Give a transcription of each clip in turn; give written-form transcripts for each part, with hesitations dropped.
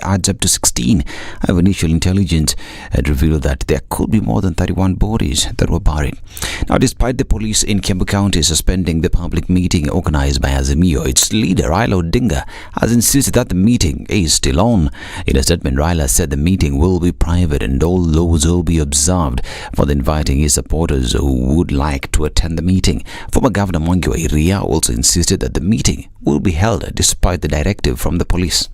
adds up to 16. Initial intelligence had revealed that there could be more than 31 bodies that were buried. Now, despite the police in Kiambu County suspending the public meeting organized by Azimio, its leader Raila Odinga has insisted that the meeting is still on. In a statement, Raila said the meeting will be private and all laws will be observed, for inviting his supporters who would like to attend the meeting. Former Governor Mwangi wa Iria also insisted that the meeting will be held despite the directive from the police.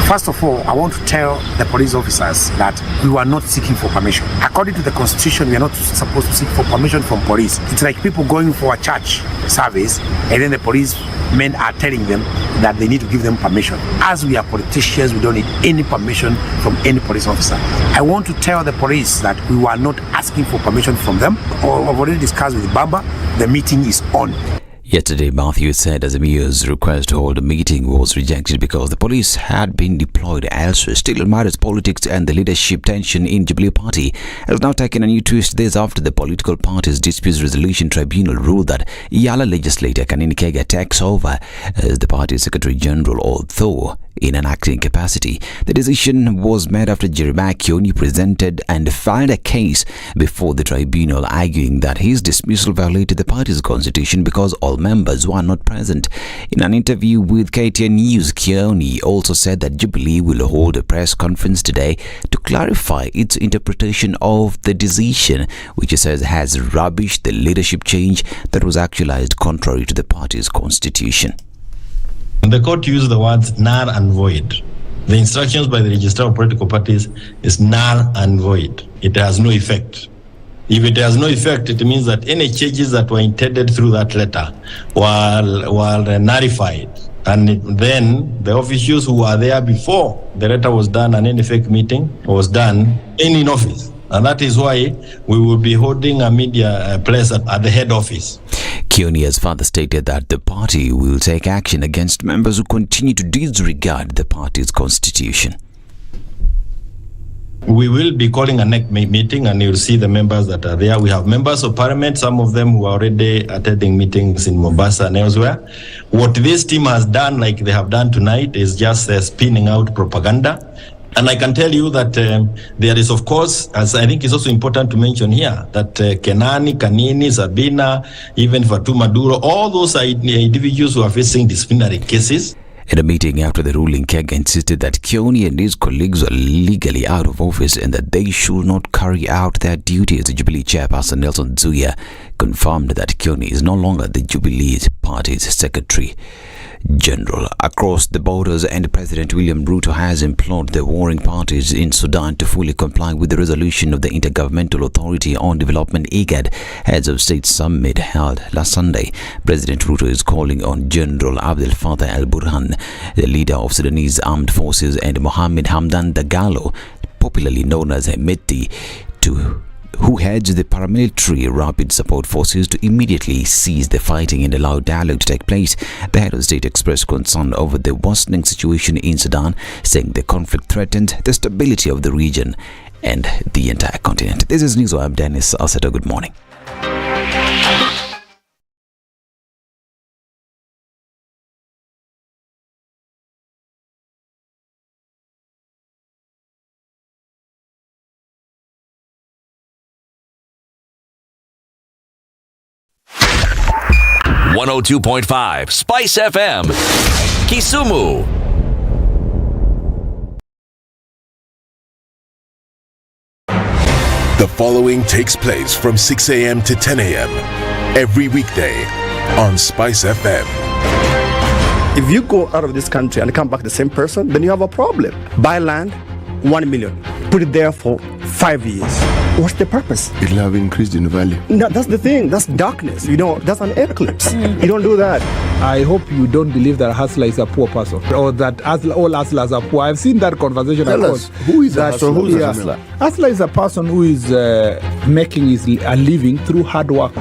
First of all, I want to tell the police officers that we were not seeking for permission. According to the constitution, we are not supposed to seek for permission from police. It's like people going for a church service and then the policemen are telling them that they need to give them permission. As we are politicians, we don't need any permission from any police officer. I want to tell the police that we were not asking for permission from them. I've already discussed with Bamba. The meeting is on. Yesterday, Matthew said Azimio's request to hold a meeting was rejected because the police had been deployed elsewhere. Still, it matters politics and the leadership tension in Jubilee Party has now taken a new twist. This after the political party's disputes resolution tribunal ruled that Yala legislator Kanini Kega takes over as the party's secretary general, although in an acting capacity. The decision was made after Jeremiah Kioni presented and filed a case before the tribunal, arguing that his dismissal violated the party's constitution because all members were not present. In an interview with KTN News, Kioni also said that Jubilee will hold a press conference today to clarify its interpretation of the decision, which he says has rubbished the leadership change that was actualized contrary to the party's constitution. The court used the words null and void. The instructions by the registrar of political parties is null and void. It has no effect. If it has no effect, it means that any changes that were intended through that letter were nullified. And then the officials who were there before the letter was done and any fake meeting was done in office. And that is why we will be holding a media press at the head office. Kioni has further stated that the party will take action against members who continue to disregard the party's constitution. We will be calling a next meeting and you'll see the members that are there. We have members of parliament, some of them who are already attending meetings in Mombasa and elsewhere. What this team has done, like they have done tonight, is just spinning out propaganda. And I can tell you that there is, of course, as I think it's also important to mention here, that Kenani, Kanini, Sabina, even Fatuma Duro, all those are individuals who are facing disciplinary cases. In a meeting after the ruling, Kega insisted that Kioni and his colleagues are legally out of office and that they should not carry out their duties. The Jubilee chairperson Nelson Zuya confirmed that Kioni is no longer the Jubilee party's secretary general. Across the borders, and President William Ruto has implored the warring parties in Sudan to fully comply with the resolution of the Intergovernmental Authority on Development IGAD Heads of State Summit held last Sunday. President Ruto is calling on General Abdel Fattah al-Burhan, the leader of Sudanese armed forces, and Mohammed Hamdan Dagalo, popularly known as Hemeti, who heads the paramilitary rapid support forces, to immediately cease the fighting and allow dialogue to take place. The head of state expressed concern over the worsening situation in Sudan, saying the conflict threatened the stability of the region and the entire continent. This is News. I'm Dennis Alseto. Good morning. .5 Spice FM, Kisumu. The following takes place from 6 a.m. to 10 a.m. every weekday on Spice FM. If you go out of this country and come back the same person, then you have a problem. Buy land, 1 million. Put it there for 5 years. What's the purpose? It'll have increased in value. No, that's the thing. That's darkness. You know, that's an eclipse. You don't do that. I hope you don't believe that a hustler is a poor person, or that all hustlers are poor. I've seen that conversation. Tell us, who is a hustler? So who's a hustler? Hustler is a person who is making a living through hard work.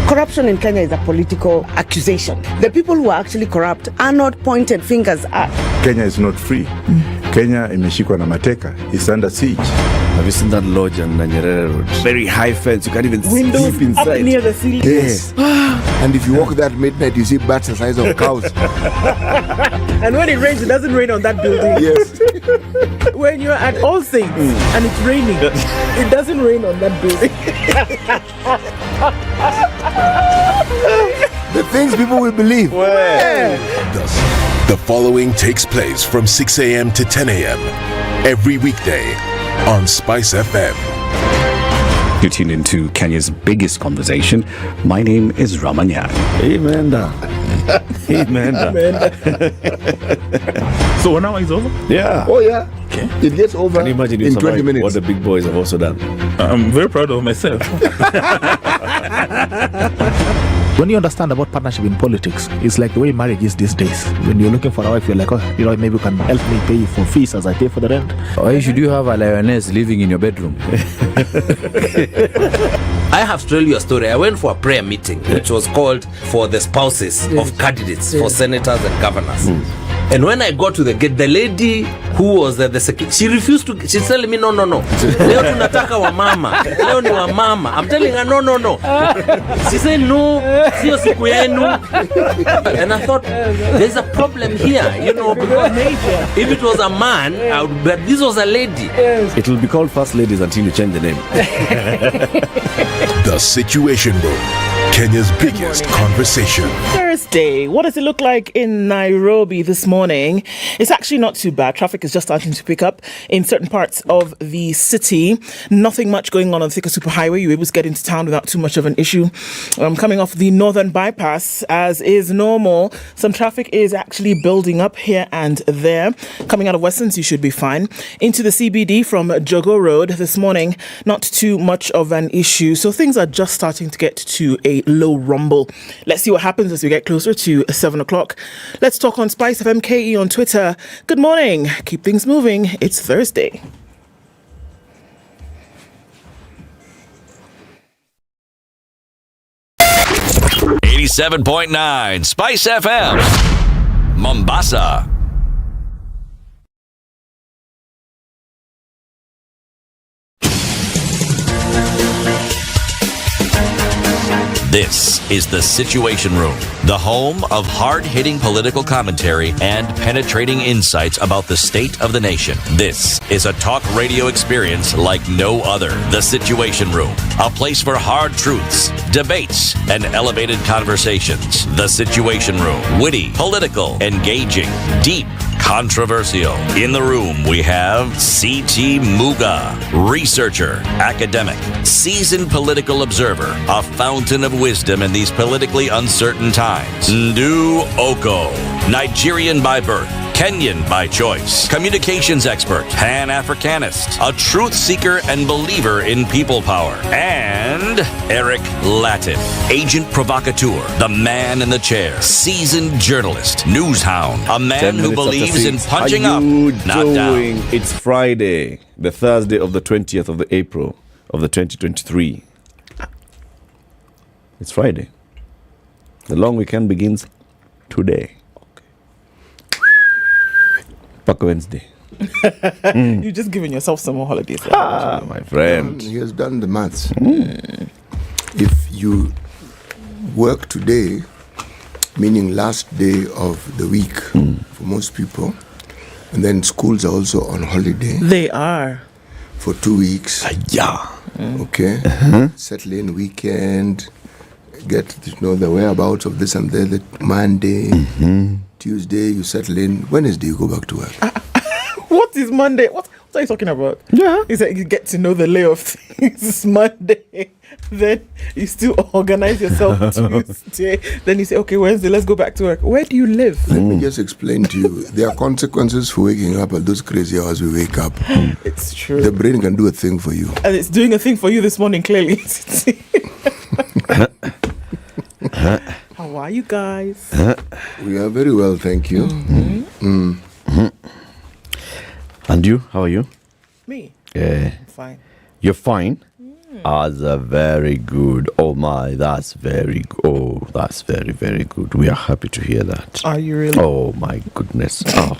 Corruption in Kenya is a political accusation. The people who are actually corrupt are not pointed fingers at. Kenya is not free. Kenya imeshikwa na mateka. It's under siege. Have you seen that lodge on Nyeri Road? Very high fence. You can't even Windows sleep inside. up near the ceiling. Yes. And if you walk there at midnight, you see bats the size of cows. And when it rains, it doesn't rain on that building. Yes. When you're at All Saints and it's raining, it doesn't rain on that building. The things people will believe. The following takes place from 6 a.m. to 10 a.m. every weekday on Spice FM. You tune into Kenya's biggest conversation. My name is Ramanya. Amen. Amen. So 1 hour is over? Yeah. Oh, yeah. Okay. It gets over Can you imagine in 20 minutes. what the big boys have also done? I'm very proud of myself. When you understand about partnership in politics, it's like the way marriage is these days. When you're looking for a wife, you're like, oh, maybe you can help me pay for fees as I pay for the rent. Why should you have a lioness living in your bedroom? I have to tell you a story. I went for a prayer meeting, which was called for the spouses of candidates for senators and governors. And when I got to the gate, the lady who was the secretary, she refused to. She's telling me, no. Leo tunataka wa mama. Leo ni wa mama. I'm telling her, no. She said, no, sio siku yenu. And I thought, there's a problem here, because if it was a man, but this was a lady. It will be called First Ladies until you change the name. The Situation Room, Kenya's biggest conversation. Thursday. What does it look like in Nairobi this morning? It's actually not too bad. Traffic is just starting to pick up in certain parts of the city. Nothing much going on the Thika Superhighway. You're able to get into town without too much of an issue. Coming off the Northern Bypass, as is normal, some traffic is actually building up here and there. Coming out of Westlands, you should be fine. Into the CBD from Jogo Road this morning, not too much of an issue. So things are just starting to get to a low rumble. Let's see what happens as we get closer to 7 o'clock. Let's talk on Spice FM KE on Twitter. Good morning. Keep things moving. It's Thursday. .9 Spice FM, Mombasa. This is The Situation Room, the home of hard-hitting political commentary and penetrating insights about the state of the nation. This is a talk radio experience like no other. The Situation Room, a place for hard truths, debates, and elevated conversations. The Situation Room, witty, political, engaging, deep, controversial. In the room, we have C.T. Muga, researcher, academic, seasoned political observer, a fountain of wisdom in these politically uncertain times. Ndu Oko, Nigerian by birth, Kenyan by choice, communications expert, Pan-Africanist, a truth seeker and believer in people power, and Eric Latin, agent provocateur, the man in the chair, seasoned journalist, news hound, a man who believes in punching up, not down. It's Friday, the Thursday of the 20th of the April of the 2023. It's Friday. The long weekend begins today. Back Wednesday. You're just giving yourself some more holidays. My friend. He has done the maths. If you work today, meaning last day of the week for most people, and then schools are also on holiday. They are. For 2 weeks. Yeah. Okay. Settle in weekend. Get to know the whereabouts of this and that. Monday, Tuesday, you settle in. Wednesday, you go back to work. What is Monday? What are you talking about? Yeah. He said you get to know the lay of things. It's Monday. Then you still organize yourself Tuesday. Then you say, okay, Wednesday, let's go back to work. Where do you live? Let me just explain to you. There are consequences for waking up at those crazy hours we wake up. It's true. The brain can do a thing for you. And it's doing a thing for you this morning, clearly. How are you guys? We are very well, thank you. And you? How are you? Me? Yeah. I'm fine. You're fine? That's very good. Oh my, that's very good. Oh, that's very, very good. We are happy to hear that. Are you really? Oh my goodness. Oh,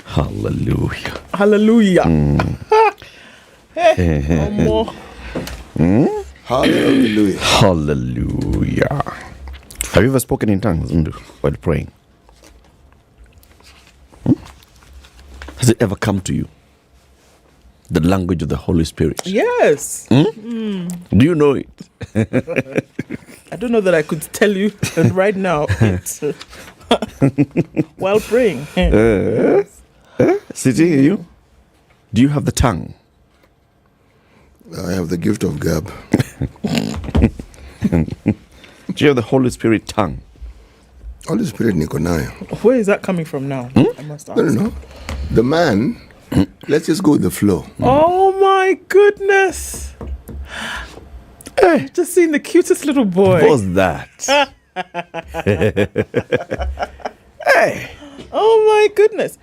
hallelujah. Hallelujah. Hallelujah. Hallelujah. Have you ever spoken in tongues, Ndu, while praying? Has it ever come to you? The language of the Holy Spirit? Yes. Do you know it? I don't know that I could tell you right now. It's, while praying. Sitting you? Do you have the tongue? I have the gift of gab. Do you have the Holy Spirit tongue? Holy Spirit niko nayo. Where is that coming from now? I must ask. No. The man, let's just go with the flow. Oh my goodness. I've just seen the cutest little boy. What's that? Hey. Oh my goodness.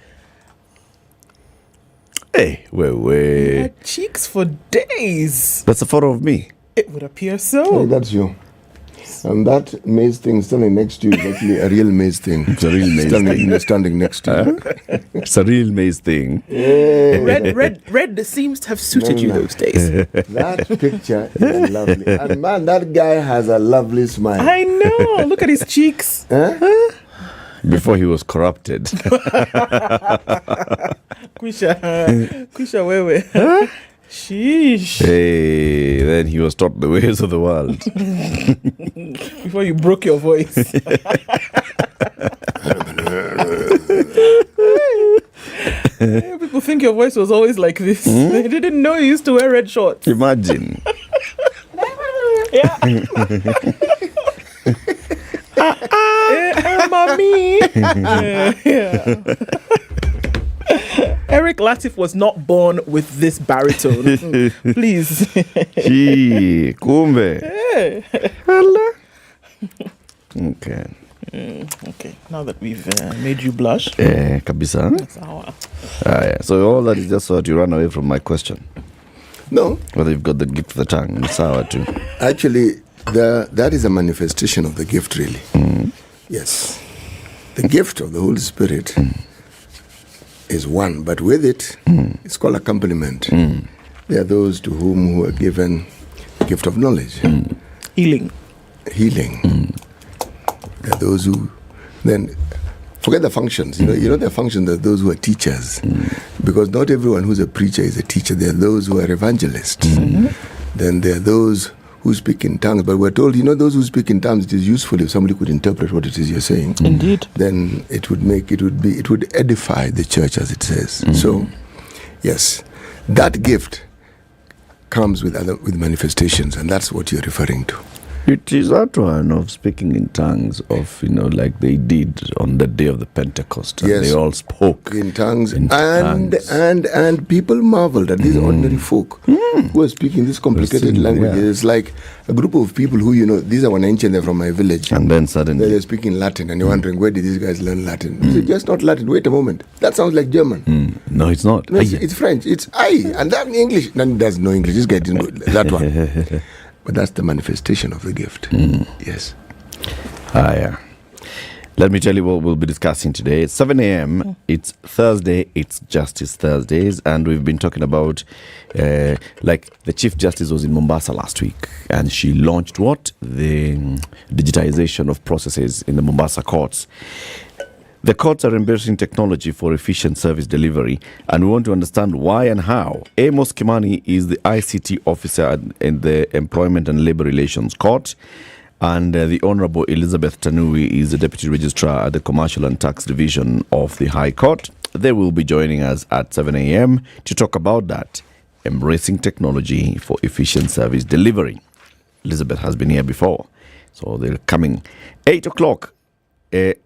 Hey, wait. Had cheeks for days. That's a photo of me. It would appear so. Hey, that's you. And that maze thing standing next to you is actually a real maze thing. It's a real maze thing. Standing next to you. It's a real maze thing. Red seems to have suited you those days. That picture is lovely. And man, that guy has a lovely smile. I know. Look at his cheeks. Before he was corrupted. Kwisha wewe. Sheesh. Hey, then he was taught the ways of the world. Before you broke your voice. People think your voice was always like this. They didn't know you used to wear red shorts. Imagine. Yeah. Mommy. Yeah. Eric Latif was not born with this baritone. Please. Gee, kumbe. Hello. Okay. Okay. Now that we've made you blush. Kabisa. That's our. Yeah. So all that is just so that you run away from my question. No. Whether you've got the gift of the tongue. It's sour too. Actually, that is a manifestation of the gift, really. Yes. The gift of the Holy Spirit is one, but with it, it's called accompaniment. There are those to whom who are given the gift of knowledge. Healing. There are those who then forget the functions. You know the functions are those who are teachers, because not everyone who's a preacher is a teacher. There are those who are evangelists. Then there are those who speak in tongues, but we're told, those who speak in tongues, it is useful if somebody could interpret what it is you're saying. Indeed. Then it would edify the church, as it says. So, yes, that gift comes with manifestations, and that's what you're referring to. It is that one of speaking in tongues of, like they did on the day of the Pentecost. And Yes. they all spoke In tongues, tongues. and people marveled at these ordinary folk who are speaking this complicated language. yeah. It's like a group of people who, these are Wananchi and they're from my village. And then suddenly, They're speaking Latin, and you're wondering, where did these guys learn Latin? It's just not Latin. Wait a moment. That sounds like German. no, it's not. No, it's French. It's I. And that English. None does no English. This guy didn't go that one. But that's the manifestation of the gift. Yes. Yeah. Let me tell you what we'll be discussing today. It's 7 a.m. It's Thursday. It's Justice Thursdays. And we've been talking about, the Chief Justice was in Mombasa last week. And she launched what? The digitization of processes in the Mombasa courts. The courts are embracing technology for efficient service delivery, and we want to understand why and how. Amos Kimani is the ICT officer in the Employment and Labour Relations Court, and the Honourable Elizabeth Tanui is the Deputy Registrar at the Commercial and Tax Division of the High Court. They will be joining us at 7 a.m. to talk about that, embracing technology for efficient service delivery. Elizabeth has been here before, so they're coming. 8 o'clock.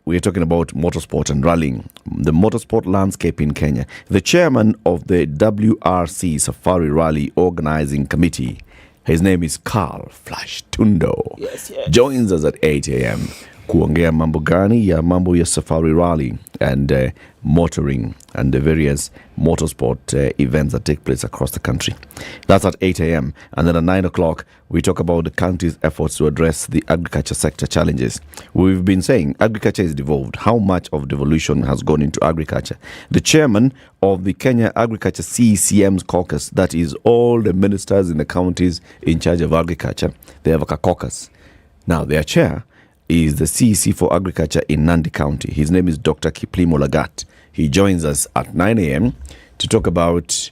We're talking about motorsport and rallying, the motorsport landscape in Kenya. The chairman of the WRC Safari Rally Organizing Committee, his name is Carl Flash Tundo, Yes. joins us at 8 a.m. kuongea mambo gani ya mambo ya Safari Rally and motoring and the various motorsport events that take place across the country. That's at 8 a.m. And then at 9 o'clock, we talk about the country's efforts to address the agriculture sector challenges. We've been saying agriculture is devolved. How much of devolution has gone into agriculture? The chairman of the Kenya Agriculture CECM's caucus, that is all the ministers in the counties in charge of agriculture, they have a caucus. Now, their chair is the CEC for Agriculture in Nandi County. His name is Dr. Kiplimo Lagat. He joins us at 9 a.m. to talk about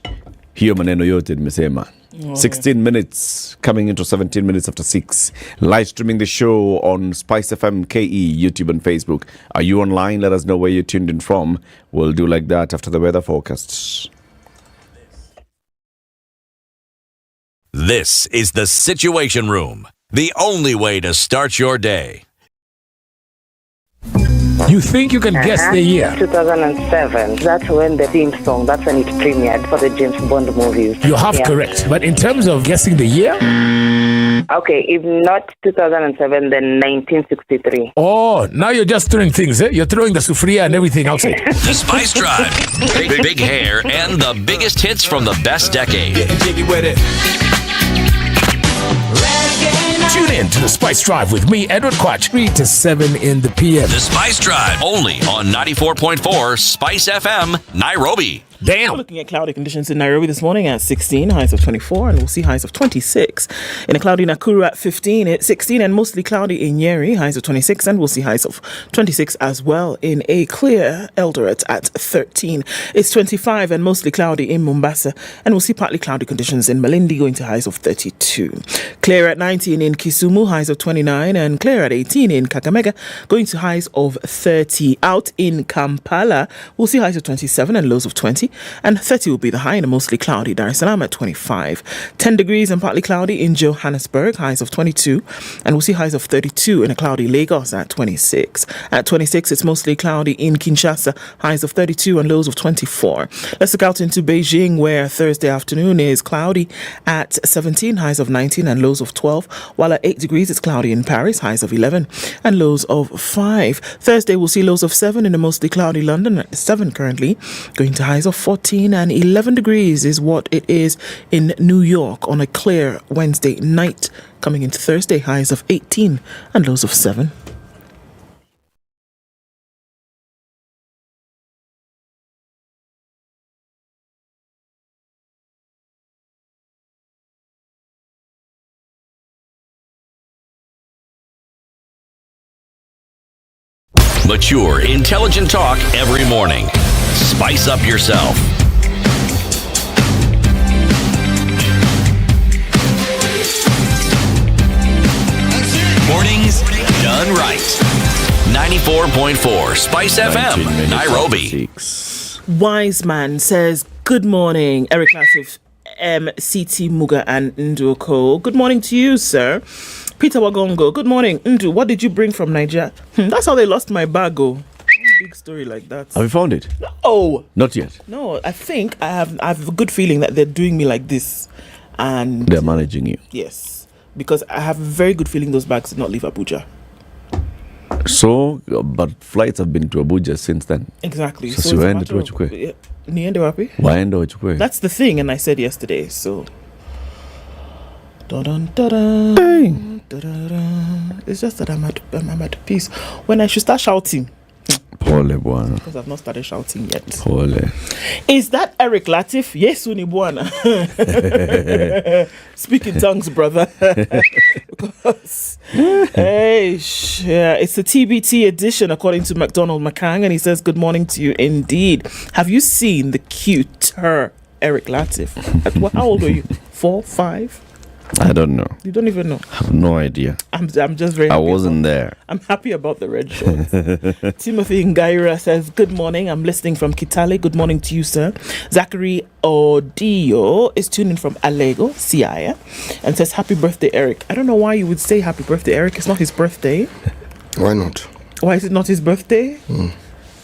hiyo maneno yote nimesema. 16 minutes coming into 17 minutes after 6. Live streaming the show on Spice FM KE, YouTube and Facebook. Are you online? Let us know where you're tuned in from. We'll do like that after the weather forecasts. This is the Situation Room, the only way to start your day. You think you can guess the year? 2007. That's when the theme song, that's when it premiered for the James Bond movies. You're half correct. But in terms of guessing the year? Okay, if not 2007, then 1963. Oh, now you're just throwing things, eh? You're throwing the sufria and everything outside. The Spice Drive. Big hair and the biggest hits from the best decade. Getting jiggy with it. Tune in to the Spice Drive with me, Edward Quatch, 3 to 7 in the PM. The Spice Drive, only on 94.4 Spice FM, Nairobi. Damn. We're looking at cloudy conditions in Nairobi this morning at 16, highs of 24, and we'll see highs of 26. In a cloudy Nakuru at 16, and mostly cloudy in Nyeri, highs of 26, and we'll see highs of 26 as well. In a clear Eldoret at 13. It's 25 and mostly cloudy in Mombasa, and we'll see partly cloudy conditions in Malindi, going to highs of 32. Clear at 19 in Kisumu, highs of 29, and clear at 18 in Kakamega, going to highs of 30. Out in Kampala, we'll see highs of 27 and lows of 20. And 30 will be the high in a mostly cloudy Dar es Salaam at 25. 10 degrees and partly cloudy in Johannesburg, highs of 22. And we'll see highs of 32 in a cloudy Lagos at 26. At 26, it's mostly cloudy in Kinshasa, highs of 32 and lows of 24. Let's look out into Beijing, where Thursday afternoon is cloudy at 17, highs of 19 and lows of 12. While at 8 degrees, it's cloudy in Paris, highs of 11 and lows of 5. Thursday, we'll see lows of 7 in a mostly cloudy London at 7 currently, going to highs of 14, and 11 degrees is what it is in New York on a clear Wednesday night, coming into Thursday, highs of 18 and lows of 7. Mature, intelligent talk every morning. Spice up yourself. Mornings done right. 94.4 Spice FM, Nairobi. Wise Man says, good morning, Eric Latif, CT Muga and Nduko. Good morning to you, sir. Peter Wagongo, good morning. Ndu, what did you bring from Nigeria? That's how they lost my bag. Big story like that. Have you found it? No. Not yet. No, I think I have a good feeling that they're doing me like this. And they're managing you. Yes. Because I have a very good feeling those bags did not leave Abuja. So, but flights have been to Abuja since then. Exactly. So niende tu wachukue. Niende wapi? Waende wachukue. That's the thing, and I said yesterday, so... It's just that I'm at peace. When I should start shouting. Pole bwana. Because I've not started shouting yet. Pole. Is that Eric Latif? Yes, uni bwana. Speak in tongues, brother. Because, it's the TBT edition, according to McDonald McCang, and he says, good morning to you indeed. Have you seen the cuter Eric Latif? How old are you? 4, 5? I don't know. You don't even know? I have no idea. I'm just very happy. I wasn't there. I'm happy about the red shorts. Timothy Ngaira says, good morning. I'm listening from Kitale. Good morning to you, sir. Zachary Odio is tuning from Alego, Siaya, and says, happy birthday, Eric. I don't know why you would say happy birthday, Eric. It's not his birthday. Why not? Why is it not his birthday?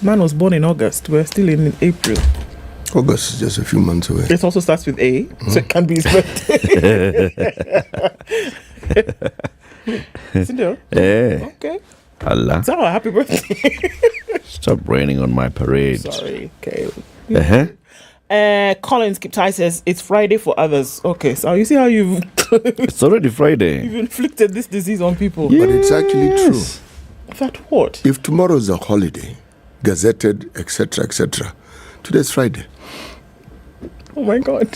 Man was born in August. We're still in April. August is just a few months away. It also starts with A, so it can be his birthday. Yeah. Okay. Allah. So happy birthday. Stop raining on my parade. Sorry, okay. Collins Kiptai says it's Friday for others. Okay, so you see how you've It's already Friday. You've inflicted this disease on people. But it's actually true. That what? If tomorrow is a holiday, gazetted, etc., etc., today's Friday. Oh my God.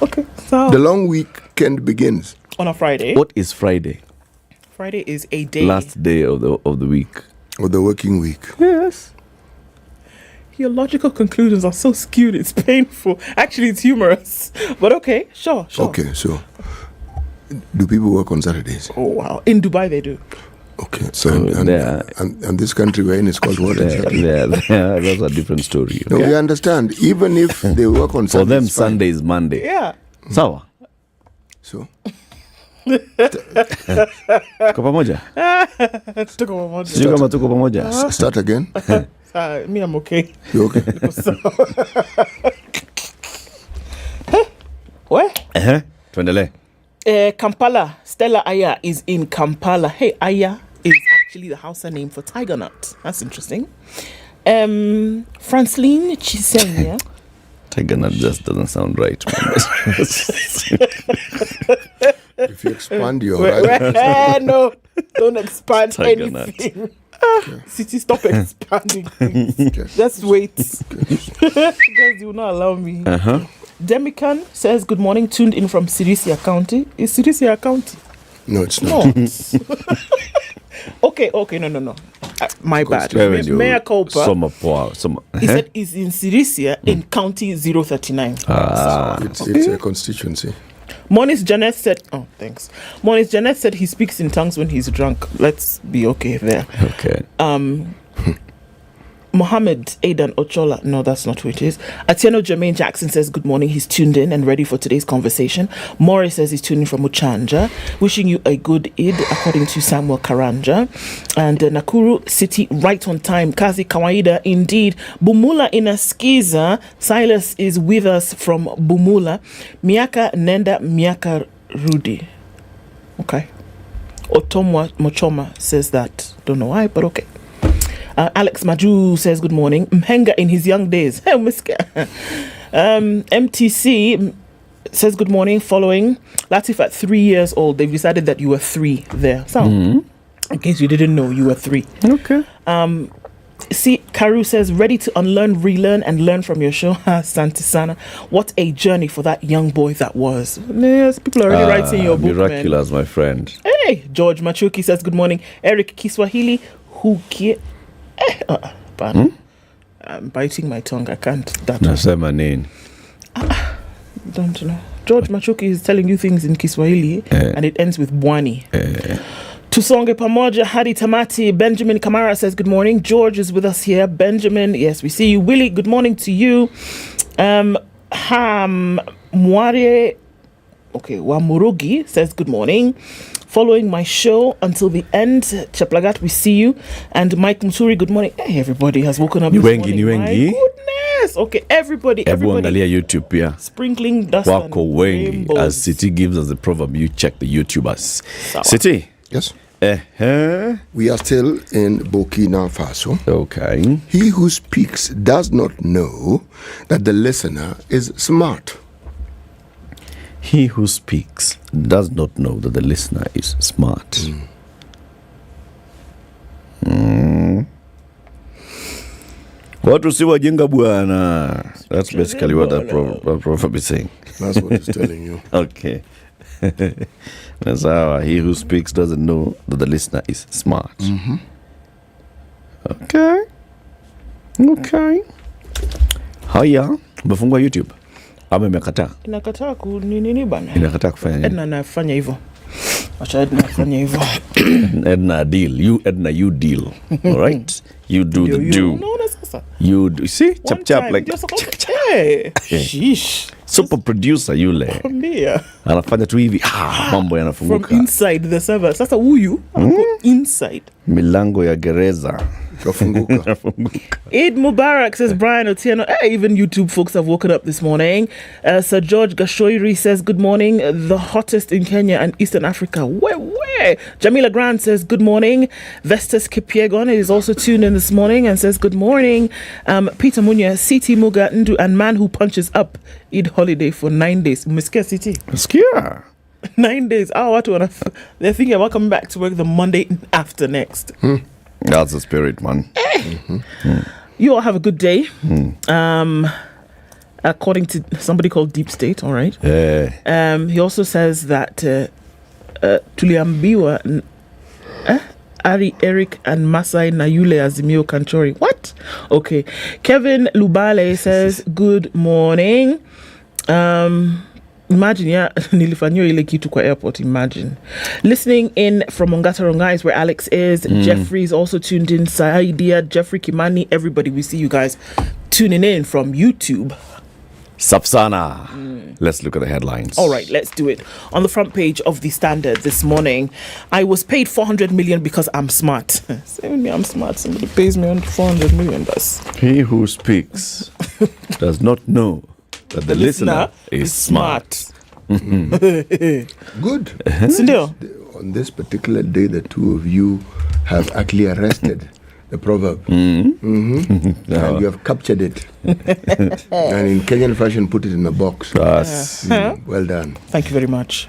Okay, so the long weekend begins on a Friday. What is Friday? Friday is a day. Last day of the week. Of the working week. Yes. Your logical conclusions are so skewed, it's painful. Actually, it's humorous. But okay, sure. Okay, so do people work on Saturdays? Oh, wow. In Dubai, they do. Okay, so and this country we're in is called what? That's a different story. No, we understand. Even if they work on Sunday, for them, Sunday is Monday. Yeah. Sawa. So. Tuko pamoja? Tuko pamoja. Sijui kama tuko pamoja. Start again. Me, I'm okay. You okay? What? Tuendelee. Kampala. Stella Aya is in Kampala. Hey, Aya is actually the Hausa name for tiger nut. That's interesting. Franceline Chisenya. Tiger nut just doesn't sound right. If you expand your horizon. No, don't expand tiger anything. Nut. Okay. City, stop expanding things. Okay. Just wait. Guys, you will not allow me. Demican says, good morning, tuned in from Sirisia County. Is Sirisia County? No, it's not. Okay, no. My bad. Mea culpa. He said it's in Sirisia in County 039. It's a constituency. Monis Janet said, oh, thanks. Monis Janet said he speaks in tongues when he's drunk. Let's be okay there. Okay. Mohammed Aidan Ochola, no, that's not who it is. Atieno Jermaine Jackson says, good morning. He's tuned in and ready for today's conversation. Morris says he's tuning from Uchanja. Wishing you a good Eid, according to Samuel Karanja. And Nakuru City, right on time. Kazi Kawaida, indeed. Bumula Inaskiza. Silas is with us from Bumula. Miaka Nenda Miaka Rudi. Okay. Otomwa Mochoma says that. Don't know why, but okay. Alex Maju says good morning. Mhenga in his young days. MTC says good morning. Following Latif at 3 years old, they've decided that you were 3 there. So, in case you didn't know, you were 3. Okay. See, Karu says ready to unlearn, relearn, and learn from your show. Santisana, what a journey for that young boy that was. Yes, people are already writing your book. Miraculous, my friend. Hey, George Machuki says good morning. Eric Kiswahili, I'm biting my tongue. I can't. Nasema nini? Don't know. George Machuki is telling you things in Kiswahili and it ends with Bwani. Tusonge pamoja hadi tamati. Benjamin Kamara says good morning. George is with us here. Benjamin, yes, we see you. Willie, good morning to you. Mware, okay, Wamurugi says good morning. Following my show until the end. Chaplagat, we see you. And Mike Muturi, good morning. Hey, everybody has woken up this morning. My goodness. Okay, everybody. Angalia YouTube, yeah. Sprinkling dust wako wengi. As City gives us the proverb, you check the YouTubers. City. Yes. We are still in Burkina Faso. Okay. He who speaks does not know that the listener is smart. He who speaks does not know that the listener is smart. Watu si wajinga bwana. That's basically what that proverb is saying. That's what it's telling you. Okay. That's how he who speaks doesn't know that the listener is smart. Okay. Haya, umefungua YouTube. Ama imekataa? Inakataa nini bana? Inakataa kufanya nini? Edna anafanya hivyo. Acha Edna afanya hivyo. Edna deal. You deal. All right? You do the do. Unaona sasa? You do. See? Chap like. Hey. Sheesh. Super producer yule. Mbia. Anafanya tu hivi. Mambo yanafunguka. From inside the server. Sasa huyu anako inside. Milango ya gereza. Eid Mubarak says Brian Otieno. Even YouTube folks have woken up this morning. Sir George Gashoiri says good morning. The hottest in Kenya and Eastern Africa. Where? Okay. Jamila Grant says, good morning. Vestas Kipiegon is also tuned in this morning and says, good morning. Peter Munya, CT Muga Ndu, and man who punches up, Eid holiday for 9 days. Miskia City. Miskia. 9 days. Oh, what one? They're thinking about coming back to work the Monday after next. That's the spirit, man. You all have a good day. According to somebody called Deep State, all right. He also says that Tuliambiwa, Ari Eric and Masai Nayule Azimio Kanchori. What? Okay. Kevin Lubale says, good morning. Imagine, nilifanyiwa ile kitu kwa airport, imagine. Listening in from Ongata is where Alex is. Jeffrey's also tuned in. Saidia, Jeffrey Kimani, everybody, we see you guys tuning in from YouTube. Sapsana. Let's look at the headlines. All right, let's do it. On the front page of the Standard this morning, I was paid 400 million because I'm smart. Saying me I'm smart, somebody pays me on 400 million. He who speaks does not know that the listener is smart. Good. On this particular day, the two of you have actually arrested the proverb. And you have captured it. And in Kenyan fashion, put it in a box. Well done. Thank you very much.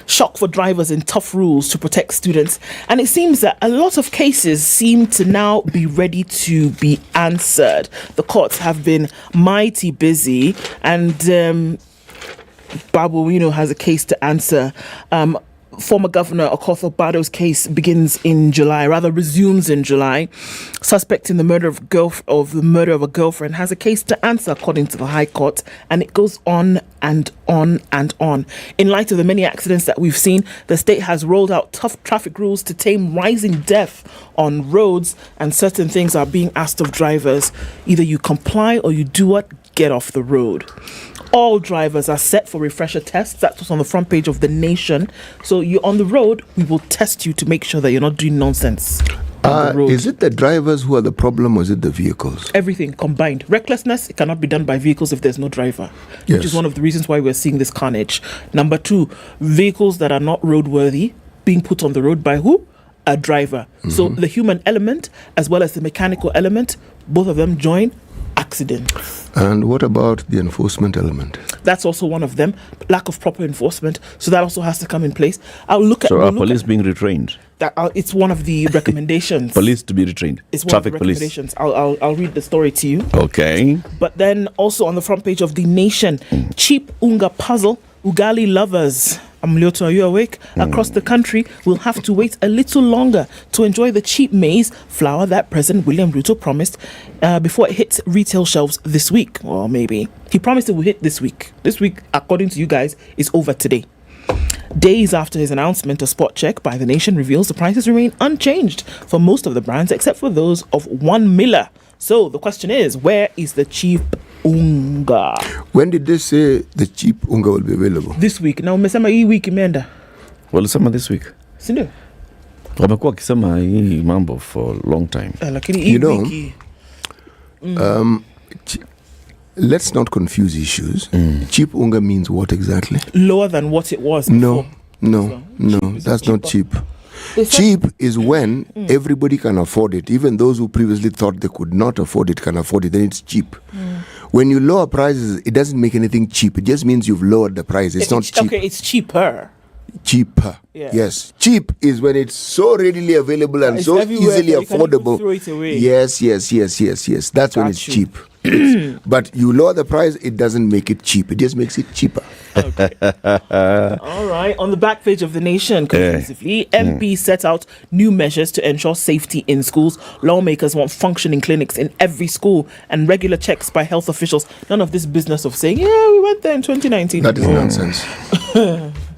Shock for drivers and tough rules to protect students. And it seems that a lot of cases seem to now be ready to be answered. The courts have been mighty busy, and Babu, has a case to answer. Former Governor Okoth Bado's case resumes in July. Suspect in the murder of a girlfriend has a case to answer according to the High Court, and it goes on and on and on. In light of the many accidents that we've seen, the state has rolled out tough traffic rules to tame rising death on roads, and certain things are being asked of drivers. Either you comply or you do what? Get off the road. All drivers are set for refresher tests. That's what's on the front page of The Nation. So you're on the road, we will test you to make sure that you're not doing nonsense on the road. Is it the drivers who are the problem, or is it the vehicles? Everything combined. Recklessness, it cannot be done by vehicles if there's no driver, which is one of the reasons why we're seeing this carnage. Number two, vehicles that are not roadworthy being put on the road by who? A driver. So the human element as well as the mechanical element, both of them join. Accident. And what about the enforcement element? That's also one of them. Lack of proper enforcement. So that also has to come in place. Are police being retrained? It's one of the recommendations. Police to be retrained. It's one Traffic of the recommendations. I'll read the story to you. Okay. But then also on the front page of The Nation, cheap unga puzzle. Ugali lovers, Amlioto, are you awake? Across the country will have to wait a little longer to enjoy the cheap maize flour that President William Ruto promised before it hits retail shelves this week. Or maybe. He promised it will hit this week. This week, according to you guys, is over today. Days after his announcement, a spot check by The Nation reveals the prices remain unchanged for most of the brands except for those of 1 Miller. So the question is, where is the cheap unga? When did they say the cheap unga will be available? This week. Now, umesema hii wiki imeenda. Walisema this week. Sindio? Wamekuwa wakisema hii mambo for a long time. Lakini hii wiki. Let's not confuse issues. Cheap unga means what exactly? Lower than what it was before. No, that's not cheap. Cheap is when everybody can afford it. Even those who previously thought they could not afford it can afford it. Then it's cheap. When you lower prices, it doesn't make anything cheap. It just means you've lowered the price. It's not cheap. Okay, it's cheaper. Cheaper. Yeah. Yes. Cheap is when it's so readily available and so easily affordable. Throw it away. Yes. That's when it's cheap. But you lower the price, it doesn't make it cheap. It just makes it cheaper. Okay. All right. On the back page of The Nation, conclusively, MP set out new measures to ensure safety in schools. Lawmakers want functioning clinics in every school and regular checks by health officials. None of this business of saying, we went there in 2019. That is nonsense.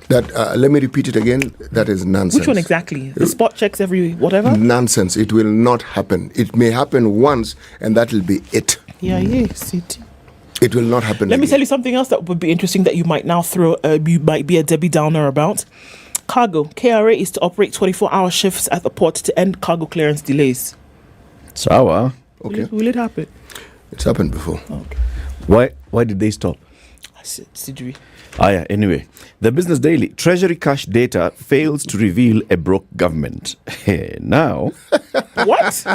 Let me repeat it again. That is nonsense. Which one exactly? The spot checks every whatever? Nonsense. It will not happen. It may happen once, and that will be it. It will not happen. Let me tell you something else that would be interesting that you might now you might be a Debbie Downer about. Cargo. KRA is to operate 24-hour shifts at the port to end cargo clearance delays. Sawa. Okay. Will it happen? It's happened before. Okay. Why did they stop? Sidri. Anyway, the Business Daily. Treasury cash data fails to reveal a broke government. Now. What?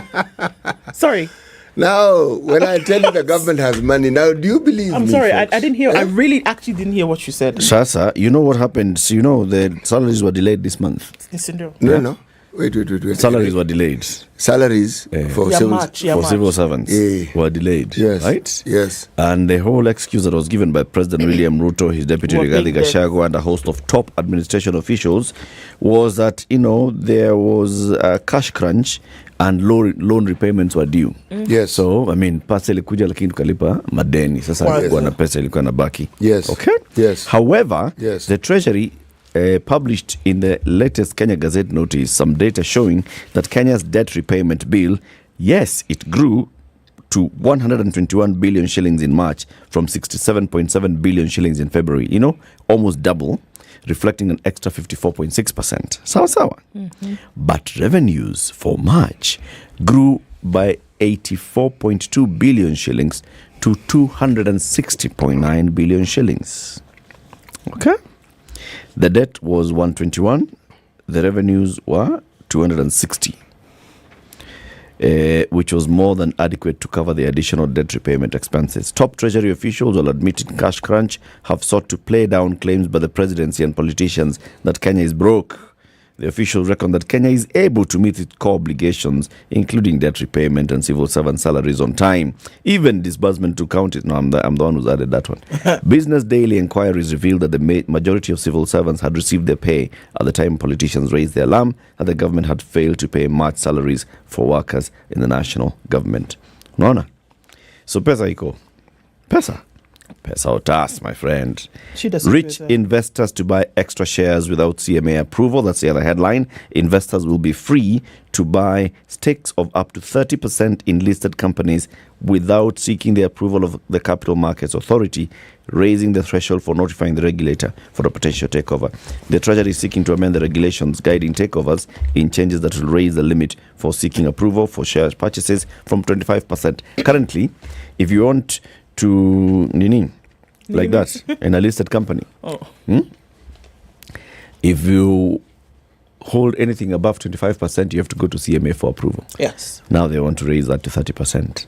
Sorry. Now, when I tell you the government has money, now do you believe I'm me? sorry, I didn't hear. I really actually didn't hear what you said. Sasa, you know what happened? So, you know, the salaries were delayed this month. No. Wait. Salaries were delayed. Salaries for civil servants were delayed. Yes. Right? Yes. And the whole excuse that was given by President William Ruto, his deputy Rigathi Gachagua, and a host of top administration officials was that, you know, there was a cash crunch and loan repayments were due. Yes. So, I mean, pesa ilikuja lakini tukalipa madeni. Sasa ilikuwa na pesa ilikuwa na baki. Yes. Okay? Yes. However, the Treasury published in the latest Kenya Gazette notice some data showing that Kenya's debt repayment bill, yes, it grew to 121 billion shillings in March from 67.7 billion shillings in February. You know, almost double, reflecting an extra 54.6%. Sawa. But revenues for March grew by 84.2 billion shillings to 260.9 billion shillings. Okay? The debt was 121, the revenues were 260, which was more than adequate to cover the additional debt repayment expenses. Top Treasury officials, while admitting cash crunch, have sought to play down claims by the presidency and politicians that Kenya is broke. The officials reckon that Kenya is able to meet its core obligations, including debt repayment and civil servant salaries on time. Even disbursement to counties. No, I'm the one who's added that one. Business Daily inquiries revealed that the majority of civil servants had received their pay at the time politicians raised the alarm that the government had failed to pay March salaries for workers in the national government. Unaona? So pesa iko. Pesa otas, my friend. Rich investors to buy extra shares without CMA approval. That's the other headline. Investors will be free to buy stakes of up to 30% in listed companies without seeking the approval of the Capital Markets Authority, raising the threshold for notifying the regulator for a potential takeover. The Treasury is seeking to amend the regulations guiding takeovers in changes that will raise the limit for seeking approval for shares purchases from 25%. Currently, if you want to like that in a listed company, if you hold anything above 25%, you have to go to CMA for approval. Yes. Now they want to raise that to 30%.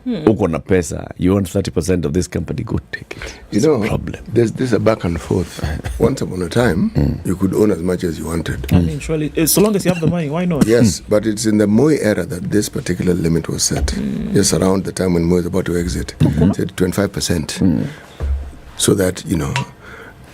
Uko na pesa, you want 30% of this company, go take it. It's a problem. There's a back and forth. Once upon a time, you could own as much as you wanted. I mean, surely, so long as you have the money, why not? Yes, but it's in the Moi era that this particular limit was set. Just around the time when Moi was about to exit, said 25%. So that, you know,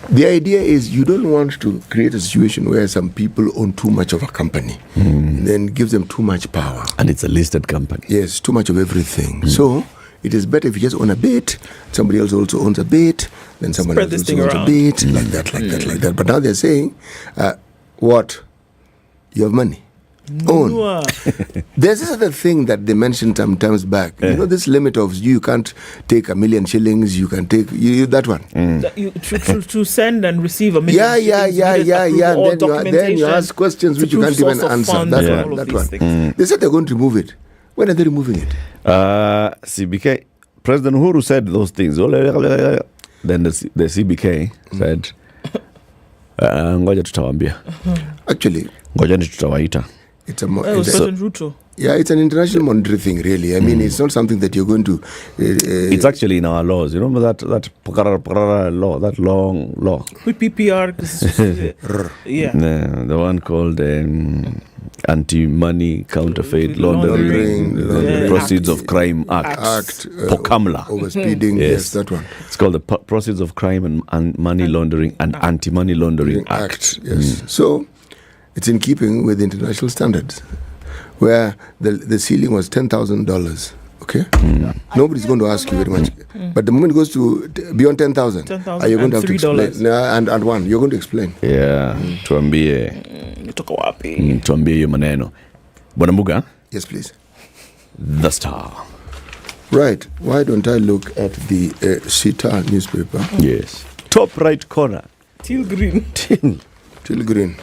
the idea is you don't want to create a situation where some people own too much of a company, then gives them too much power. And it's a listed company. Yes, too much of everything. So it is better if you just own a bit, somebody else also owns a bit, then someone else also owns a bit, like that. But now they're saying, what? You have money. Own. There's this other thing that they mentioned some times back. You know, this limit of you can't take 1 million shillings, you can take that one. To send and receive 1 million Then you ask questions which you can't even answer. That one. They said they're going to remove it. When are they removing it? CBK, President Uhuru said those things. Then the CBK said, ngoja tutawambia. Actually, ngoja tutawaita. It's an international monetary thing, really. I mean, it's not something that you're going to. It's actually in our laws. You remember that law, that long law. With PPR, the one called Anti-Money Counterfeit Laundering, the Proceeds of Crime Act. POCAMLA. Overspeeding. Yes, that one. It's called the Proceeds of Crime and Money Laundering and Anti-Money Laundering Act. Yes. So it's in keeping with international standards, where the ceiling was $10,000. Okay, nobody's going to ask you very much, but the moment it goes to beyond 10,000, are you going to have to explain? And one, you're going to explain. Yeah, tuambie hiyo maneno. Bwana Muga. Yes, please. The Star. Right. Why don't I look at the Sita newspaper? Yes. Top right corner. Teal green. Teal green.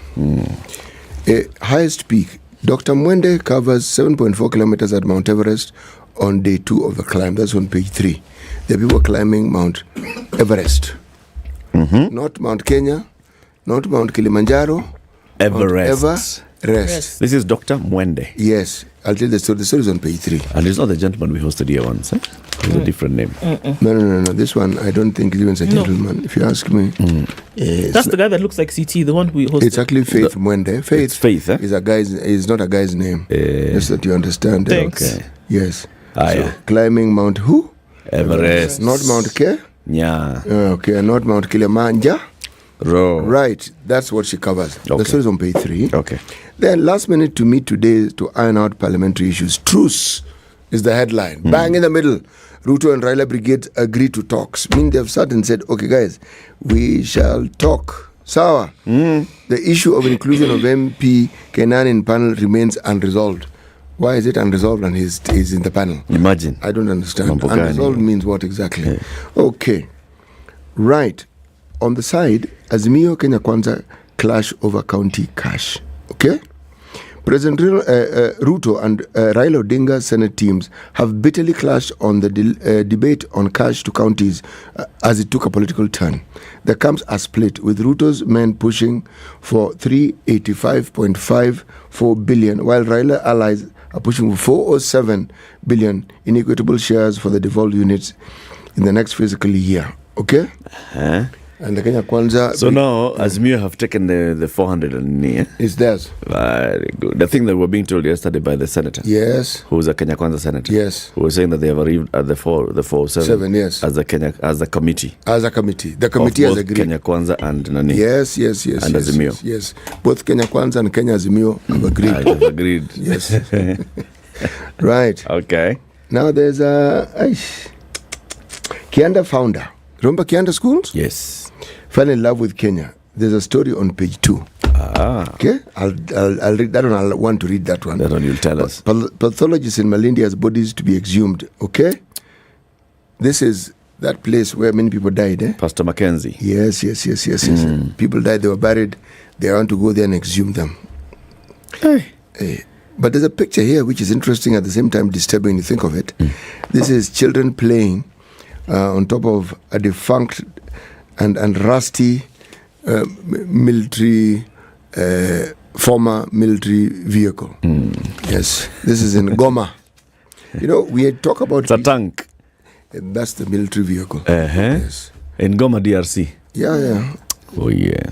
Highest peak. Dr. Mwende covers 7.4 kilometers at Mount Everest on day 2 of the climb. That's on page 3. There are people climbing Mount Everest. Not Mount Kenya, not Mount Kilimanjaro. Everest. Everest. This is Dr. Mwende. Yes. I'll tell you the story. The story is on page 3. And it's not the gentleman we hosted here once, eh? It's a different name. No. This one, I don't think it's even a gentleman. If you ask me. That's the guy that looks like CT, the one we hosted. It's actually Faith Mwende. Faith eh? is not a guy's name. Just that you understand. Thanks. Okay. Yes. Climbing Mount who? Everest. Not Mount K? Yeah. Okay, not Mount Kilimanjaro. Right, that's what she covers. Okay. The story is on page 3. Okay. Then last minute to meet today to iron out parliamentary issues. Truce is the headline. Bang in the middle. Ruto and Raila Brigade agree to talks. I mean, they've sat and said, okay guys, we shall talk. Sawa. The issue of inclusion of MP Kenan in panel remains unresolved. Why is it unresolved and he's in the panel? Imagine. I don't understand. Unresolved means what exactly? Okay. Right. On the side, Azimio Kenya Kwanza clash over county cash. Okay? President Ruto and Raila Odinga Senate teams have bitterly clashed on the debate on cash to counties as it took a political turn. The camps are split, with Ruto's men pushing for 385.54 billion, while Raila allies are pushing for 407 billion in equitable shares for the devolved units in the next fiscal year. Okay? And the Kenya Kwanza. So now, Azimio have taken the 400 and it's theirs. Very good. The thing that we were being told yesterday by the senator. Yes. Who was a Kenya Kwanza senator. Yes. Who was saying that they have arrived at the 407. Yes. As a committee. As a committee. The committee has agreed. Kenya Kwanza and Nani. Yes. And Azimio. Yes. Both Kenya Kwanza and Kenya Azimio have agreed. Have agreed. Yes. Right. Okay. Now there's a Kianda founder. Remember Kianda Schools? Yes. Fell in love with Kenya. There's a story on page 2. Okay, I'll read that one. I'll want to read that one. That one you'll tell us. Pathologists in Malindi has bodies to be exhumed. Okay, this is that place where many people died. Pastor Mackenzie. Yes. People died. They were buried. They want to go there and exhume them. But there's a picture here which is interesting, at the same time disturbing when you think of it. This is children playing on top of a defunct and rusty military, former military vehicle. Yes, this is in Goma. You know, we had talked about... It's a tank. That's the military vehicle. Yes. In Goma, DRC. Yeah. Oh, yeah.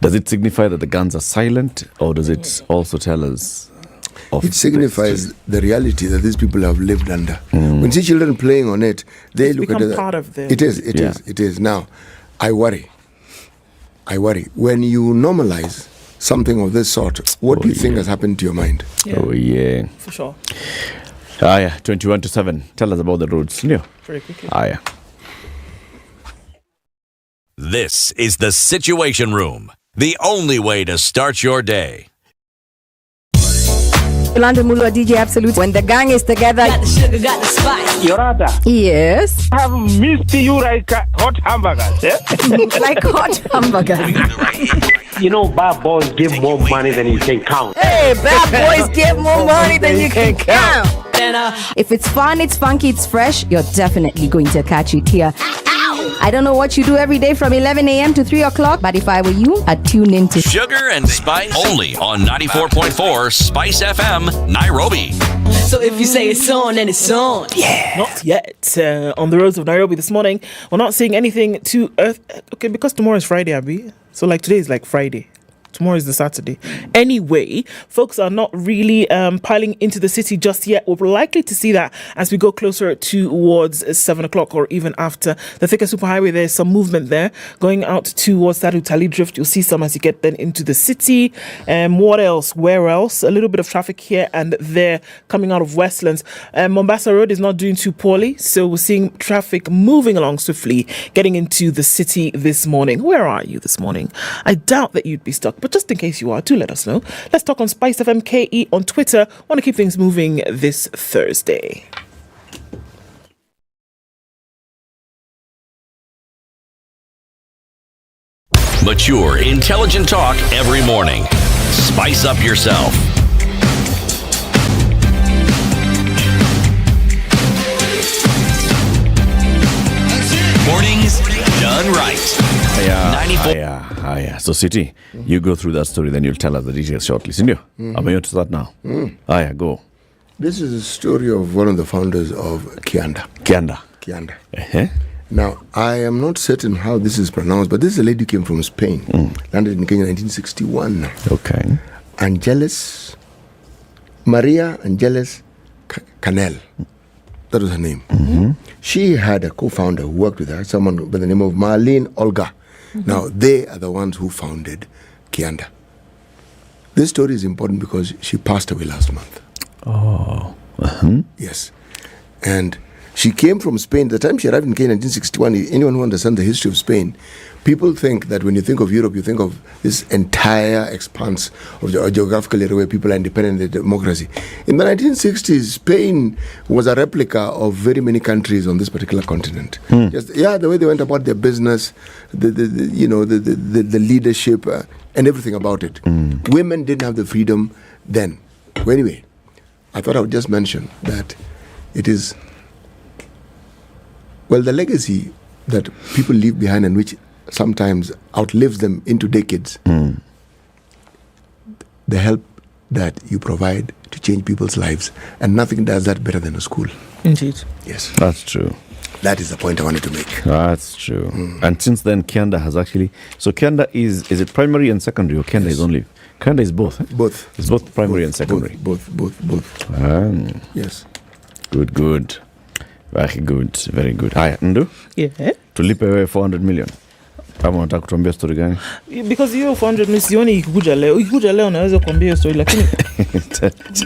Does it signify that the guns are silent, or does it also tell us... It signifies the reality that these people have lived under. When you see children playing on it, they look at it. Part of them. It is. Now, I worry. When you normalize something of this sort, what do you think has happened to your mind? Oh, yeah. For sure. 21 to 7. Tell us about the roads. Yeah. Very quickly. This is the Situation Room, the only way to start your day. Yolanda Mulu, DJ Absolute. When the gang is together, got the sugar, got the spice. Yorada. Yes. I have missed you like hot hamburgers. Like hot hamburgers. You know, bad boys give more money than you can count. Hey, bad boys give more money than you can count. If it's fun, it's funky, it's fresh, you're definitely going to catch it here. I don't know what you do every day from 11 a.m. to 3 o'clock, but if I were you, I'd tune in to Sugar and Spice only on 94.4 Spice FM, Nairobi. So if you say it's on, then it's on. Yeah. Not yet. On the roads of Nairobi this morning, we're not seeing anything to earth. Okay, because tomorrow is Friday, Abby. So like today is like Friday. Tomorrow is the Saturday. Anyway, folks are not really piling into the city just yet. We're likely to see that as we go closer towards 7 o'clock or even after. The Thika Superhighway, there's some movement there. Going out towards that Utali Drift, you'll see some as you get then into the city. What else? Where else? A little bit of traffic here and there coming out of Westlands. Mombasa Road is not doing too poorly, so we're seeing traffic moving along swiftly, getting into the city this morning. Where are you this morning? I doubt that you'd be stuck. But just in case you are, do let us know. Let's talk on Spice FM KE on Twitter. Want to keep things moving this Thursday. Mature, intelligent talk every morning. Spice up yourself. Morning done right. 94. So, City, you go through that story, then you'll tell us the details shortly. Sindio? I'm going to start now. Go. This is a story of one of the founders of Kianda. Kianda. Now, I am not certain how this is pronounced, but this is a lady who came from Spain, landed in Kenya in 1961. Okay. Maria Angeles Canel. That was her name. She had a co-founder who worked with her, someone by the name of Marlene Olga. Now, they are the ones who founded Kianda. This story is important because she passed away last month. Oh. Yes. And she came from Spain. The time she arrived in Kenya in 1961, anyone who understands the history of Spain, people think that when you think of Europe, you think of this entire expanse of the geographical area where people are independent and democracy. In the 1960s, Spain was a replica of very many countries on this particular continent. The way they went about their business, the leadership, and everything about it. Women didn't have the freedom then. Well, anyway, I thought I would just mention that it is, the legacy that people leave behind and which sometimes outlives them into decades. The help that you provide to change people's lives, and nothing does that better than a school. Indeed. Yes. That's true. That is the point I wanted to make. That's true. And since then, Kianda has actually... So Kianda is it primary and secondary, or Kianda is only... Kianda is both. Both. It's both primary and secondary. Both. Yes. Good. Very good. Very good. Haya, Ndu? Yeah. Tulipe wewe 400 million. Kama unataka kutuambia story gani? Because hiyo 400 million sioni ikikuja leo naweza kuambia hiyo story, lakini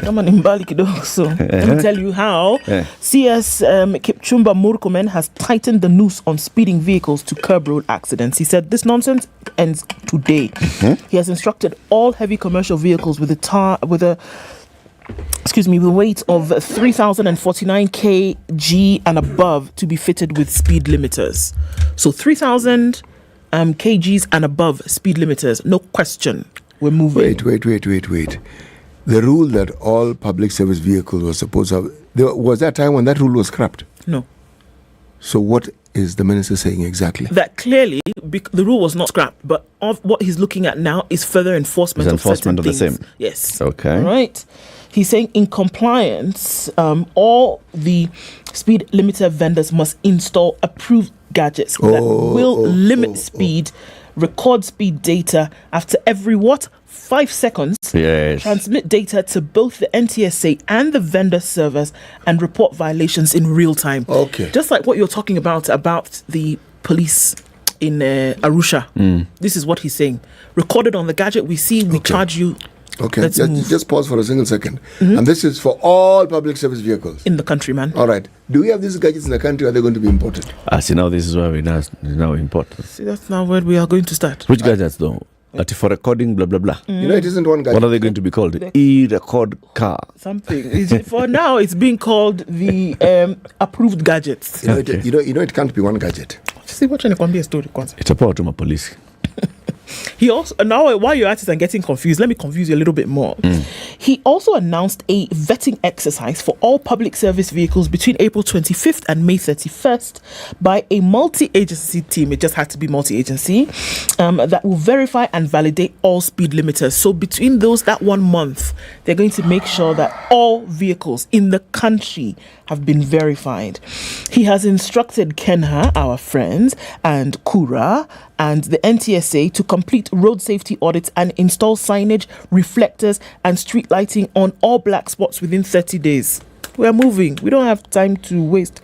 kama ni mbali kidogo. So let me tell you how. CS Kipchumba Murkomen has tightened the noose on speeding vehicles to curb road accidents. He said this nonsense ends today. He has instructed all heavy commercial vehicles with the weight of 3,049 kg and above to be fitted with speed limiters. So 3,000 kgs and above speed limiters, no question. We're moving. Wait. The rule that all public service vehicles were supposed to have, was there a time when that rule was scrapped? No. So what is the minister saying exactly? That clearly the rule was not scrapped, but what he's looking at now is further enforcement of certain things. The same. Yes. Okay. All right. He's saying in compliance, all the speed limiter vendors must install approved gadgets that will limit speed, record speed data after every 5 seconds, transmit data to both the NTSA and the vendor servers, and report violations in real time. Okay. Just like what you're talking about the police in Arusha. This is what he's saying. Recorded on the gadget we see, we charge you. Okay, just pause for a single second. And this is for all public service vehicles? In the country, man. All right. Do we have these gadgets in the country, or are they going to be imported? See, now this is where we now import. See, that's now where we are going to start. Which gadgets, though? For recording, blah, blah, blah. It isn't one gadget. What are they going to be called? E-record car. Something. For now, it's being called the approved gadgets. It can't be one gadget. See, what trying to convey a story? It's a power to my police. He also, now while you're at it and getting confused, let me confuse you a little bit more. He also announced a vetting exercise for all public service vehicles between April 25th and May 31st by a multi-agency team. It just had to be multi-agency that will verify and validate all speed limiters. So between that 1 month, they're going to make sure that all vehicles in the country have been verified. He has instructed Kenha, our friends, and Kura and the NTSA to complete road safety audits and install signage, reflectors, and street lighting on all black spots within 30 days. We're moving. We don't have time to waste.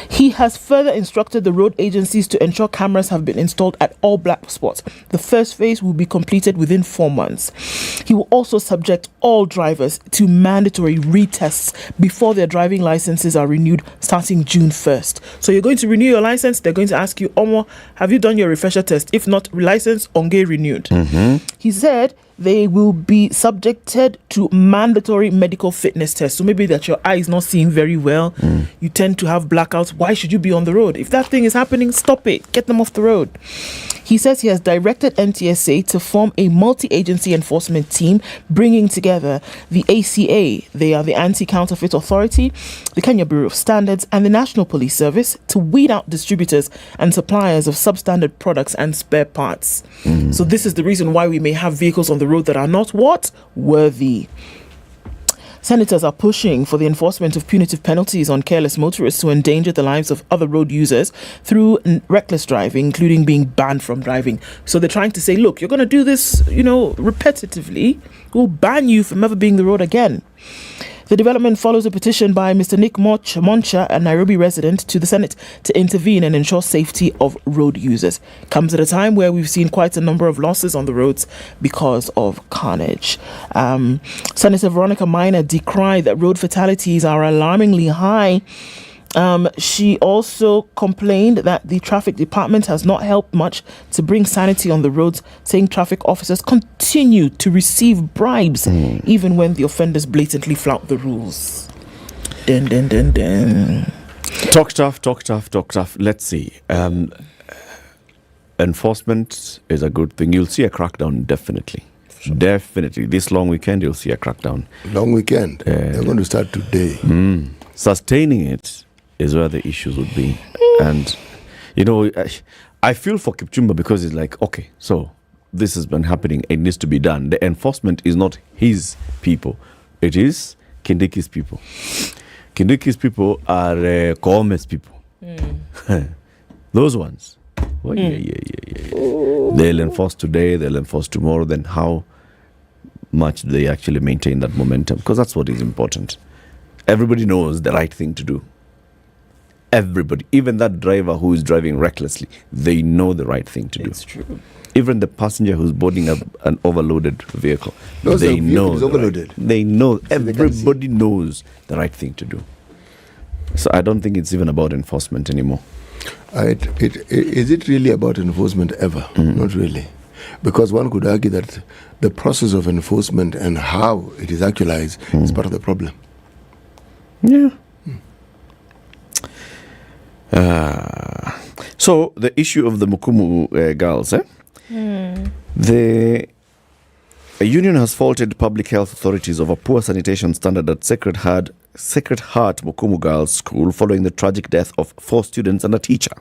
He has further instructed the road agencies to ensure cameras have been installed at all black spots. The first phase will be completed within 4 months. He will also subject all drivers to mandatory retests before their driving licenses are renewed starting June 1st. So you're going to renew your license. They're going to ask you, Omo, have you done your refresher test? If not, license onge renewed. He said they will be subjected to mandatory medical fitness tests. So maybe that your eye is not seeing very well. You tend to have blackouts. Why should you be on the road? If that thing is happening, stop it. Get them off the road. He says he has directed NTSA to form a multi-agency enforcement team, bringing together the ACA, they are the Anti-Counterfeit Authority, the Kenya Bureau of Standards, and the National Police Service to weed out distributors and suppliers of substandard products and spare parts. So this is the reason why we may have vehicles on the road that are not what? Worthy. Senators are pushing for the enforcement of punitive penalties on careless motorists who endanger the lives of other road users through reckless driving, including being banned from driving. So they're trying to say, look, you're going to do this, repetitively. We'll ban you from ever being the road again. The development follows a petition by Mr. Nick Moncha, a Nairobi resident, to the Senate to intervene and ensure safety of road users. Comes at a time where we've seen quite a number of losses on the roads because of carnage. Senator Veronica Minor decried that road fatalities are alarmingly high. She also complained that the traffic department has not helped much to bring sanity on the roads, saying traffic officers continue to receive bribes even when the offenders blatantly flout the rules. Dun, dun, dun, dun. Talk tough. Let's see. Enforcement is a good thing. You'll see a crackdown, definitely. Sure. Definitely. This long weekend, you'll see a crackdown. Long weekend? They're going to start today. Sustaining it is where the issues would be. And, I feel for Kipchumba because it's like, okay, so this has been happening. It needs to be done. The enforcement is not his people. It is Kindiki's people. Kindiki's people are Koome's people. Those ones. Oh, yeah. They'll enforce today, they'll enforce tomorrow. Then how much do they actually maintain that momentum? Because that's what is important. Everybody knows the right thing to do. Everybody, even that driver who is driving recklessly, they know the right thing to do. It's true. Even the passenger who's boarding an overloaded vehicle, No, they sir, know. it's overloaded. They know. Everybody knows the right thing to do. So I don't think it's even about enforcement anymore. Is it really about enforcement ever? Not really. Because one could argue that the process of enforcement and how it is actualized is part of the problem. Yeah. So the issue of the Mukumu girls, the union has faulted public health authorities over poor sanitation standard at Sacred Heart Mukumu Girls School following the tragic death of 4 students and a teacher.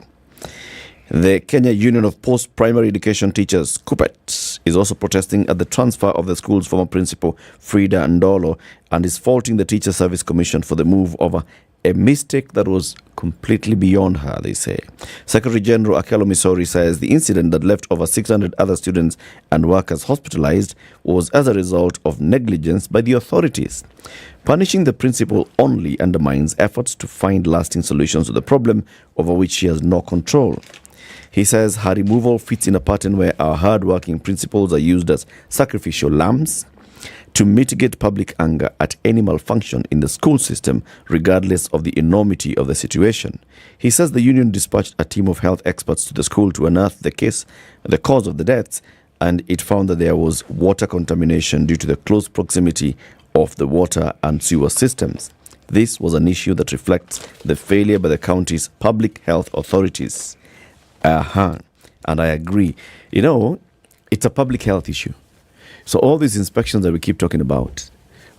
The Kenya Union of Post-Primary Education Teachers, KUPPET, is also protesting at the transfer of the school's former principal, Frida Ndolo, and is faulting the Teacher Service Commission for the move over a mistake that was completely beyond her, they say. Secretary General Akelo Misori says the incident that left over 600 other students and workers hospitalized was as a result of negligence by the authorities. Punishing the principal only undermines efforts to find lasting solutions to the problem over which she has no control. He says her removal fits in a pattern where our hard-working principals are used as sacrificial lambs to mitigate public anger at any malfunction in the school system, regardless of the enormity of the situation. He says the union dispatched a team of health experts to the school to unearth the cause of the deaths, and it found that there was water contamination due to the close proximity of the water and sewer systems. This was an issue that reflects the failure by the county's public health authorities. And I agree. It's a public health issue. So all these inspections that we keep talking about,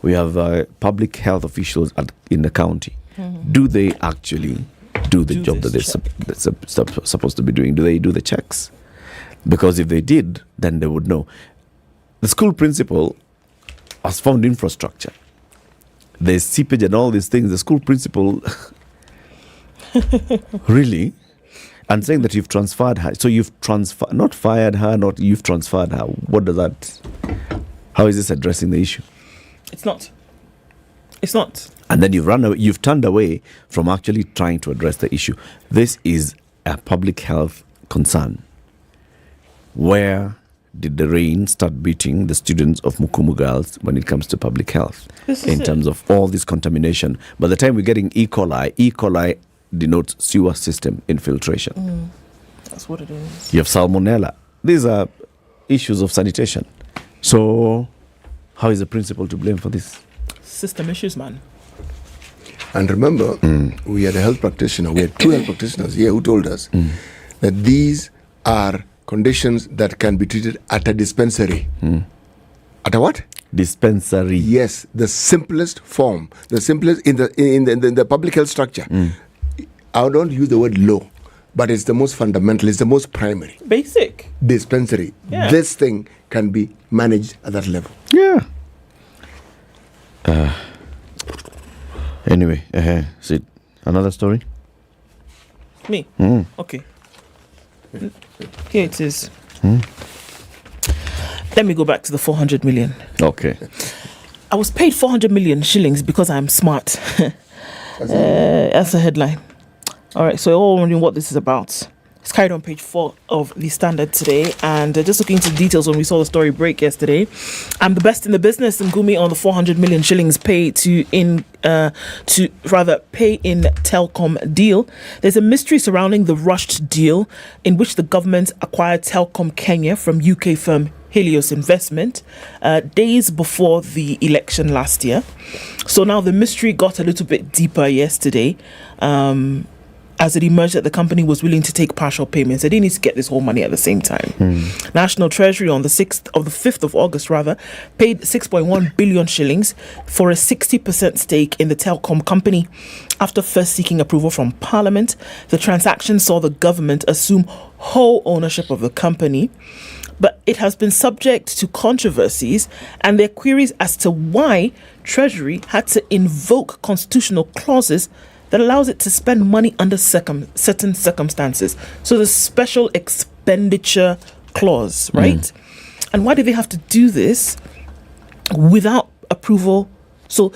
we have public health officials in the county. Do they actually do the job that they're supposed to be doing? Do they do the checks? Because if they did, then they would know. The school principal has found infrastructure. There's seepage and all these things. The school principal, really? And saying that you've transferred her. So you've not fired her, you've transferred her. What does that... How is this addressing the issue? It's not. And then you've turned away from actually trying to address the issue. This is a public health concern. Where did the rain start beating the students of Mukumu Girls when it comes to public health? In terms of all this contamination. By the time we're getting E. coli denotes sewer system infiltration. That's what it is. You have salmonella. These are issues of sanitation. So, how is the principal to blame for this? System issues, man. And remember, we had a health practitioner. We had 2 health practitioners here who told us that these are conditions that can be treated at a dispensary. At a what? Dispensary. Yes, the simplest form, the simplest in the public health structure. I don't use the word law, but it's the most fundamental, it's the most primary. Basic. Dispensary. Yeah. This thing can be managed at that level. Yeah. Anyway, is it another story? Me? Okay. Here it is. Let me go back to the 400 million. Okay. I was paid 400 million shillings because I'm smart. That's the headline. All right, so you're all wondering what this is about. It's carried on page 4 of the Standard today, and just looking into the details when we saw the story break yesterday. I'm the best in the business, Ngumi, on the 400 million shillings paid pay in telecom deal. There's a mystery surrounding the rushed deal in which the government acquired Telecom Kenya from UK firm Helios Investment days before the election last year. So now the mystery got a little bit deeper yesterday. As it emerged that the company was willing to take partial payments. They didn't need to get this whole money at the same time. National Treasury on the 5th of August paid 6.1 billion shillings for a 60% stake in the telecom company. After first seeking approval from Parliament, the transaction saw the government assume whole ownership of the company. But it has been subject to controversies, and there are queries as to why Treasury had to invoke constitutional clauses that allows it to spend money under certain circumstances. So the special expenditure clause, right? And why do they have to do this without approval? So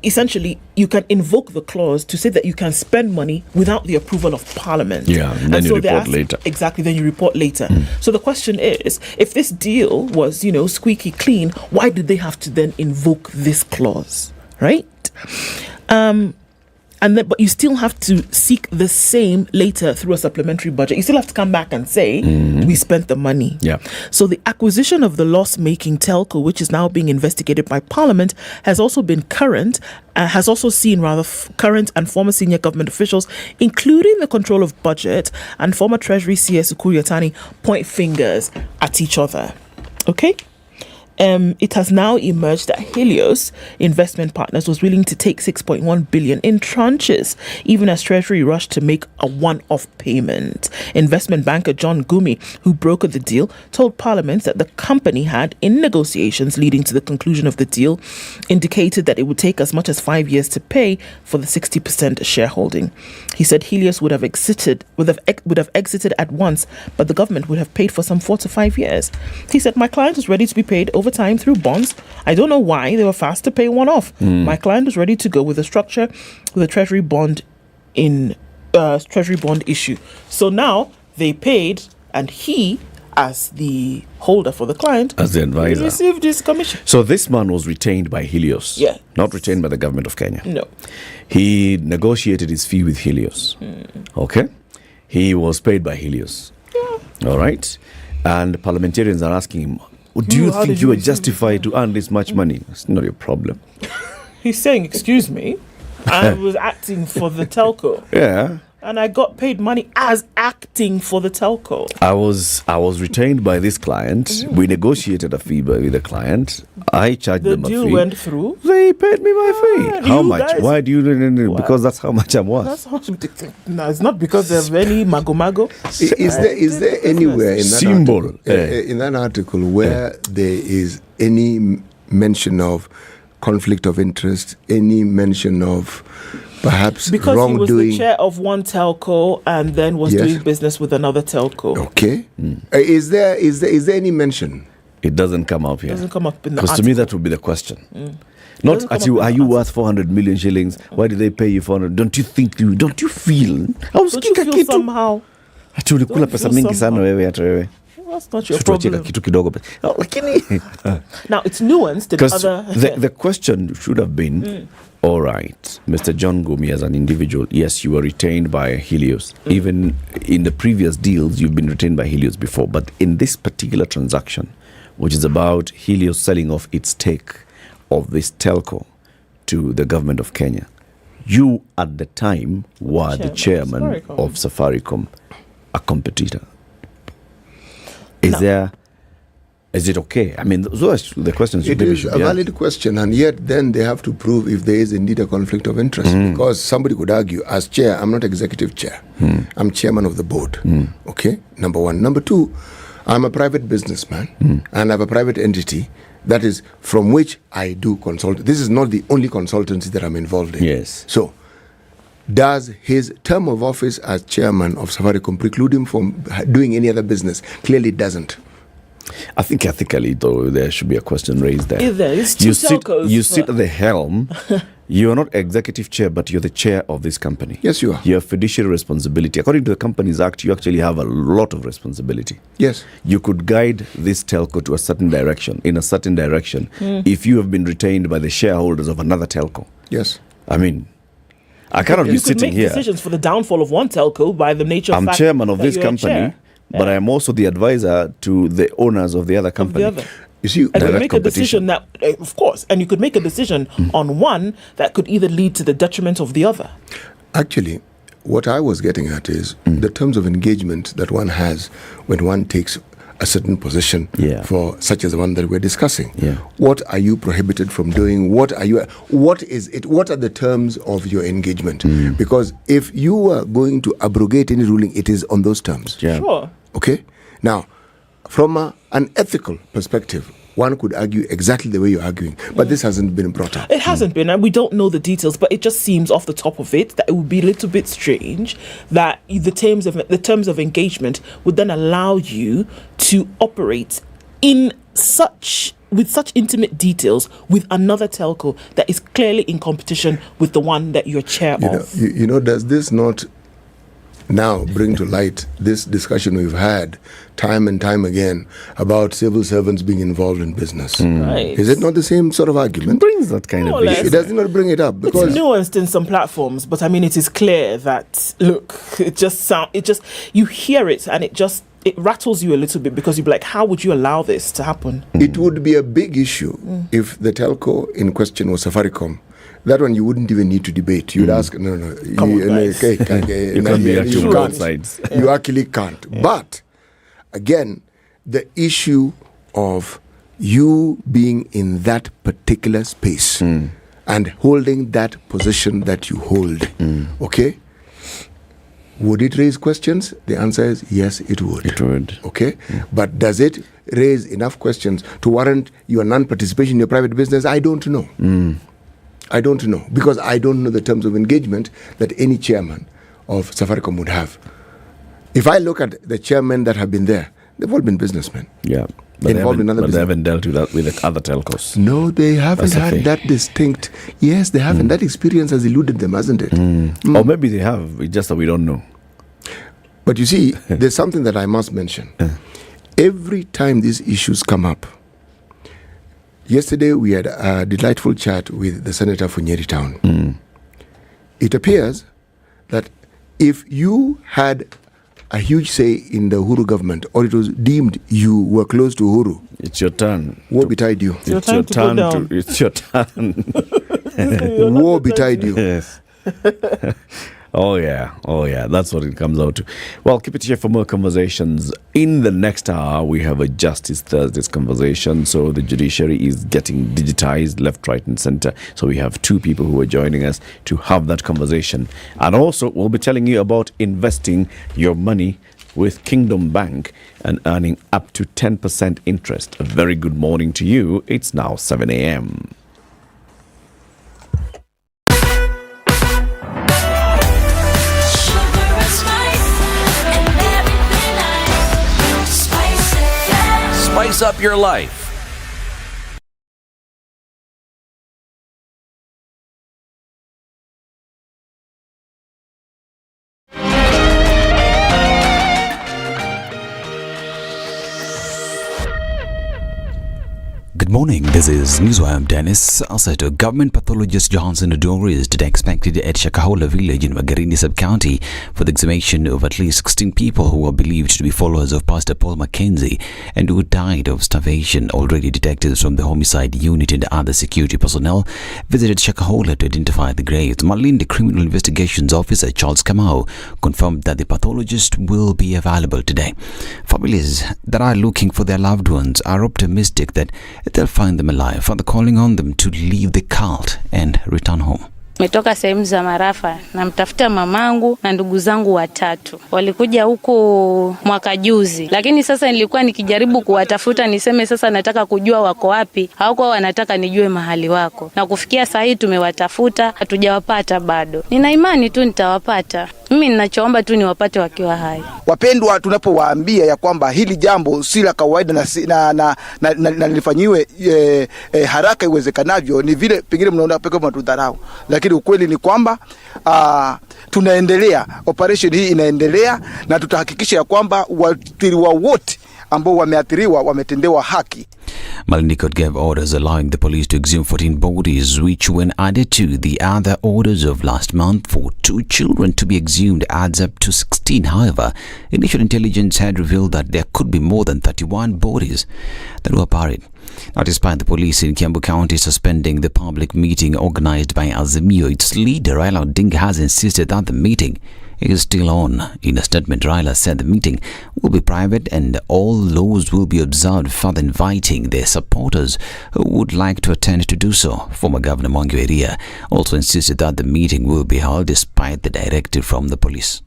essentially, you can invoke the clause to say that you can spend money without the approval of Parliament. Yeah, and then you report later. Exactly, then you report later. So the question is, if this deal was, squeaky clean, why did they have to then invoke this clause, right? But you still have to seek the same later through a supplementary budget. You still have to come back and say, we spent the money. Yeah. So the acquisition of the loss-making telco, which is now being investigated by Parliament, has also seen current and former senior government officials, including the control of budget and former Treasury CS Ukur Yatani, point fingers at each other. Okay? It has now emerged that Helios Investment Partners was willing to take 6.1 billion in tranches, even as Treasury rushed to make a one-off payment. Investment banker John Gumi, who brokered the deal, told Parliament that the company had, in negotiations leading to the conclusion of the deal, indicated that it would take as much as 5 years to pay for the 60% shareholding. He said Helios would have exited at once, but the government would have paid for some 4 to 5 years. He said, "My client is ready to be paid over time through bonds. I don't know why they were fast to pay one off. My client was ready to go with a structure with a treasury bond issue." So now they paid, and he, as the holder for the client, as the advisor, received his commission. So this man was retained by Helios, not retained by the government of Kenya. No, he negotiated his fee with Helios. Okay, he was paid by Helios. All right, and parliamentarians are asking him, do you think you are justified to earn this much money? It's not your problem. He's saying, excuse me, I was acting for the telco. Yeah. And I got paid money as acting for the telco. I was retained by this client. We negotiated a fee with the client. I charged them a fee. The deal went through. They paid me my fee. How much? Why do you? Because that's how much I'm worth. That's how no, it's not because of any mago. Is there anywhere in that in that article where there is any mention of conflict of interest, any mention of perhaps because wrongdoing? Because he was the chair of one telco and then was doing business with another telco. Okay. Is there any mention? It doesn't come up here. It doesn't come up in the Because to me that would be the question. Not at you. Are you worth 400 million shillings? Why did they pay you 400? Don't you feel? Don't you feel somehow? Tulikula pesa mingi sana wewe hata wewe. That's not your problem. Kitu kidogo. Now it's nuanced. Because the question should have been, all right, Mr. John Gumi, as an individual, yes, you were retained by Helios. Even in the previous deals, you've been retained by Helios before. But in this particular transaction, which is about Helios selling off its stake of this telco to the government of Kenya, you at the time were the chairman of Safaricom, a competitor. Is it okay? I mean, those are the questions. It is a valid question, and yet then they have to prove if there is indeed a conflict of interest. Because somebody could argue, as chair, I'm not executive chair. I'm chairman of the board. Okay, number one. Number two, I'm a private businessman, and I have a private entity that is from which I do consult. This is not the only consultancy that I'm involved in. Yes. So, does his term of office as chairman of Safaricom preclude him from doing any other business? Clearly, it doesn't. I think ethically, though, there should be a question raised there. You sit at the helm. You are not executive chair, but you're the chair of this company. Yes, you are. You have fiduciary responsibility. According to the Companies Act, you actually have a lot of responsibility. Yes. You could guide this telco to a certain direction, if you have been retained by the shareholders of another telco. Yes. I mean, I cannot be sitting here. You could make decisions for the downfall of one telco by the nature of I'm chairman of this company. But I am also the advisor to the owners of the other company. You see, and you make a decision that, of course, and you could make a decision on one that could either lead to the detriment of the other. Actually, what I was getting at is the terms of engagement that one has when one takes a certain position for such as the one that we're discussing. What are you prohibited from doing? What are the terms of your engagement? Because if you are going to abrogate any ruling, it is on those terms. Sure. Okay? Now, from an ethical perspective, one could argue exactly the way you're arguing, but this hasn't been brought up. It hasn't been, and we don't know the details, but it just seems off the top of it that it would be a little bit strange that the terms of engagement would then allow you to operate with such intimate details with another telco that is clearly in competition with the one that you're chair of. Does this not now bring to light this discussion we've had time and time again about civil servants being involved in business? Right. Is it not the same sort of argument? It brings that kind of issue. It does not bring it up because it's nuanced in some platforms, but I mean it is clear that you hear it and it rattles you a little bit because you're like, how would you allow this to happen? It would be a big issue if the telco in question was Safaricom. That one you wouldn't even need to debate. You'd ask, you can't be actually both sides. You actually can't. But again, the issue of you being in that particular space and holding that position that you hold, okay? Would it raise questions? The answer is yes, it would. It would. Okay? But does it raise enough questions to warrant your non-participation in your private business? I don't know. I don't know, because I don't know the terms of engagement that any chairman of Safaricom would have. If I look at the chairmen that have been there, they've all been businessmen. Yeah. But involved in other business. They haven't dealt with that with the other telcos. No, they haven't had that distinct. Yes, they haven't. That experience has eluded them, hasn't it? Or maybe they have. It's just that we don't know. But you see, there's something that I must mention. Every time these issues come up, yesterday we had a delightful chat with the senator for Nyeri Town. It appears that if you had a huge say in the Uhuru government, or it was deemed you were close to Uhuru, it's your turn. Woe betide you. It's your turn. It's your turn. Woe betide you. Yes. Oh yeah, that's what it comes out to. Well, keep it here for more conversations. In the next hour, we have a Justice Thursdays conversation. So the judiciary is getting digitized left, right and center. So we have two people who are joining us to have that conversation. And also, we'll be telling you about investing your money with Kingdom Bank and earning up to 10% interest. A very good morning to you. It's now 7 a.m. Spice up your life. Good morning, this is News. I'm Dennis Asato. Government pathologist Johnson Odori is today expected at Shakahola village in Magarini sub-county for the exhumation of at least 16 people who are believed to be followers of Pastor Paul Mackenzie and who died of starvation. Already detectives from the homicide unit and other security personnel visited Shakahola to identify the graves. Malindi Criminal Investigations Officer Charles Kamau confirmed that the pathologist will be available today. Families that are looking for their loved ones are optimistic that they'll find them alive, further calling on them to leave the cult and return home. Metoka sehemu za Marafa na mtafuta mamangu na ndugu zangu watatu. Walikuja huko mwaka juzi. Lakini sasa nilikuwa nikijaribu kuwatafuta niseme sasa nataka kujua wako wapi. Hawako wanataka nijue mahali wako. Na kufikia saa hii tumewatafuta, hatujawapata bado. Nina imani tu nitawapata. Mimi ninachoomba tu niwapate wakiwa hai. Wapendwa, tunapowaambia ya kwamba hili jambo si la kawaida na lifanyiwe haraka iwezekanavyo, ni vile pengine mnaona pekee mnatudharau. Lakini ukweli ni kwamba tunaendelea, operation hii inaendelea, na tutahakikisha ya kwamba waathiriwa wote ambao wameathiriwa wametendewa haki. Malindi Court gave orders allowing the police to exhume 14 bodies, which when added to the other orders of last month for 2 children to be exhumed adds up to 16. However, initial intelligence had revealed that there could be more than 31 bodies that were buried. Now, despite the police in Kiambu County suspending the public meeting organized by Azimio, its leader Raila Odinga has insisted that the meeting is still on. In a statement, Raila said the meeting will be private and all laws will be observed, further inviting their supporters who would like to attend to do so. Former Governor Mwangi Eria also insisted that the meeting will be held despite the directive from the police.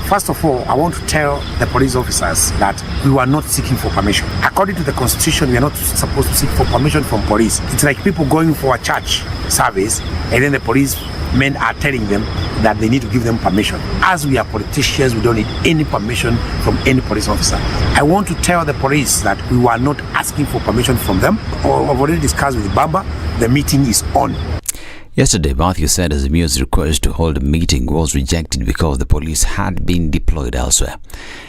First of all, I want to tell the police officers that we were not seeking for permission. According to the constitution, we are not supposed to seek for permission from police. It's like people going for a church service and then the police men are telling them that they need to give them permission. As we are politicians, we don't need any permission from any police officer. I want to tell the police that we were not asking for permission from them. I've already discussed with Bamba. The meeting is on. Yesterday, Matthew said Azimio's request to hold a meeting was rejected because the police had been deployed elsewhere.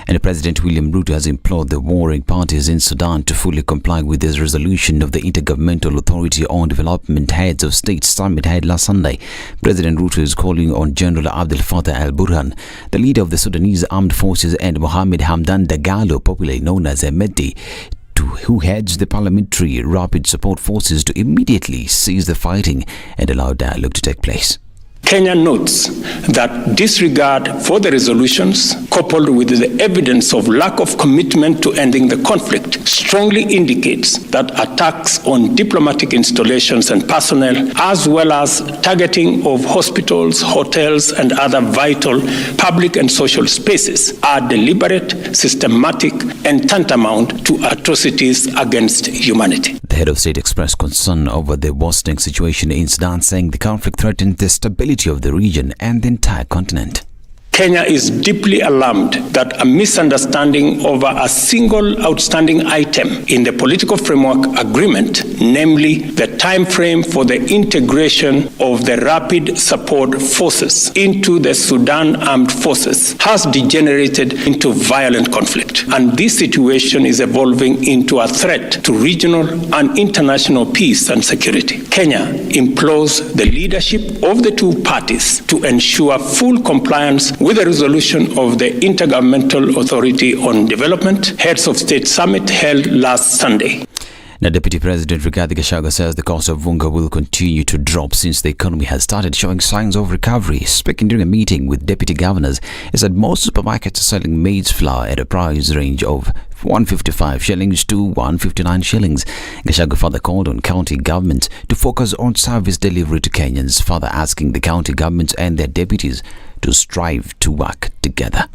And President William Ruto has implored the warring parties in Sudan to fully comply with his resolution of the Intergovernmental Authority on Development Heads of State Summit held last Sunday. President Ruto is calling on General Abdel Fattah al-Burhan, the leader of the Sudanese Armed Forces, and Mohamed Hamdan Dagalo, popularly known as Hemedti, who heads the Parliamentary Rapid Support Forces, to immediately cease the fighting and allow dialogue to take place. Kenya notes that disregard for the resolutions, coupled with the evidence of lack of commitment to ending the conflict, strongly indicates that attacks on diplomatic installations and personnel, as well as targeting of hospitals, hotels, and other vital public and social spaces, are deliberate, systematic, and tantamount to atrocities against humanity. The head of state expressed concern over the worsening situation in Sudan, saying the conflict threatens the stability of the region and the entire continent. Kenya is deeply alarmed that a misunderstanding over a single outstanding item in the political framework agreement, namely the time frame for the integration of the rapid support forces into the Sudan Armed Forces, has degenerated into violent conflict. And this situation is evolving into a threat to regional and international peace and security. Kenya implores the leadership of the two parties to ensure full compliance with the resolution of the Intergovernmental Authority on Development Heads of State Summit held last Sunday. Now, Deputy President Rigathi Gachagua says the cost of Vunga will continue to drop since the economy has started showing signs of recovery. Speaking during a meeting with deputy governors, he said most supermarkets are selling maize flour at a price range of 155 shillings to 159 shillings. Gachagua further called on county governments to focus on service delivery to Kenyans, further asking the county governments and their deputies to strive to work together.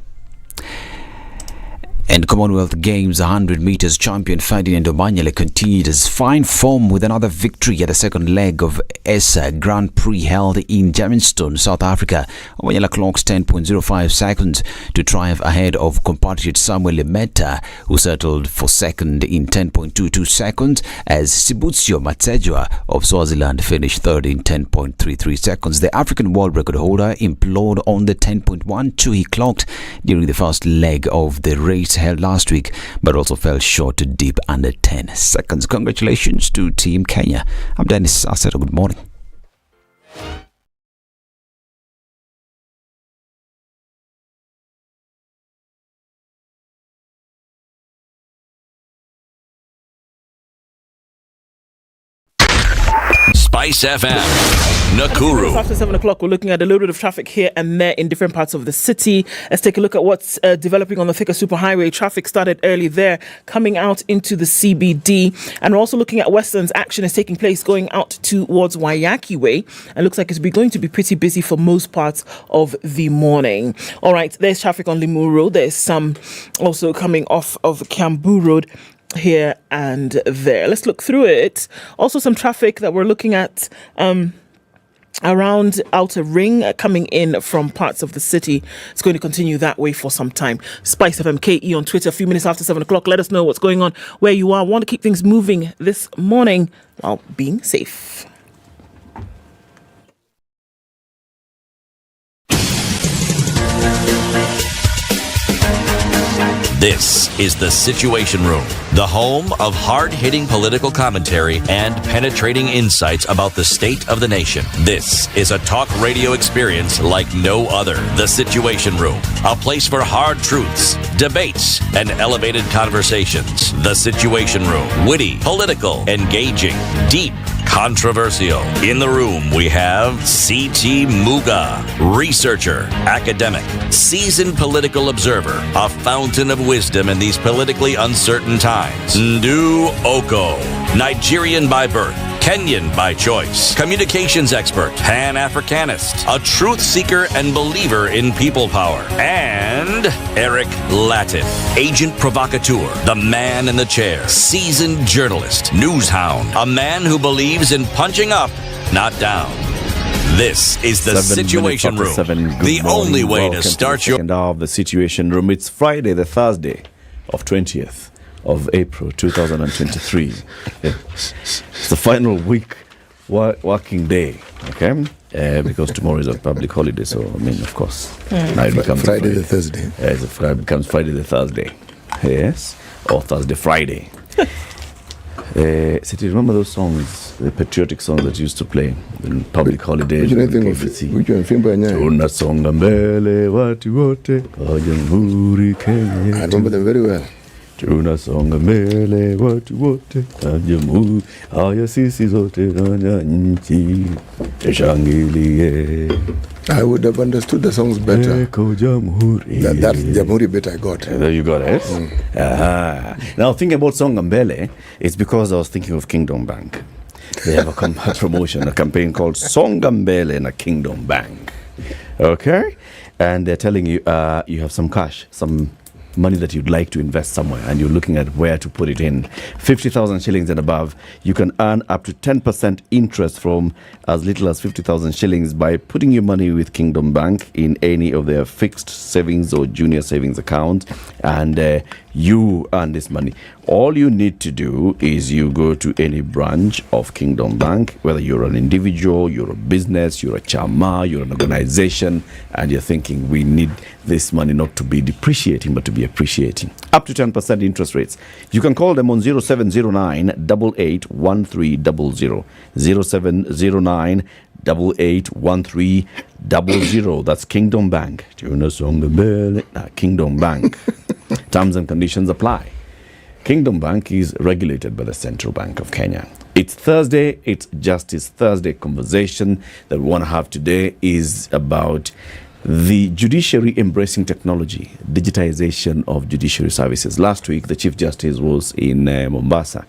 And Commonwealth Games 100 meters champion Ferdinand Omanyala continued his fine form with another victory at the second leg of ESA Grand Prix held in Germiston, South Africa. Omanyala clocks 10.05 seconds to triumph ahead of compatriot Samuel Lemeta, who settled for second in 10.22 seconds, as Sibutsio Matsejwa of Swaziland finished third in 10.33 seconds. The African world record holder implored on the 10.12 he clocked during the first leg of the race held last week, but also fell short to deep under 10 seconds. Congratulations to Team Kenya. I'm Dennis Asseto. Good morning. Spice FM, Nakuru. After 7 o'clock, we're looking at a little bit of traffic here and there in different parts of the city. Let's take a look at what's developing on the Thika Superhighway. Traffic started early there, coming out into the CBD. And we're also looking at Westlands. Action is taking place going out towards Waiyaki Way. And looks like it's going to be pretty busy for most parts of the morning. All right, there's traffic on Limuru Road. There's some also coming off of Kiambu Road here and there. Let's look through it. Also some traffic that we're looking at around Outer Ring coming in from parts of the city. It's going to continue that way for some time. Spice FM KE on Twitter, a few minutes after 7 o'clock. Let us know what's going on where you are. Want to keep things moving this morning while being safe. This is The Situation Room, the home of hard-hitting political commentary and penetrating insights about the state of the nation. This is a talk radio experience like no other. The Situation Room, a place for hard truths, debates, and elevated conversations. The Situation Room, witty, political, engaging, deep, controversial. In the room, we have C.T. Muga, researcher, academic, seasoned political observer, a fountain of wisdom in these politically uncertain times. Ndu Oko, Nigerian by birth, Kenyan by choice, communications expert, Pan-Africanist, a truth seeker and believer in people power, and Eric Latin, agent provocateur, the man in the chair, seasoned journalist, news hound, a man who believes in punching up, not down. This is the Situation Room, the only way to start your... Second hour of the Situation Room. It's Friday, the Thursday of 20th of April 2023. It's the final week working day, okay? Because tomorrow is a public holiday, so I mean, of course, now it becomes Friday the Thursday. It becomes Friday the Thursday, yes, or Thursday Friday. So do you remember those songs, the patriotic songs that used to play in public holidays? Which one? Tunasonga mbele watu wote kwa Jamhuri Kenya. I remember them very well. Tunasonga mbele watu wote kwa Jamhuri, haya sisi zote na nchi tushangilie. I would have understood the songs better. That's Jamhuri bit I got. There you got it. Now, thinking about Songa Mbele, it's because I was thinking of Kingdom Bank. They have a promotion, a campaign called Songa Mbele and a Kingdom Bank. Okay? And they're telling you, you have some cash, some money that you'd like to invest somewhere, and you're looking at where to put it in. 50,000 shillings and above, you can earn up to 10% interest from as little as 50,000 shillings by putting your money with Kingdom Bank in any of their fixed savings or junior savings account, and you earn this money. All you need to do is you go to any branch of Kingdom Bank, whether you're an individual, you're a business, you're a chama, you're an organization, and you're thinking, we need this money not to be depreciating, but to be appreciating. Up to 10% interest rates. You can call them on 0709 881300. 0709 881300. That's Kingdom Bank. Kingdom Bank. Terms and conditions apply. Kingdom Bank is regulated by the Central Bank of Kenya. It's Thursday. It's Justice Thursday. Conversation that we want to have today is about the judiciary embracing technology, digitization of judiciary services. Last week, the Chief Justice was in Mombasa,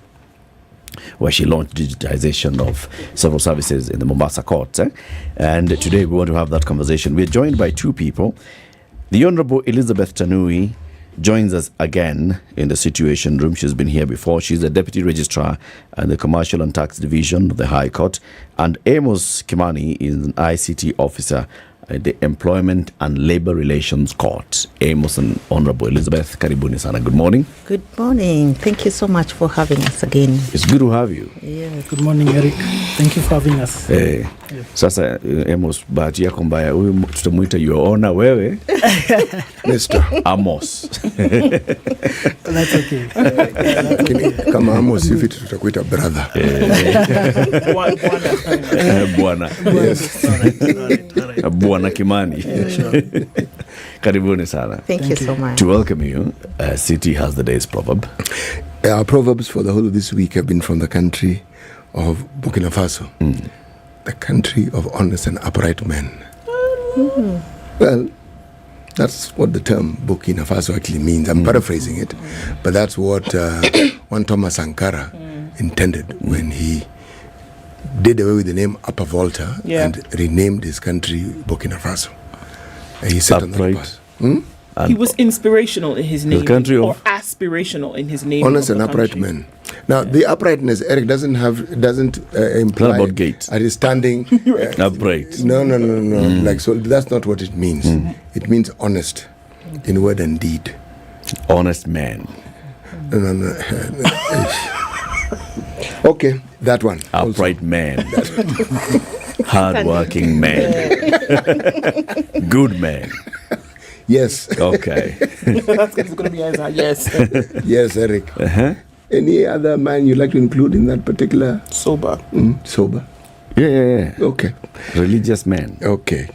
where she launched digitization of several services in the Mombasa courts. And today we want to have that conversation. We're joined by two people. The Honorable Elizabeth Tanui joins us again in the Situation Room. She's been here before. She's a Deputy Registrar at the Commercial and Tax Division of the High Court. And Amos Kimani is an ICT officer at the Employment and Labor Relations Court. Amos and Honorable Elizabeth, karibuni sana. Good morning. Good morning. Thank you so much for having us again. It's good to have you. Yeah. Good morning, Eric. Thank you for having us. Sasa Amos, bahati yako mbaya, huyu tutamuita your honor wewe. Mr. That's Amos. okay. Kama Amos hivi tutakuita brother. Bwana. Yes. Bwana Kimani. Karibuni sana. Thank you so much. To welcome you, City has the day's proverb. Our proverbs for the whole of this week have been from the country of Burkina Faso, the country of honest and upright men. Well, that's what the term Burkina Faso actually means. I'm paraphrasing it, but that's what one Thomas Sankara intended when he did away with the name Upper Volta and renamed his country Burkina Faso. And he set on that path. He was inspirational in his name, or aspirational in his name. Honest and upright men. Now, the uprightness, Eric, doesn't imply about gate. At his standing upright. No. Like, so that's not what it means. It means honest in word and deed. Honest man. No. Okay, that one. Upright man. Hard-working man. Good man. Yes. Okay. That's going to be answer. Yes. Yes, Eric. Any other man you'd like to include in that particular? Sober. Sober. Yeah. Okay. Religious man. Okay.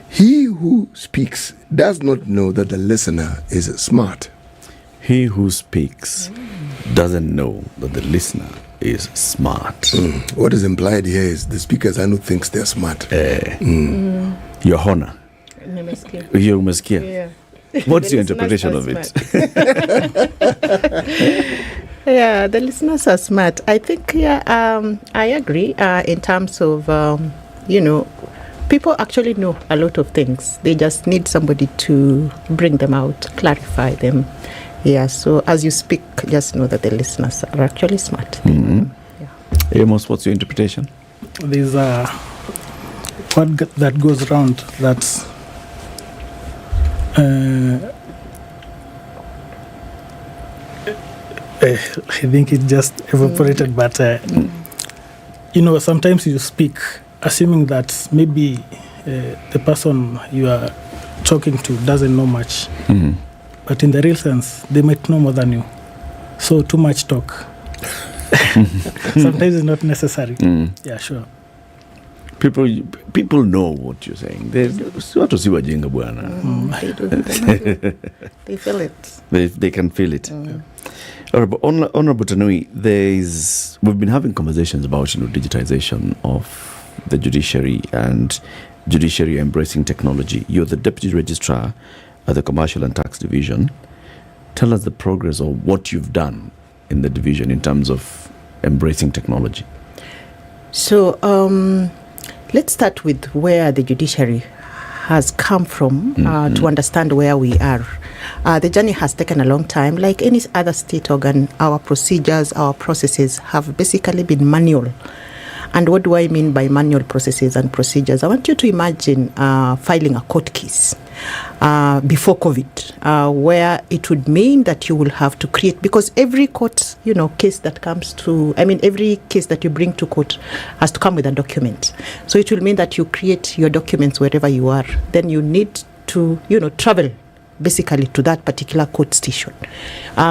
He who speaks does not know that the listener is smart. He who speaks doesn't know that the listener is smart. What is implied here is the speaker's who thinks they're smart. Your honor. You must care. Yeah. What's your interpretation of it? Yeah, the listeners are smart. I think, I agree in terms of, people actually know a lot of things. They just need somebody to bring them out, clarify them. Yeah, so as you speak, just know that the listeners are actually smart. Amos, what's your interpretation? There's what that goes around that's I think it just evaporated, but sometimes you speak assuming that maybe the person you are talking to doesn't know much, but in the real sense they might know more than you, so too much talk sometimes is not necessary. Yeah, sure. People know what you're saying. They feel it. They can feel it. Honorable Tanui, we've been having conversations about digitization of the judiciary and judiciary embracing technology. You're the deputy registrar at the Commercial and Tax Division. Tell us the progress of what you've done in the division in terms of embracing technology. So let's start with where the judiciary has come from to understand where we are. The journey has taken a long time. Like any other state organ, our procedures, our processes have basically been manual. And what do I mean by manual processes and procedures? I want you to imagine filing a court case before COVID, where it would mean that you will have to create, because every court, case that comes to, every case that you bring to court has to come with a document. So it will mean that you create your documents wherever you are. Then you need to, travel basically to that particular court station.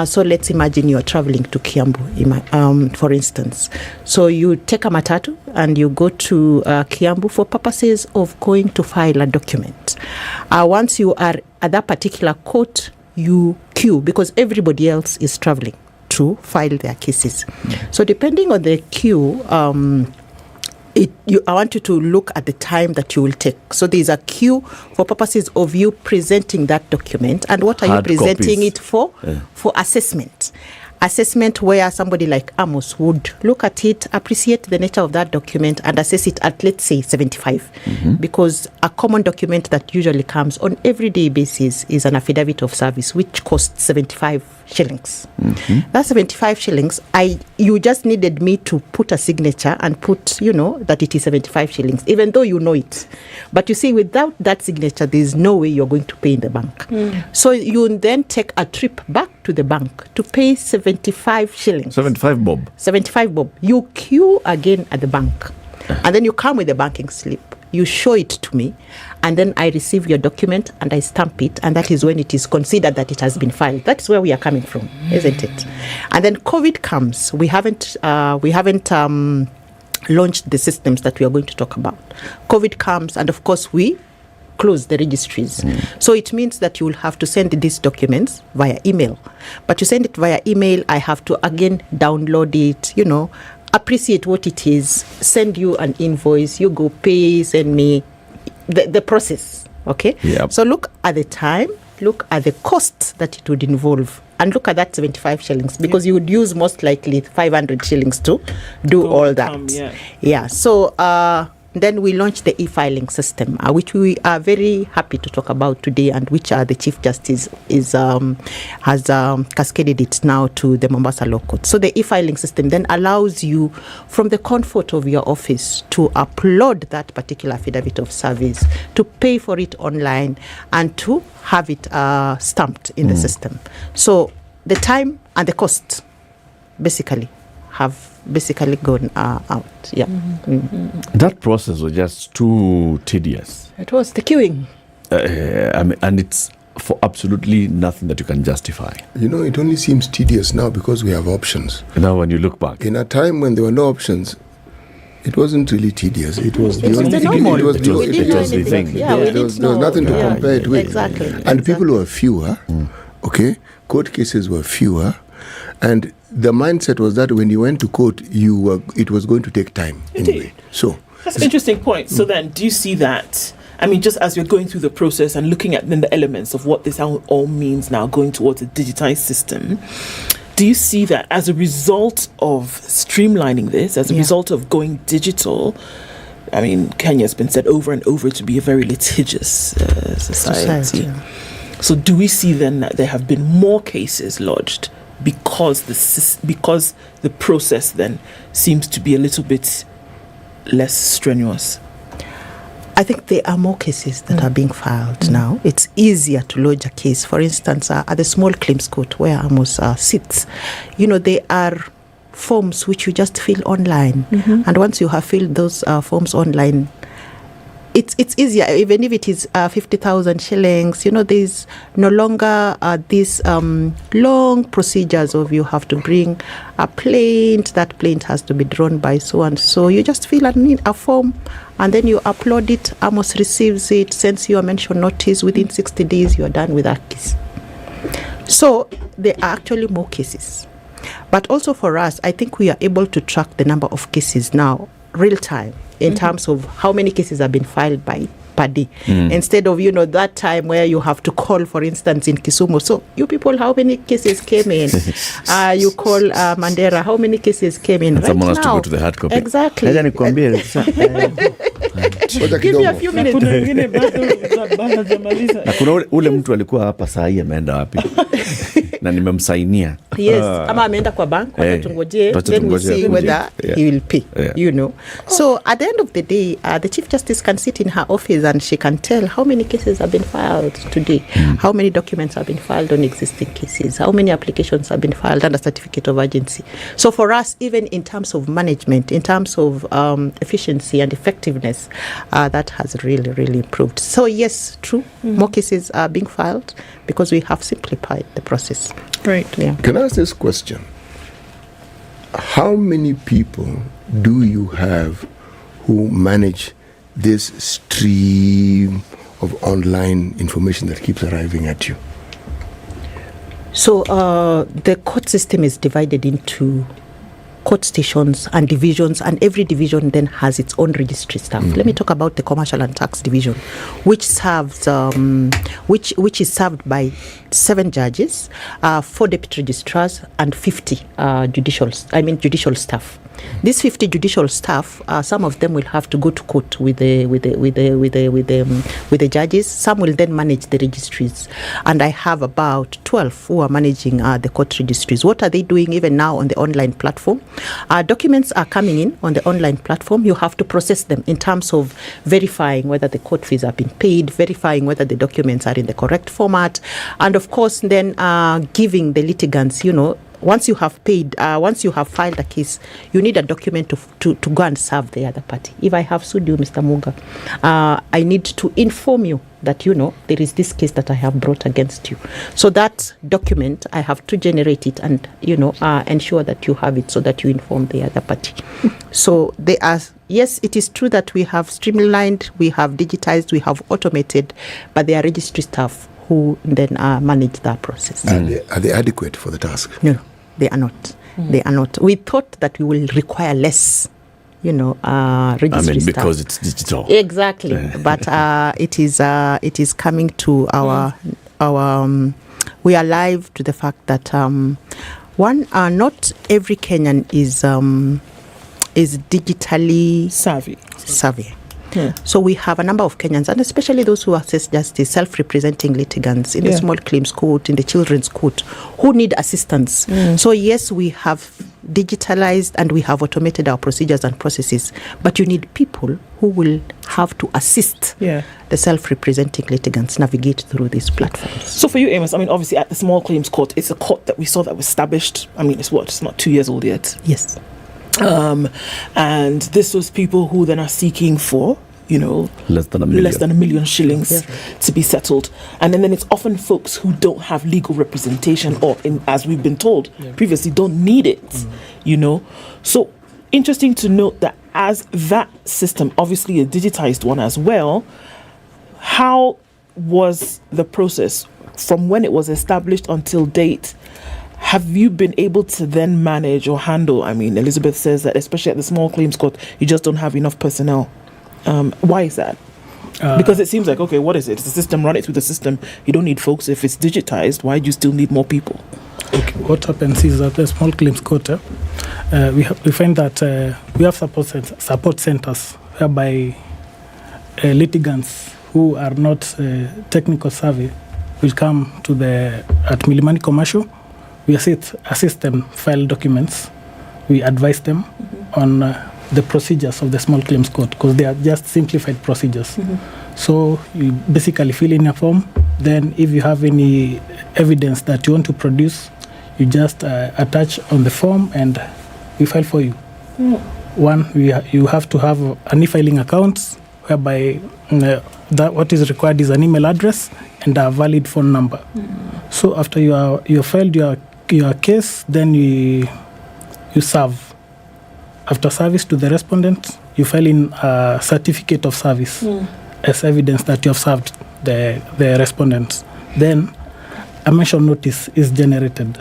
So let's imagine you are traveling to Kiambu, for instance. So you take a matatu and you go to Kiambu for purposes of going to file a document. Once you are at that particular court, you queue because everybody else is traveling to file their cases. So depending on the queue, I want you to look at the time that you will take. So there's a queue for purposes of you presenting that document. And what are you presenting it for? For assessment. Assessment where somebody like Amos would look at it, appreciate the nature of that document and assess it at, let's say, 75. Because a common document that usually comes on everyday basis is an affidavit of service, which costs 75 shillings. That 75 shillings, you just needed me to put a signature and put, that it is 75 shillings, even though you know it. But you see, without that signature, there's no way you're going to pay in the bank. So you then take a trip back to the bank to pay 75 shillings. 75 bob. 75 bob. You queue again at the bank. And then you come with the banking slip. You show it to me. And then I receive your document and I stamp it. And that is when it is considered that it has been filed. That's where we are coming from, isn't it? And then COVID comes. We haven't launched the systems that we are going to talk about. COVID comes, and of course we close the registries. So it means that you will have to send these documents via email. But you send it via email, I have to again download it, appreciate what it is, send you an invoice, you go pay, send me the process. Okay? Yep. So look at the time, look at the cost that it would involve, and look at that 75 shillings, because you would use most likely 500 shillings to do all that. Yeah. So then we launched the e-filing system, which we are very happy to talk about today, and which the Chief Justice has cascaded it now to the Mombasa Law Court. So the e-filing system then allows you, from the comfort of your office, to upload that particular affidavit of service, to pay for it online, and to have it stamped in the system. So the time and the cost basically have gone out. Yeah. That process was just too tedious. It was the queuing. And it's for absolutely nothing that you can justify. It only seems tedious now because we have options. Now when you look back. In a time when there were no options, it wasn't really tedious. It was the only thing. It was the thing. There was nothing to compare it with. Exactly. And people were fewer. Okay? Court cases were fewer. And the mindset was that when you went to court, it was going to take time. Anyway. So that's an interesting point. So then, do you see that? I mean, just as you're going through the process and looking at then the elements of what this all means now, going towards a digitized system, do you see that as a result of streamlining this, as a result of going digital? I mean, Kenya has been said over and over to be a very litigious society. So do we see then that there have been more cases lodged because the process then seems to be a little bit less strenuous? I think there are more cases that are being filed now. It's easier to lodge a case. For instance, at the small claims court where Amos sits, there are forms which you just fill online. And once you have filled those forms online, it's easier, even if it is 50,000 shillings. There's no longer these long procedures of you have to bring a plaint. That plaint has to be drawn by so and so. You just fill a form, and then you upload it. Amos receives it, sends you a mention notice. Within 60 days, you are done with that case. So there are actually more cases. But also for us, I think we are able to track the number of cases now, real time, in terms of how many cases have been filed per day. Instead of, that time where you have to call, for instance, in Kisumu. So you people, how many cases came in? You call Mandera, how many cases came in? And someone has to go to the hard copy. Exactly. Give me a few minutes. Kuna ule mtu alikuwa hapa saa hii ameenda wapi? Na nimemsainia. Yes, ama ameenda kwa bank, tungojee, then we see whether he will pay, So at the end of the day, the Chief Justice can sit in her office and she can tell how many cases have been filed today, how many documents have been filed on existing cases, how many applications have been filed under certificate of urgency. So for us, even in terms of management, in terms of efficiency and effectiveness, that has really, really improved. So yes, true, more cases are being filed because we have simplified the process. Right. Yeah. Can I ask this question? How many people do you have who manage this stream of online information that keeps arriving at you? So the court system is divided into court stations and divisions, and every division then has its own registry staff. Let me talk about the commercial and tax division, which serves which is served by 7 judges, 4 deputy registrars, and 50 judicial staff. These 50 judicial staff, some of them will have to go to court with the judges. Some will then manage the registries, and I have about 12 who are managing the court registries. What are they doing even now on the online platform? Documents are coming in on the online platform. You have to process them in terms of verifying whether the court fees have been paid, verifying whether the documents are in the correct format, and of course then giving the litigants, once you have paid, once you have filed a case, you need a document to go and serve the other party. If I have sued you, Mr. Muga, I need to inform you that, there is this case that I have brought against you. So that document, I have to generate it and, ensure that you have it so that you inform the other party. So yes, it is true that we have streamlined, we have digitized, we have automated, but there are registry staff who then manage that process. Are they adequate for the task? No, they are not. They are not. We thought that we will require less, registry staff. Because it's digital. Exactly. But it is coming to our we are alive to the fact that not every Kenyan is digitally savvy. Yeah. So we have a number of Kenyans, and especially those who access justice, self-representing litigants in the small claims court, in the children's court, who need assistance. So yes, we have digitalized and we have automated our procedures and processes, but you need people who will have to assist the self-representing litigants navigate through these platforms. So for you, Amos, obviously at the small claims court, it's a court that we saw that was established. It's not 2 years old yet. Yes. And this was people who then are seeking for, less than $1 million shillings to be settled. And then it's often folks who don't have legal representation or, as we've been told previously, don't need it, So interesting to note that as that system, obviously a digitized one as well, how was the process from when it was established until date? Have you been able to then manage or handle? Elizabeth says that especially at the small claims court, you just don't have enough personnel. Why is that? Because it seems like, okay, what is it? It's the system, run it through the system. You don't need folks. If it's digitized, why do you still need more people? Okay, what happens is that the small claims court, we find that we have support centers whereby litigants who are not technical savvy will come to at Milimani Commercial. We assist them file documents. We advise them on the procedures of the small claims court because they are just simplified procedures. So you basically fill in a form. Then if you have any evidence that you want to produce, you just attach on the form and we file for you. One, you have to have an e-filing account whereby that what is required is an email address and a valid phone number. So after you filed your case, then you serve. After service to the respondent, you file in a certificate of service as evidence that you have served the respondent. Then a mention notice is generated.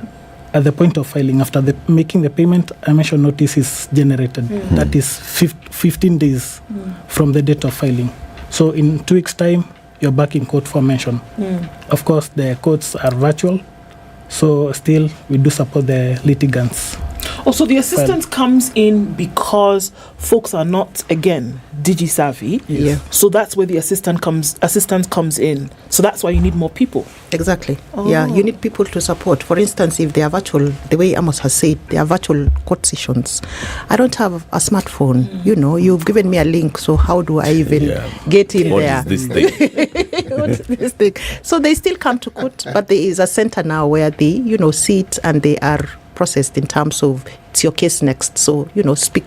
At the point of filing, after making the payment, a mention notice is generated. That is 15 days from the date of filing. So in 2 weeks' time, you're back in court for mention. Of course, the courts are virtual, so still we do support the litigants. Also, the assistance comes in because folks are not, again, digi-savvy. So that's where the assistance comes in. So that's why you need more people. Exactly. Yeah, you need people to support. For instance, if they are virtual, the way Amos has said, they are virtual court sessions. I don't have a smartphone. You've given me a link, so how do I even get in what there? What is this thing? What is this thing? So they still come to court, but there is a center now where they, sit and they are processed in terms of it's your case next. So, speak.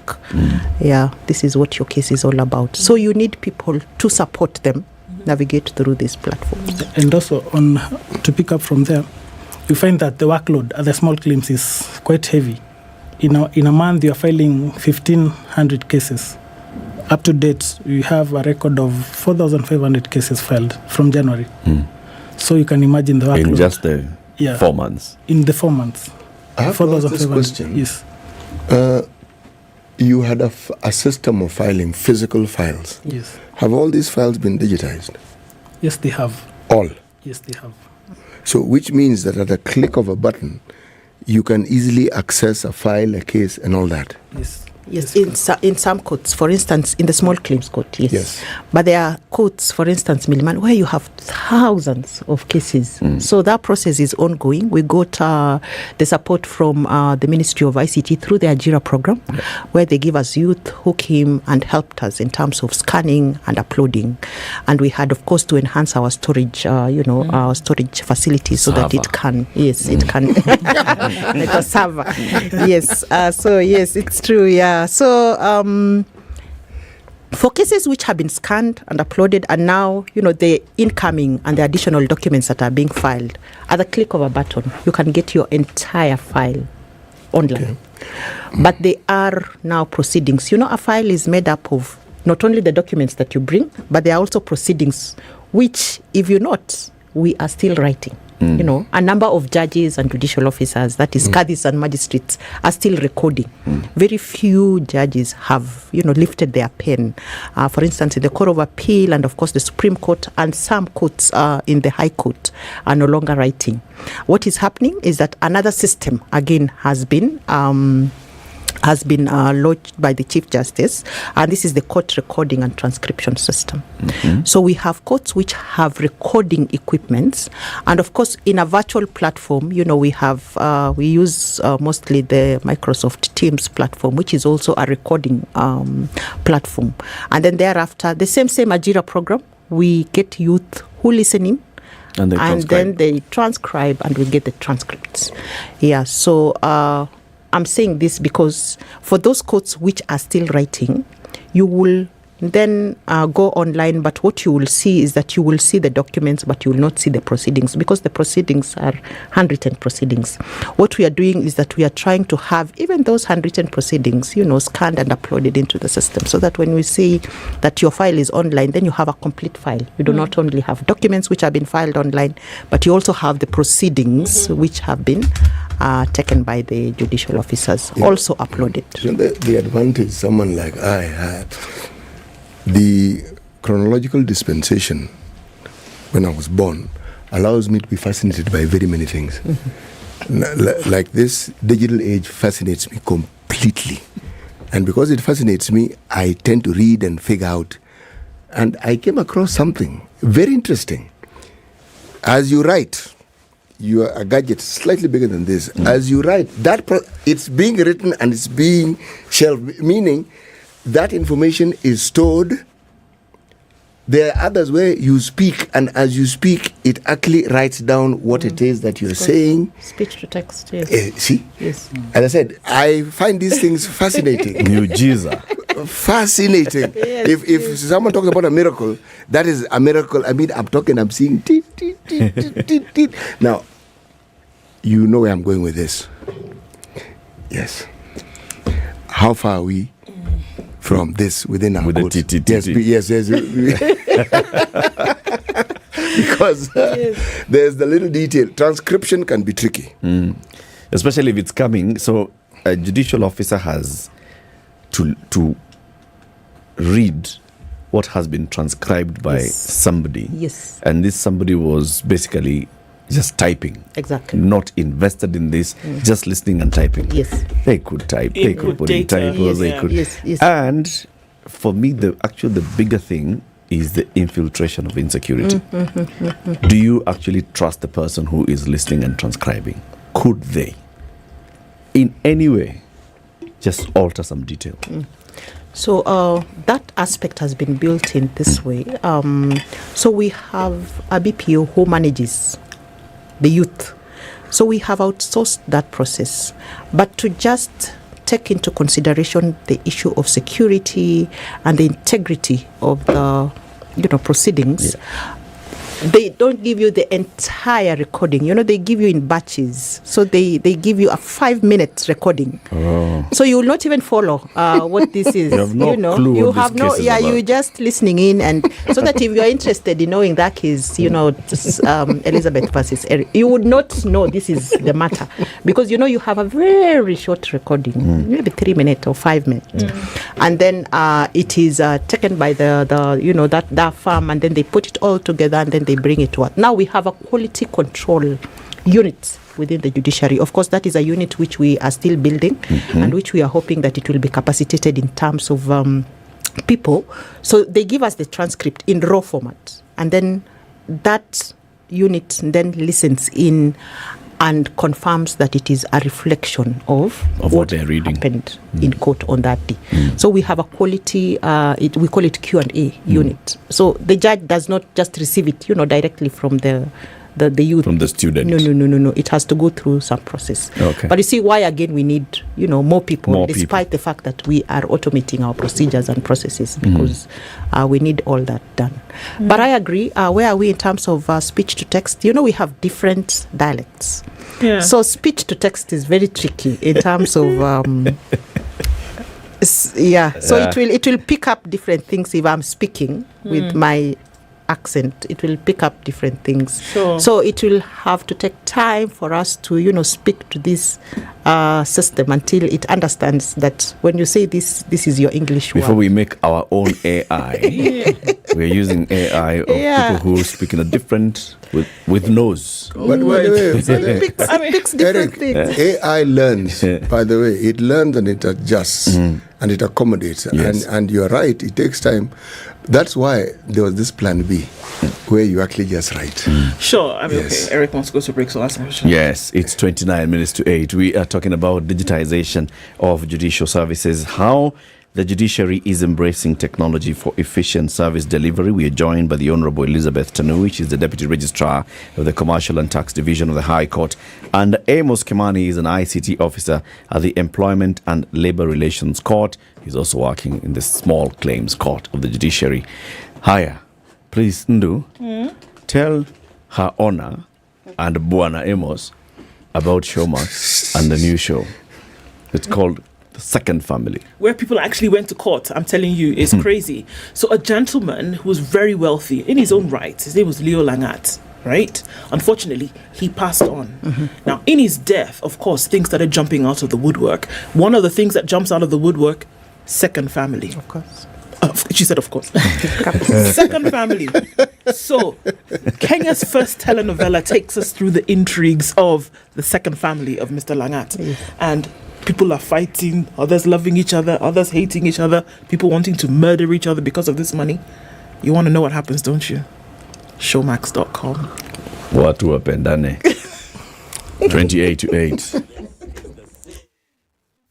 This is what your case is all about. So you need people to support them navigate through these platforms. And also, to pick up from there, you find that the workload at the small claims is quite heavy. In a month, you are filing 1,500 cases. Up to date, we have a record of 4,500 cases filed from January. So you can imagine the workload. In just 4 months? In the 4 months. I have to ask this question. Yes. You had a system of filing physical files. Yes. Have all these files been digitized? Yes, they have. All? Yes, they have. So which means that at a click of a button, you can easily access a file, a case, and all that? Yes, in some courts, for instance, in the small claims court, yes. But there are courts, for instance, Milimani, where you have thousands of cases. So that process is ongoing. We got the support from the Ministry of ICT through the Ajira program, where they give us youth who came and helped us in terms of scanning and uploading. And we had, of course, to enhance our storage, our storage facilities so that it can, it can, like a server. Yes, so yes, it's true, So, for cases which have been scanned and uploaded, and now, the incoming and the additional documents that are being filed, at the click of a button, you can get your entire file online. Okay. But they are now proceedings. A file is made up of not only the documents that you bring, but there are also proceedings, which, if you note, we are still writing. You know, a number of judges and judicial officers, that is cadis and magistrates, are still recording. Very few judges have, you know, lifted their pen. For instance, in the Court of Appeal and, of course, the Supreme Court and some courts in the High Court are no longer writing. What is happening is that another system, again, has been lodged by the Chief Justice, and this is the court recording and transcription system. So we have courts which have recording equipments, and of course in a virtual platform, you know, we use mostly the Microsoft Teams platform, which is also a recording platform. And then thereafter, the same Ajira program, we get youth who listen in, and then they transcribe, and we get the transcripts. Yeah, so I'm saying this because for those courts which are still writing, you will then go online, but what you will see is that you will see the documents, but you will not see the proceedings, because the proceedings are handwritten proceedings. What we are doing is that we are trying to have even those handwritten proceedings, you know, scanned and uploaded into the system, so that when we see that your file is online, then you have a complete file. You do not only have documents which have been filed online, but you also have the proceedings which have been taken by the judicial officers, also uploaded. You know, the advantage someone like I have, the chronological dispensation when I was born allows me to be fascinated by very many things. Like this digital age fascinates me completely. And because it fascinates me, I tend to read and figure out. And I came across something very interesting. As you write, a gadget slightly bigger than this. As you write, it's being written and it's being shelved, meaning that information is stored. There are others where you speak, and as you speak, it actually writes down what it is that you're saying. Speech to text, yes. See? Yes. As I said, I find these things fascinating. New Jesus. Fascinating. If someone talks about a miracle, that is a miracle. I mean, I'm seeing teet, teet, teet, teet, teet, teet. Now, you know where I'm going with this. Yes. How far are we from this within our codes? Yes. Because there's the little detail. Transcription can be tricky. Especially if it's coming. So a judicial officer has to read what has been transcribed by somebody. Yes. And this somebody was basically just typing. Exactly. Not invested in this, just listening and typing. Yes. They could type, they could put in typos, they could. Yes. And for me, the bigger thing is the infiltration of insecurity. Do you actually trust the person who is listening and transcribing? Could they, in any way, just alter some detail? So that aspect has been built in this way. So we have a BPO who manages the youth. So we have outsourced that process. But to just take into consideration the issue of security and the integrity of the proceedings, they don't give you the entire recording. They give you in batches. So they give you a 5-minute recording. Oh. So you will not even follow what this is. You have no clue You what have this no. case is Yeah, about. you're just listening in, and so that if you are interested in knowing that case, Elizabeth versus Eric, you would not know this is the matter, because you have a very short recording, maybe 3 minutes or 5 minutes, and then it is taken by that firm, and then they put it all together, and then they bring it to us. Now we have a quality control unit within the judiciary. Of course, that is a unit which we are still building, and which we are hoping that it will be capacitated in terms of people. So they give us the transcript in raw format, and then that unit then listens in and confirms that it is a reflection of what they're reading happened in court on that day. So we have a quality, we call it Q&A unit. So the judge does not just receive it, directly from the youth. From the student. No. It has to go through some process. Okay. But you see why, again, we need, more people, despite the fact that we are automating our procedures and processes, because we need all that done. But I agree. Where are we in terms of speech to text? We have different dialects. Yeah. So speech to text is very tricky in terms of So it will pick up different things if I'm speaking with my accent, it will pick up different things. Sure. So it will have to take time for us to, speak to this system until it understands that when you say this is your English Before word. we make our own AI, we're using AI of people who speak in a different with nose. But it picks different things. AI learns, by the way, it learns and it adjusts and it accommodates. Yes. And you're right, it takes time. That's why there was this plan B, where you actually just write. Sure. I mean, Yes. okay. Eric wants to go to break, so last question. Yes, it's 29 minutes to 8. We are talking about digitization of judicial services, how the judiciary is embracing technology for efficient service delivery. We are joined by the Honorable Elizabeth Tanui. She's the Deputy Registrar of the Commercial and Tax Division of the High Court. And Amos Kimani is an ICT officer at the Employment and Labour Relations Court. He's also working in the Small Claims Court of the Judiciary. Hiya, please, Ndu, tell Her Honor and Bwana Amos about Showmax and the new show. It's called The Second Family. Where people actually went to court, I'm telling you, is crazy. So a gentleman who was very wealthy in his own right, his name was Leo Langat, right? Unfortunately, he passed on. Now, in his death, of course, things started jumping out of the woodwork. One of the things that jumps out of the woodwork, second family. Of course. She said, of course. Second family. So, Kenya's first telenovela takes us through the intrigues of the second family of Mr. Langat. And people are fighting, others loving each other, others hating each other, people wanting to murder each other because of this money. You want to know what happens, don't you? Showmax.com. Watu wapendane. 28 to 8.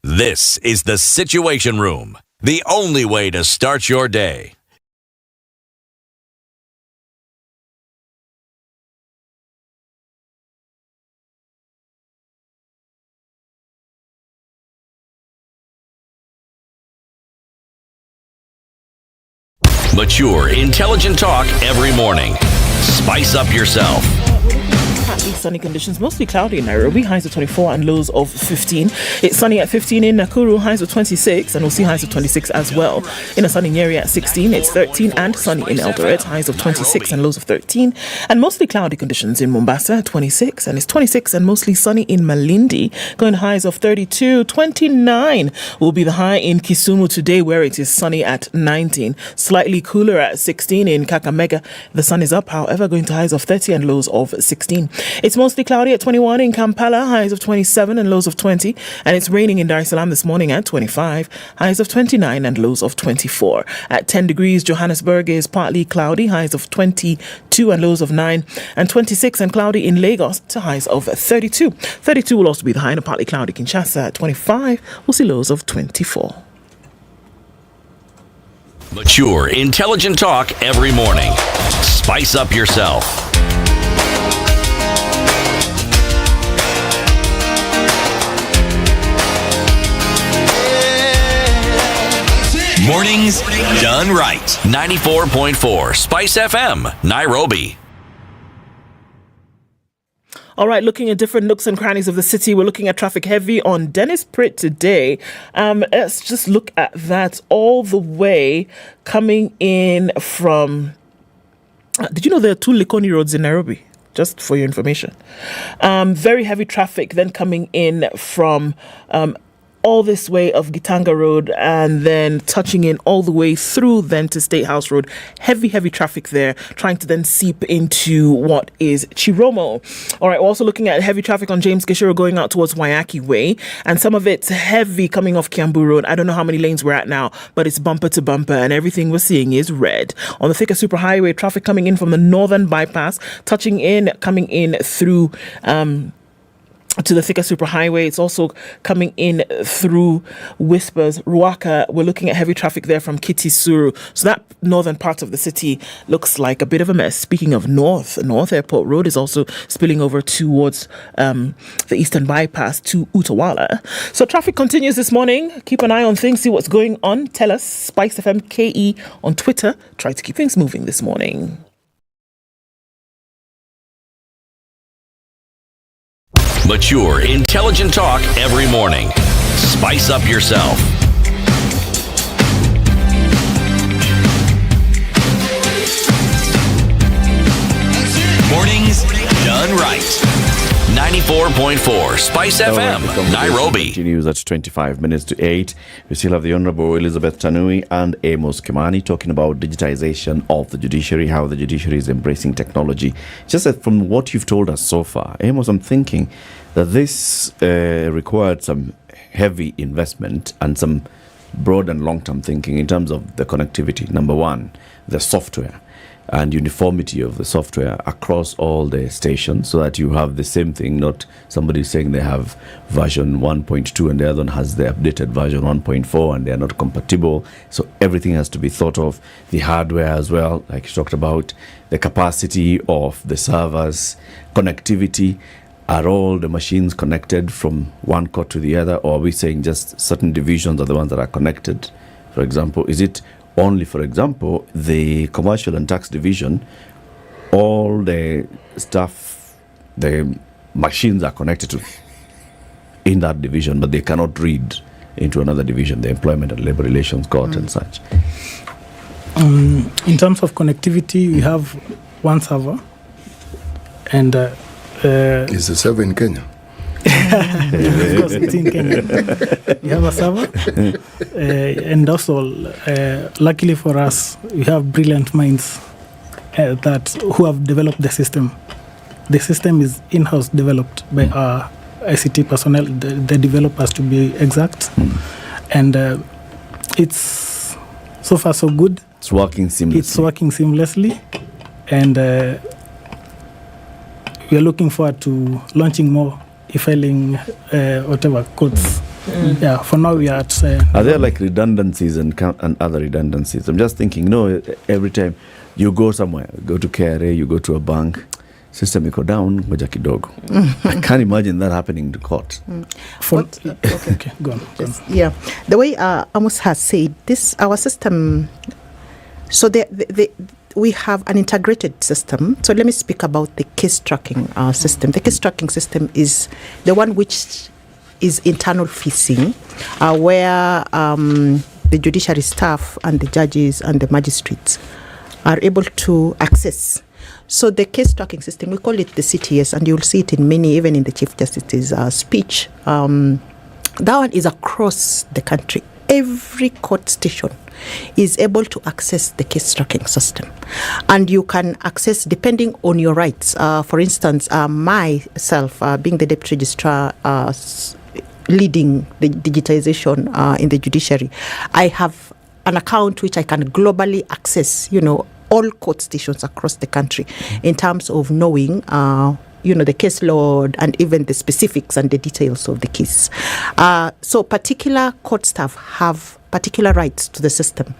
This is the Situation Room, the only way to start your day. Mature, intelligent talk every morning. Spice up yourself. Partly sunny conditions, mostly cloudy in Nairobi, highs of 24 and lows of 15. It's sunny at 15 in Nakuru, highs of 26, and we'll see highs of 26 as well. In a sunny Nyeri at 16, it's 13 and sunny in Eldoret, highs of 26 and lows of 13. And mostly cloudy conditions in Mombasa at 26, and it's 26 and mostly sunny in Malindi, going to highs of 32. 29 will be the high in Kisumu today, where it is sunny at 19. Slightly cooler at 16 in Kakamega. The sun is up, however, going to highs of 30 and lows of 16. It's mostly cloudy at 21 in Kampala, highs of 27 and lows of 20. And it's raining in Dar es Salaam this morning at 25, highs of 29 and lows of 24. At 10 degrees, Johannesburg is partly cloudy, highs of 22 and lows of 9. And 26 and cloudy in Lagos to highs of 32. 32 will also be the high in a partly cloudy Kinshasa at 25. We'll see lows of 24. Mature, intelligent talk every morning. Spice up yourself. Mornings done right. 94.4 Spice FM, Nairobi. All right, looking at different nooks and crannies of the city, we're looking at traffic heavy on Dennis Pritt today. Let's just look at that all the way coming in from... did you know there are 2 Likoni roads in Nairobi? Just for your information. Very heavy traffic then coming in from... all this way of Gitanga Road and then touching in all the way through then to State House Road. Heavy traffic there, trying to then seep into what is Chiromo. All right, we're also looking at heavy traffic on James Gishiro going out towards Waiaki Way, and some of it's heavy coming off Kiambu Road. I don't know how many lanes we're at now, but it's bumper to bumper, and everything we're seeing is red. On the Thika Superhighway, traffic coming in from the northern bypass, coming in through... to the Thika Superhighway. It's also coming in through Whispers, Ruaka. We're looking at heavy traffic there from Kitisuru. So that northern part of the city looks like a bit of a mess. Speaking of North Airport Road is also spilling over towards the eastern bypass to Utawala. So traffic continues this morning. Keep an eye on things, see what's going on. Tell us, Spice FM KE on Twitter. Try to keep things moving this morning. Mature, intelligent talk every morning. Spice up yourself. Mornings done right. 94.4 Spice FM, Nairobi. Continues at 25 minutes to 8. We still have the Honorable Elizabeth Tanui and Amos Kimani talking about digitization of the judiciary, how the judiciary is embracing technology. Just that from what you've told us so far, Amos, I'm thinking that this required some heavy investment and some broad and long-term thinking in terms of the connectivity. Number one, the software and uniformity of the software across all the stations so that you have the same thing, not somebody saying they have version 1.2 and the other one has the updated version 1.4 and they are not compatible. So everything has to be thought of. The hardware as well, like you talked about, the capacity of the servers, connectivity. Are all the machines connected from one court to the other, or are we saying just certain divisions are the ones that are connected? For example, is it only, for example, the commercial and tax division, all the stuff, the machines are connected to in that division, but they cannot read into another division, the employment and labor relations court and such? In terms of connectivity, we have one server, and is the server in Kenya? Of course, it's in Kenya. We have a server, and also, luckily for us, we have brilliant minds who have developed the system. The system is in-house developed by our ICT personnel, the developers to be exact, and it's so far so good. It's working seamlessly. And we are looking forward to launching more e-filing, whatever codes. Yeah, for now we are at... are there like redundancies and other redundancies? I'm just thinking, every time you go somewhere, go to KRA, you go to a bank, system iko down, moja kidogo. I can't imagine that happening to court. Okay, go on. Yeah, the way Amos has said, our system... So we have an integrated system. So let me speak about the case tracking system. The case tracking system is the one which is internal facing, where the judiciary staff and the judges and the magistrates are able to access. So the case tracking system, we call it the CTS, and you'll see it in many, even in the Chief Justice's speech. That one is across the country. Every court station is able to access the case tracking system, and you can access depending on your rights. For instance, myself being the deputy registrar leading the digitization in the judiciary, I have an account which I can globally access, all court stations across the country in terms of knowing the case load and even the specifics and the details of the case. So particular court staff have particular rights to the system.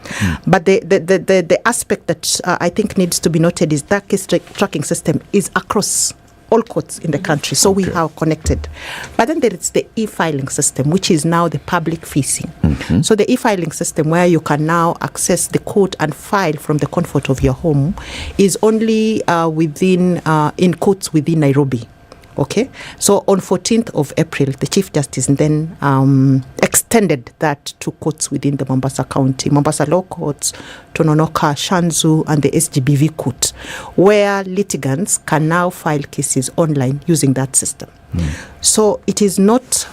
But the aspect that I think needs to be noted is that case tracking system is across all courts in the country. So we are connected. But then there is the e-filing system, which is now the public facing. So the e-filing system, where you can now access the court and file from the comfort of your home, is only in courts within Nairobi. Okay, so on 14th of April, the Chief Justice then extended that to courts within the Mombasa County, Mombasa Law Courts, Tononoka, Shanzu, and the SGBV Court, where litigants can now file cases online using that system. So it is not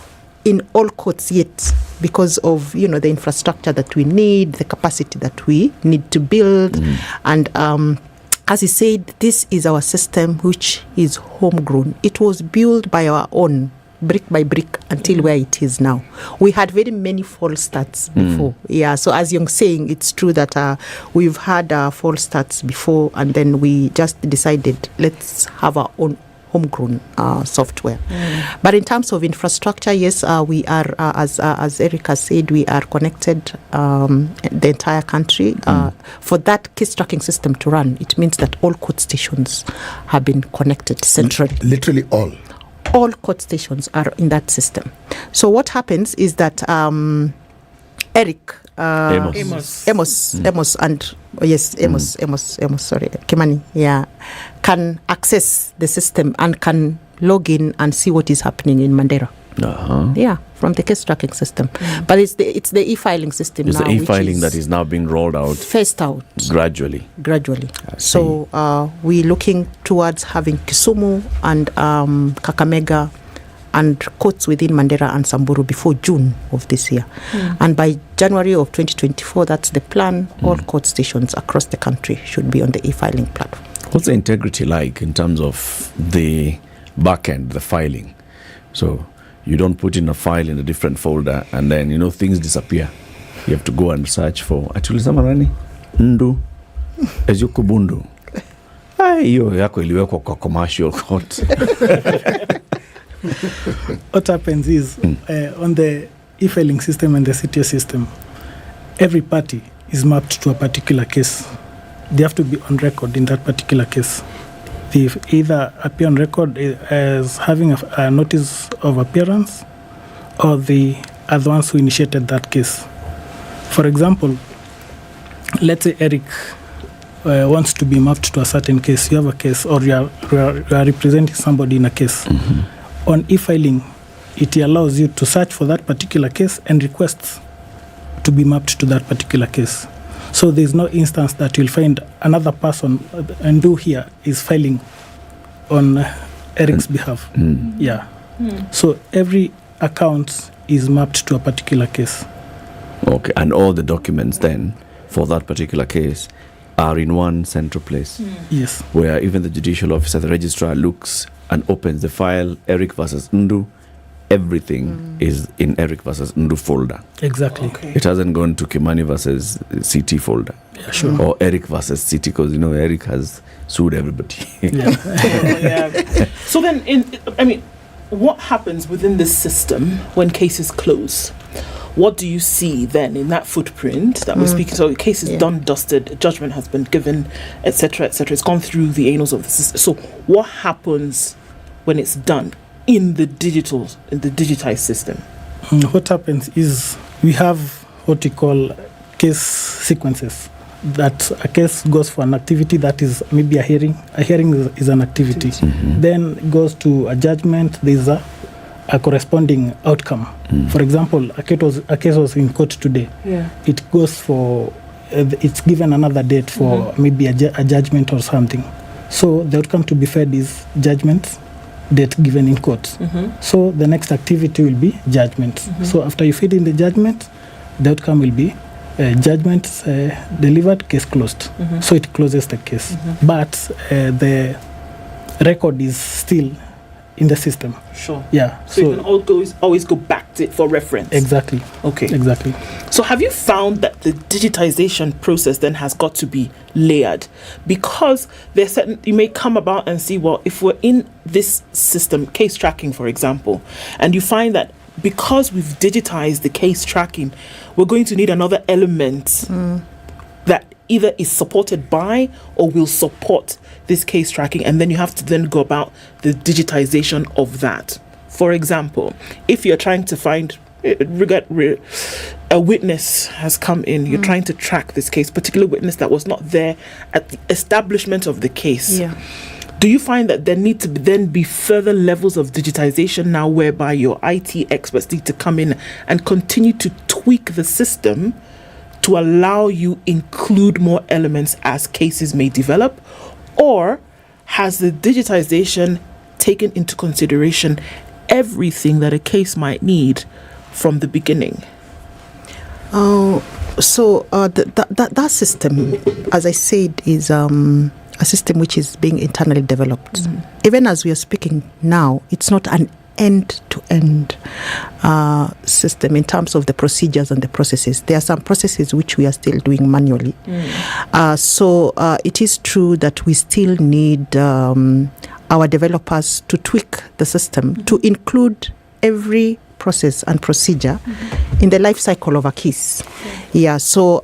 in all courts yet because of the infrastructure that we need, the capacity that we need to build, and as he said, this is our system which is homegrown. It was built by our own, brick by brick, until where it is now. We had very many false starts before. Yeah, so as you're saying, it's true that we've had false starts before, and then we just decided, let's have our own homegrown software. But in terms of infrastructure, yes, we are, as Erica said, we are connected the entire country. For that case tracking system to run, it means that all court stations have been connected centrally. Literally all? All court stations are in that system. So what happens is that Eric, Amos, and Amos, sorry, Kimani, can access the system and can log in and see what is happening in Mandera. Yeah, from the case tracking system. But it's the e-filing system It's now. the e-filing which that is now being rolled out. Phased out. Gradually. So we're looking towards having Kisumu and Kakamega and courts within Mandera and Samburu before June of this year. And by January of 2024, that's the plan, all court stations across the country should be on the e-filing platform. What's the integrity like in terms of the back end, the filing? So you don't put in a file in a different folder and then, things disappear. You have to go and search for, actually, samarani, ndu, ezukubundu. Hiyo yako iliwekwa kwa commercial court. What happens is, on the e-filing system and the CTA system, every party is mapped to a particular case. They have to be on record in that particular case. They either appear on record as having a notice of appearance, or they are the ones who initiated that case. For example, let's say Eric wants to be mapped to a certain case. You have a case, or you are representing somebody in a case. On e-filing, it allows you to search for that particular case and request to be mapped to that particular case. So there's no instance that you'll find another person and do here is filing on Eric's behalf. Yeah. So every account is mapped to a particular case. Okay, and all the documents then for that particular case are in one central place. Yes. Where even the judicial officer, the registrar, looks and opens the file, Eric versus Ndu. Everything is in Eric versus Ndu folder. Exactly. Okay. It hasn't gone to Kimani versus CT folder. Yeah, sure. Or Eric versus CT, because Eric has sued everybody. So then, what happens within this system when cases close? What do you see then in that footprint that we're speaking? So the case is done, dusted, judgment has been given, etc., etc. It's gone through the annals of the system. So what happens when it's done in the digitized system? What happens is we have what we call case sequences. That a case goes for an activity that is maybe a hearing. A hearing is an activity. Then it goes to a judgment. There's a corresponding outcome. For example, a case was in court today. It goes for, it's given another date for maybe a judgment or something. So the outcome to be fed is judgment, date given in court. So the next activity will be judgment. So after you feed in the judgment, the outcome will be judgment delivered, case closed. So it closes the case. But the record is still in the system. Sure. Yeah. So you can always go back to it for reference. Exactly. Okay. Exactly. So have you found that the digitization process then has got to be layered? Because there's certain, you may come about and see, well, if we're in this system, case tracking, for example, and you find that because we've digitized the case tracking, we're going to need another element that either is supported by or will support this case tracking, and then you have to then go about the digitization of that. For example, if you're trying to find a witness has come in, you're trying to track this case, particular witness that was not there at the establishment of the case. Do you find that there need to then be further levels of digitization now, whereby your IT experts need to come in and continue to tweak the system to allow you include more elements as cases may develop? Or has the digitization taken into consideration everything that a case might need from the beginning? So that system, as I said, is a system which is being internally developed. Even as we are speaking now, it's not an end-to-end system in terms of the procedures and the processes. There are some processes which we are still doing manually. So it is true that we still need our developers to tweak the system to include every process and procedure in the life cycle of a case. So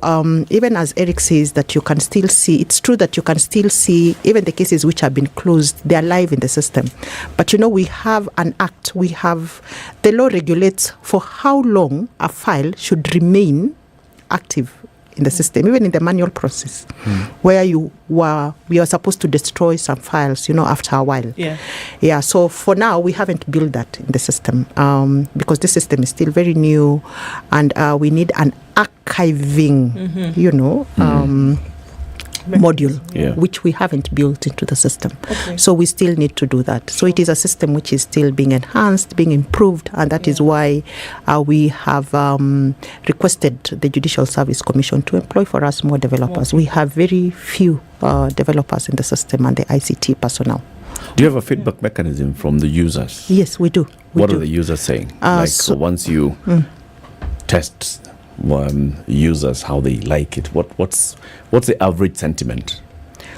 even as Eric says that you can still see, it's true that you can still see even the cases which have been closed, they are live in the system. But we have an act, the law regulates for how long a file should remain active in the system, even in the manual process, where we are supposed to destroy some files, after a while. Yeah. So for now, we haven't built that in the system because the system is still very new, and we need an archiving, module, which we haven't built into the system. So we still need to do that. So it is a system which is still being enhanced, being improved, and that is why we have requested the Judicial Service Commission to employ for us more developers. We have very few developers in the system and the ICT personnel. Do you have a feedback mechanism from the users? Yes, we do. What are the users saying? Once you test users, how they like it, what's the average sentiment?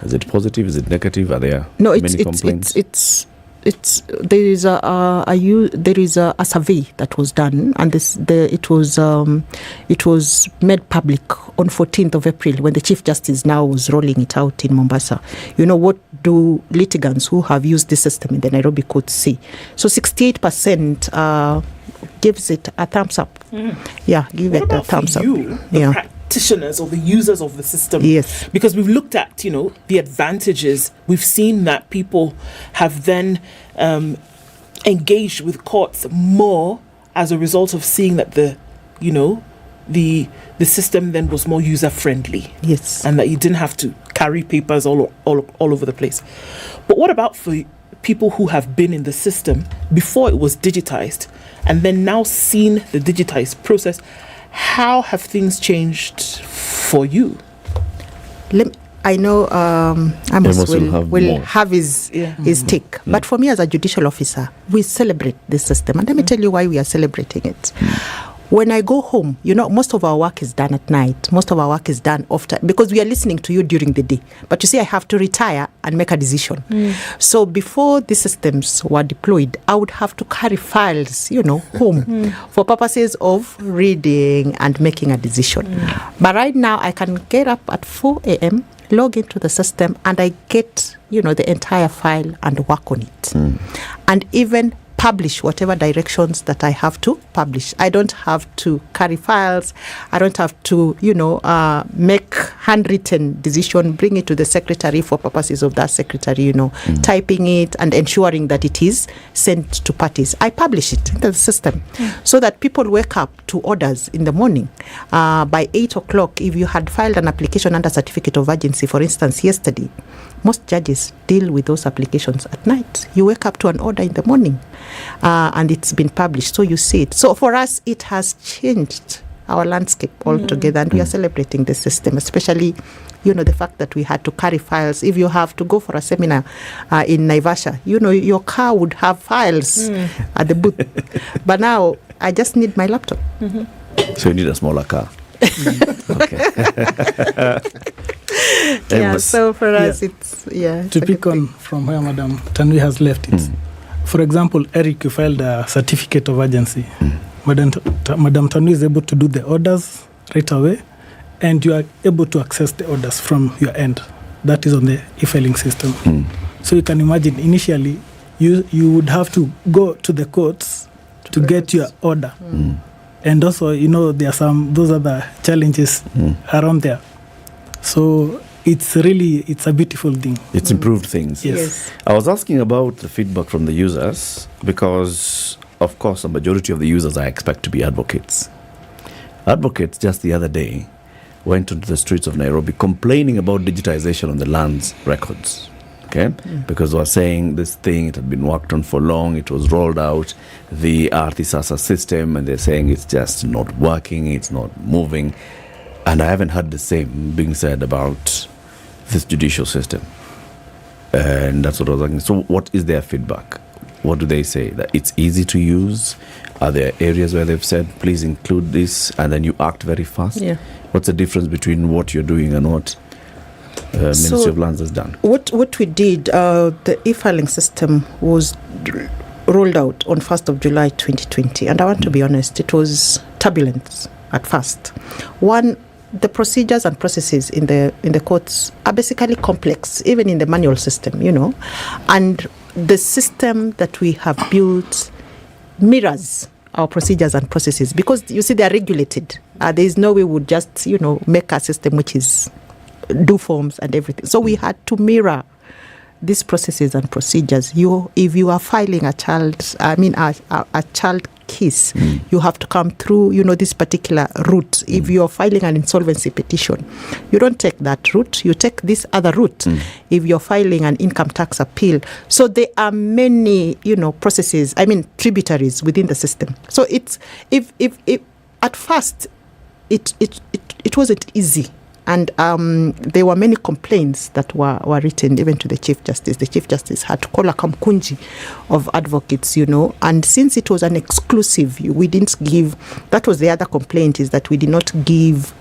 Is it positive? Is it negative? Are there many complaints? There is a survey that was done, and it was made public on 14th of April when the Chief Justice now was rolling it out in Mombasa. What do litigants who have used this system in the Nairobi court see? So 68% gives it a thumbs up. Give it a thumbs up. The practitioners or the users of the system. Yes. Because we've looked at, the advantages. We've seen that people have then engaged with courts more as a result of seeing that the system then was more user friendly. Yes. And that you didn't have to carry papers all over the place. But what about for people who have been in the system before it was digitized and then now seen the digitized process? How have things changed for you? I know Amos will have his take. But for me as a judicial officer, we celebrate this system. And let me tell you why we are celebrating it. When I go home, most of our work is done at night. Most of our work is done after, because we are listening to you during the day. But you see, I have to retire and make a decision. So before the systems were deployed, I would have to carry files, home for purposes of reading and making a decision. But right now, I can get up at 4 a.m., log into the system, and I get, the entire file and work on it. And even publish whatever directions that I have to publish. I don't have to carry files. I don't have to, make handwritten decision, bring it to the secretary for purposes of that secretary, typing it and ensuring that it is sent to parties. I publish it into the system so that people wake up to orders in the morning. By 8 o'clock, if you had filed an application under certificate of urgency, for instance, yesterday, most judges deal with those applications at night. You wake up to an order in the morning and it's been published, so you see it. So for us, it has changed our landscape altogether, and we are celebrating the system, especially, the fact that we had to carry files. If you have to go for a seminar in Naivasha, your car would have files at the booth. But now, I just need my laptop. So you need a smaller car. So for us, it's to pick on from where Madam Tanvi has left it. For example, Eric, you filed a certificate of urgency. Madam Tanvi is able to do the orders right away, and you are able to access the orders from your end. That is on the e-filing system. So you can imagine, initially, you would have to go to the courts to get your order. And also, there are those other challenges around there. So it's a beautiful thing. It's improved things. Yes. I was asking about the feedback from the users because, of course, a majority of the users I expect to be advocates. Advocates just the other day went into the streets of Nairobi complaining about digitization on the land's records. Okay? Because they were saying this thing, it had been worked on for long, it was rolled out, the Artisasa system, and they're saying it's just not working, it's not moving. And I haven't heard the same being said about this judicial system. And that's what I was asking. So what is their feedback? What do they say? That it's easy to use? Are there areas where they've said, please include this, and then you act very fast? What's the difference between what you're doing and what Ministry of Lands has done? What we did, the e-filing system was rolled out on 1st of July 2020. And I want to be honest, it was turbulent at first. One, the procedures and processes in the courts are basically complex, even in the manual system, And the system that we have built mirrors our procedures and processes, because you see they are regulated. There is no way we would just make a system which is do forms and everything. So we had to mirror these processes and procedures. If you are filing a child case, you have to come through this particular route. If you are filing an insolvency petition, you don't take that route, you take this other route. If you're filing an income tax appeal, so there are many processes, tributaries within the system. So it's if at first it wasn't easy. And there were many complaints that were written even to the Chief Justice. The Chief Justice had to call a kamkunji of advocates, and since it was an exclusive, we didn't give, that was the other complaint, is that we did not give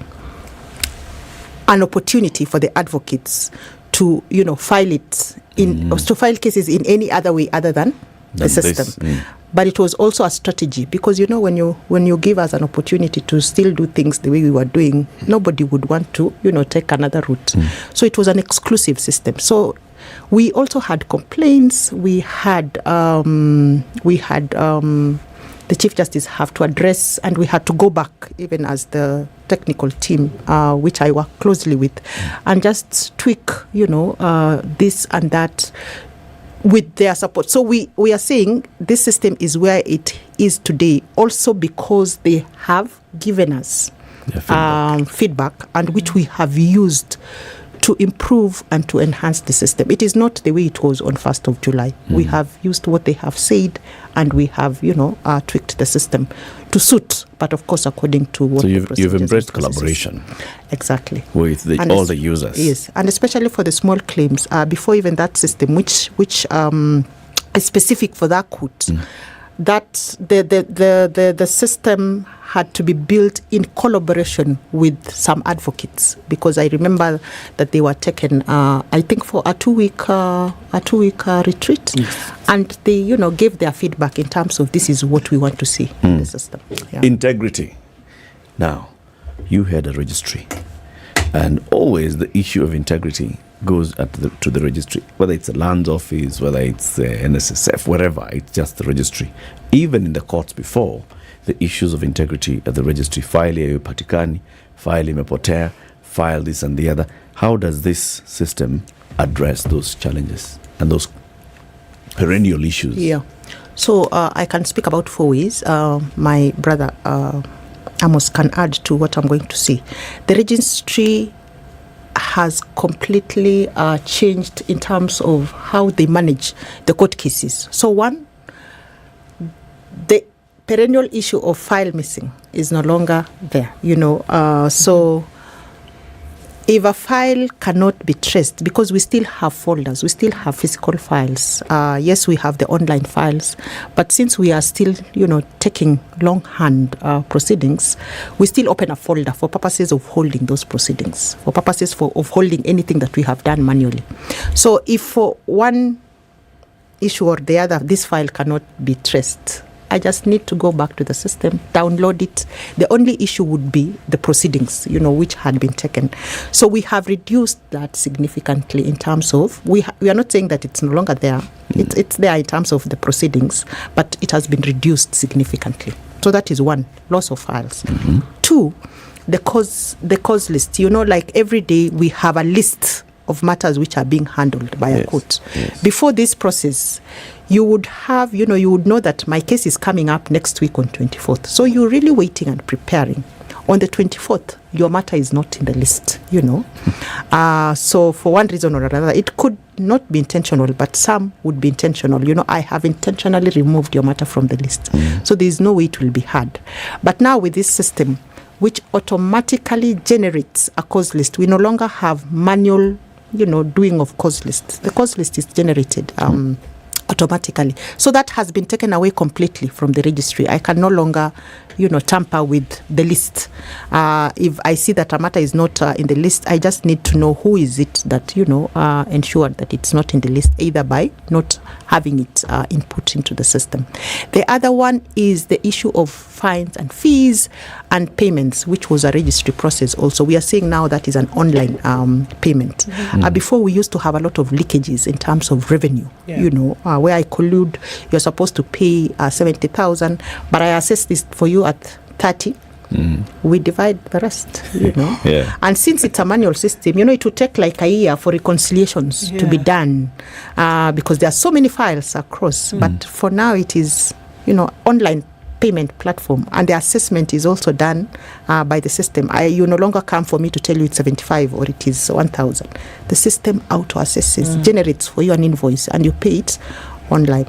an opportunity for the advocates to, file it to file cases in any other way other than the system. But it was also a strategy, because when you give us an opportunity to still do things the way we were doing, nobody would want to take another route. So it was an exclusive system. So we also had complaints. We had the Chief Justice have to address, and we had to go back even as the technical team, which I work closely with, and just tweak this and that with their support. So we are saying this system is where it is today also because they have given us feedback, and which we have used to improve and to enhance the system. It is not the way it was on 1st of July. We have used what they have said, and we have tweaked the system to suit, but of course according to what so you've embraced collaboration. Exactly. With all the users. Yes, and especially for the small claims, before even that system, which is specific for that court, that the system had to be built in collaboration with some advocates, because I remember that they were taken, I think, for a two-week retreat, and they gave their feedback in terms of this is what we want to see in the system. Yeah. Integrity. Now, you had a registry, and always the issue of integrity goes to the registry, whether it's a lands office, whether it's NSSF, wherever, it's just the registry. Even in the courts before, the issues of integrity at the registry, file patikani, file imepotea, file this and the other. How does this system address those challenges and those perennial issues? Yeah. So I can speak about 4 ways. My brother Amos can add to what I'm going to say. The registry has completely changed in terms of how they manage the court cases. So one, the perennial issue of file missing is no longer there, so if a file cannot be traced, because we still have folders, we still have physical files. Yes, we have the online files, but since we are still, taking longhand proceedings, we still open a folder for purposes of holding those proceedings, for purposes of holding anything that we have done manually. So if for one issue or the other, this file cannot be traced, I just need to go back to the system, download it. The only issue would be the proceedings, which had been taken. So we have reduced that significantly in terms of, we are not saying that it's no longer there. It's there in terms of the proceedings, but it has been reduced significantly. So that is one, loss of files. Two, the cause list. Like every day we have a list of matters which are being handled by a court. Yes. Before this process, you would have, you would know that my case is coming up next week on 24th. So you're really waiting and preparing. On the 24th, your matter is not in the list, So for one reason or another, it could not be intentional, but some would be intentional. I have intentionally removed your matter from the list. So there is no way it will be heard. But now with this system, which automatically generates a cause list, we no longer have manual doing of cause lists. The cause list is generated automatically. So that has been taken away completely from the registry. I can no longer, tamper with the list. If I see that a matter is not in the list, I just need to know who is it that, ensured that it's not in the list, either by not having it input into the system. The other one is the issue of fines and fees and payments, which was a registry process also. We are seeing now that is an online payment. Before, we used to have a lot of leakages in terms of revenue, where I collude, you're supposed to pay 70,000, but I assess this for you at 30. We divide the rest, you know. And since it's a manual system, you know, it will take like a year for reconciliations to be done because there are so many files across. But for now, it is, you know, online payment platform, and the assessment is also done by the system. You no longer come for me to tell you it's 75 or it is 1,000. The system auto assesses, generates for you an invoice, and you pay it online.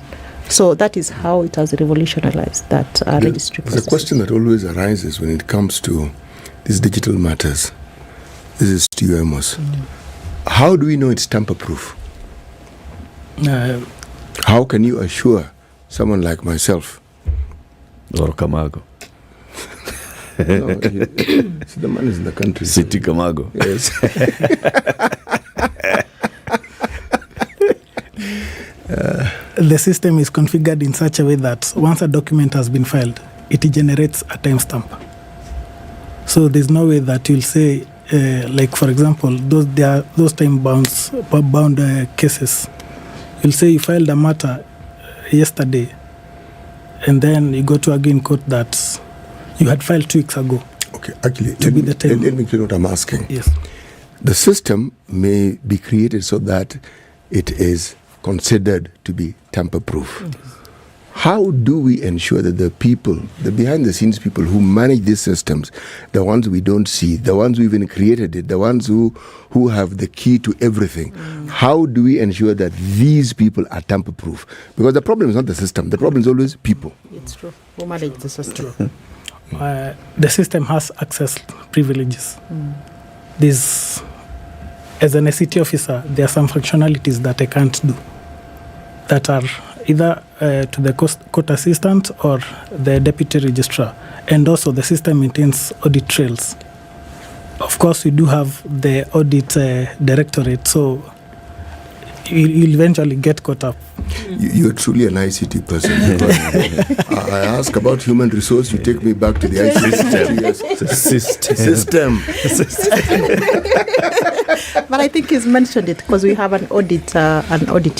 So that is how it has revolutionized that registry process. The question that always arises when it comes to these digital matters, this is to you, Amos. How do we know it's tamper-proof? How can you assure someone like myself? Or Kamago. No, see, the man is in the country. City Kamago. Yes. The system is configured in such a way that once a document has been filed, it generates a timestamp. So there's no way that you'll say, like for example, those time-bound cases. You'll say you filed a matter yesterday, and then you go to argue in court that you had filed 2 weeks ago. Okay, actually, let me clear what I'm asking. Yes. The system may be created so that it is considered to be tamper-proof. How do we ensure that the people, the behind-the-scenes people who manage these systems, the ones we don't see, the ones who even created it, the ones who have the key to everything, how do we ensure that these people are tamper-proof? Because the problem is not the system. The problem is always people. It's true. Who manage the system? The system has access privileges. This, as an ACT officer, there are some functionalities that I can't do that are either to the court assistant or the deputy registrar. And also the system maintains audit trails. Of course, we do have the audit directorate, so you'll eventually get caught up. You're truly an ICT person. I ask about human resource, you take me back to the ICT system. But I think he's mentioned it because we have an audit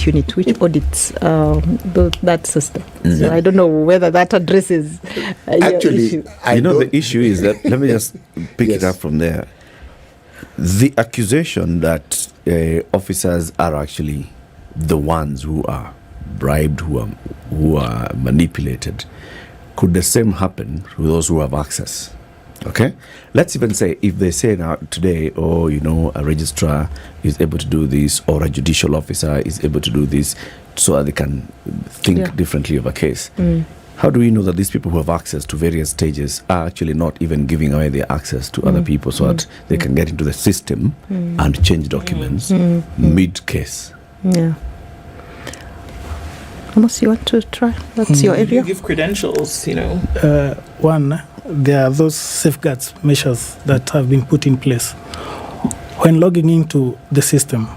unit which audits that system. So I don't know whether that addresses actually your issue. The issue is that, let me just pick it up from there. The accusation that officers are actually the ones who are bribed, who are manipulated, could the same happen to those who have access? Okay, let's even say if they say now today, a registrar is able to do this, or a judicial officer is able to do this, so that they can think differently of a case. How do we know that these people who have access to various stages are actually not even giving away their access to other people so that they can get into the system and change documents mid-case? Yeah. Amos, you want to try? That's your area. You give credentials, One, there are those safeguards measures that have been put in place. When logging into the system,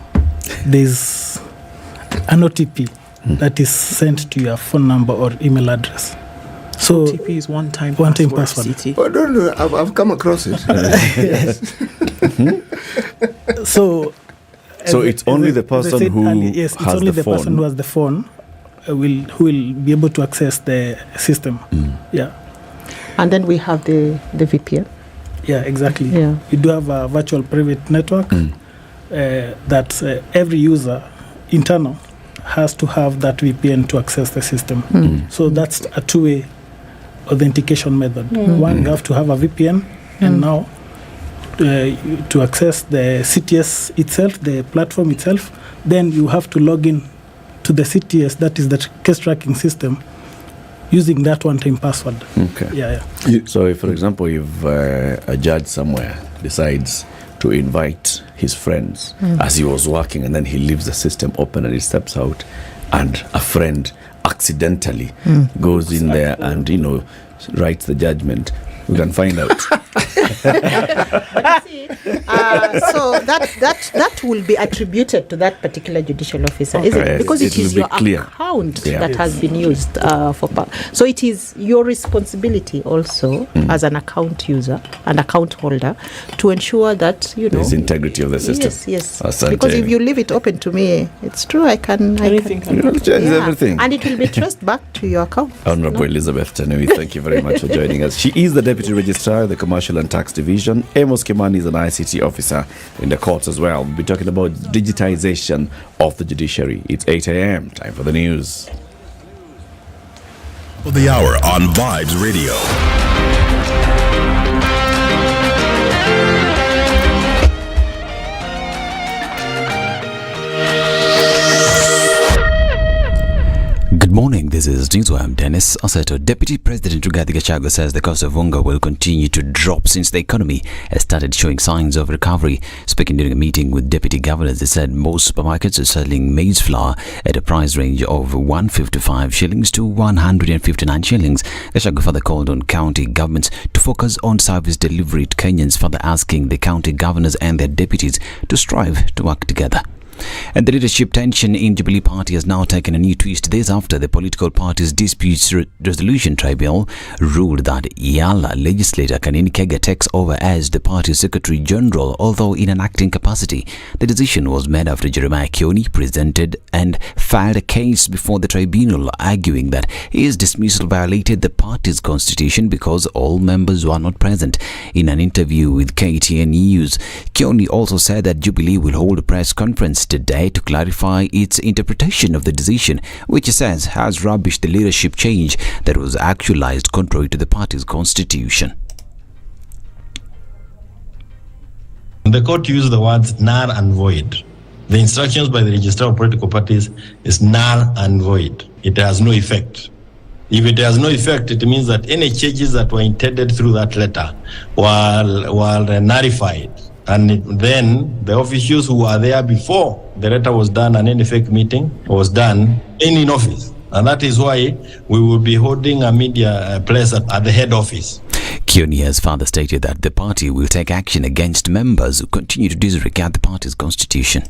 there's an OTP that is sent to your phone number or email address. So OTP is one-time password. Oh, no, I've come across it. So it's only the person who it's has only the the person phone. who has the phone who will be able to access the system. Yeah. And then we have the VPN. Yeah, exactly. Yeah. We do have a virtual private network that every user internal has to have that VPN to access the system. So that's a two-way authentication method. One, you have to have a VPN, and now to access the CTS itself, the platform itself, then you have to log in to the CTS, that is the case tracking system, using that one-time password. Okay. Yeah. So, if, for example, if a judge somewhere decides to invite his friends as he was working, and then he leaves the system open and he steps out, and a friend accidentally goes in there and writes the judgment, we can find out. But you see, so that will be attributed to that particular judicial officer, isn't it? Because it is your account that has been used for. So it is your responsibility also as an account user and account holder to ensure that there's integrity of the system. Yes. Because if you leave it open to me, it's true. I can change everything, and it will be traced back to your account. Honorable Elizabeth Tanui, thank you very much for joining us. She is the Deputy Registrar of the Commercial and Tax Division. Amos Kimani is an ICT officer in the courts as well. We'll be talking about digitization of the judiciary. It's 8 a.m. Time for the news. Of the hour on Vibes Radio. Good morning, this is News. I'm Dennis Aseto. Deputy President Rigathi Gachagua says the cost of unga will continue to drop since the economy has started showing signs of recovery. Speaking during a meeting with deputy governors, he said most supermarkets are selling maize flour at a price range of 155 shillings to 159 shillings. Gachagua further called on county governments to focus on service delivery to Kenyans, further asking the county governors and their deputies to strive to work together. And the leadership tension in Jubilee Party has now taken a new twist. This after the political party's Disputes Resolution Tribunal ruled that Yala legislator Kanini Kega takes over as the party's Secretary General, although in an acting capacity. The decision was made after Jeremiah Kioni presented and filed a case before the tribunal, arguing that his dismissal violated the party's constitution because all members were not present. In an interview with KTN News, Kioni also said that Jubilee will hold a press conference today to clarify its interpretation of the decision, which it says has rubbished the leadership change that was actualized contrary to the party's constitution. The court used the words null and void. The instructions by the registrar of political parties is null and void. It has no effect. If it has no effect, it means that any changes that were intended through that letter were nullified. And then the officials who were there before the letter was done and any fake meeting was done in office. And that is why we will be holding a media place at the head office. Kioni has further stated that the party will take action against members who continue to disregard the party's constitution.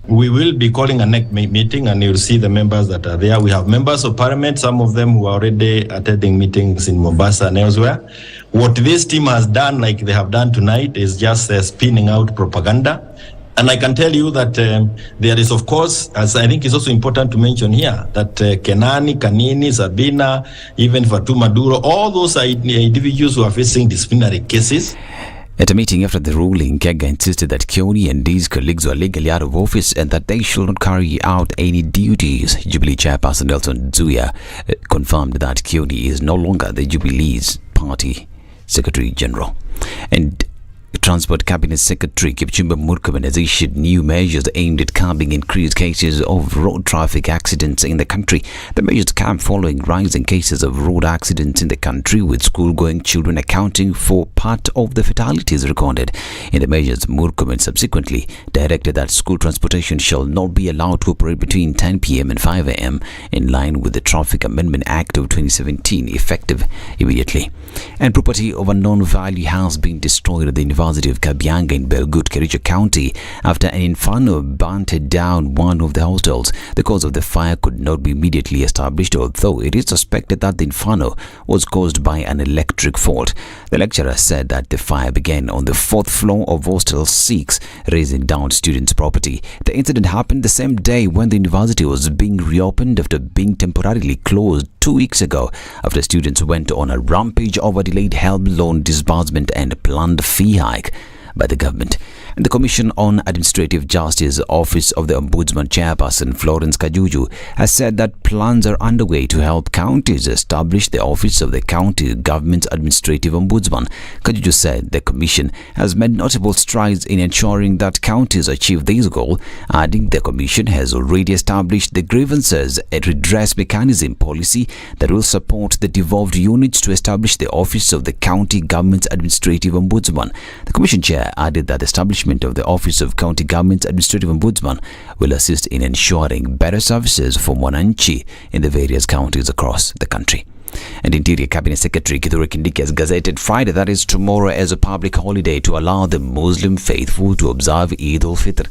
We will be calling a next meeting and you'll see the members that are there. We have members of parliament, some of them who are already attending meetings in Mombasa and elsewhere. What this team has done, like they have done tonight, is just spinning out propaganda. And I can tell you that there is, of course, as I think it's also important to mention here, that Kenani, Kanini, Sabina, even Fatuma Duro, all those are individuals who are facing disciplinary cases. At a meeting after the ruling, Kega insisted that Kioni and his colleagues were legally out of office and that they should not carry out any duties. Jubilee chairperson Nelson Zuya confirmed that Kioni is no longer the Jubilee's party Secretary General. And Transport Cabinet Secretary Kipchumba Murkomen has issued new measures aimed at curbing increased cases of road traffic accidents in the country. The measures come following rising cases of road accidents in the country, with school-going children accounting for part of the fatalities recorded. In the measures, Murkomen subsequently directed that school transportation shall not be allowed to operate between 10 p.m. and 5 a.m. in line with the Traffic Amendment Act of 2017, effective immediately. And property of unknown value has been destroyed at the University of Kabianga in Belgut, Kericho County, after an inferno burnt down one of the hostels. The cause of the fire could not be immediately established, although it is suspected that the inferno was caused by an electric fault. The lecturer said that the fire began on the 4th floor of Hostel 6, raising down students' property. The incident happened the same day when the university was being reopened after being temporarily closed 2 weeks ago, after students went on a rampage over delayed help loan disbursement and a planned fee hike by the government. And the Commission on Administrative Justice Office of the Ombudsman Chairperson Florence Kajuju has said that plans are underway to help counties establish the Office of the County Government's Administrative Ombudsman. Kajuju said the Commission has made notable strides in ensuring that counties achieve this goal, adding the Commission has already established the grievances and redress mechanism policy that will support the devolved units to establish the Office of the County Government's Administrative Ombudsman. The Commission Chair added that the establishment of the Office of County Government's Administrative Ombudsman will assist in ensuring better services for Mwananchi in the various counties across the country. And Interior Cabinet Secretary Kithure Kindiki has gazetted Friday, that is tomorrow, as a public holiday to allow the Muslim faithful to observe Eid al-Fitr.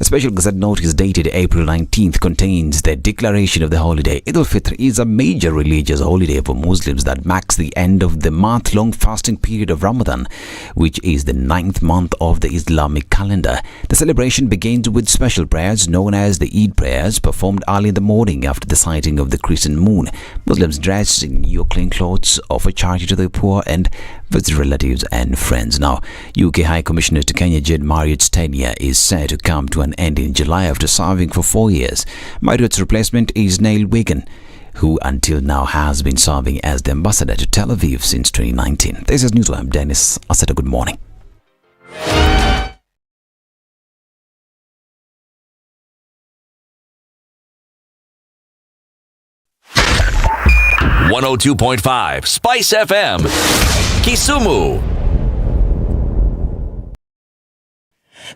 A special Gazette notice dated April 19th contains the declaration of the holiday. Eid al-Fitr is a major religious holiday for Muslims that marks the end of the month-long fasting period of Ramadan, which is the 9th month of the Islamic calendar. The celebration begins with special prayers known as the Eid prayers, performed early in the morning after the sighting of the crescent moon. Muslims dress in new clean clothes, offer charity to the poor, and visit relatives and friends. Now, UK High Commissioner to Kenya Jed Marriott's tenure is set to come to an end in July after serving for 4 years. Marriott's replacement is Neil Wigan, who until now has been serving as the ambassador to Tel Aviv since 2019. This is News. I'm Dennis Aseta. Good morning. .5 Spice FM, Kisumu.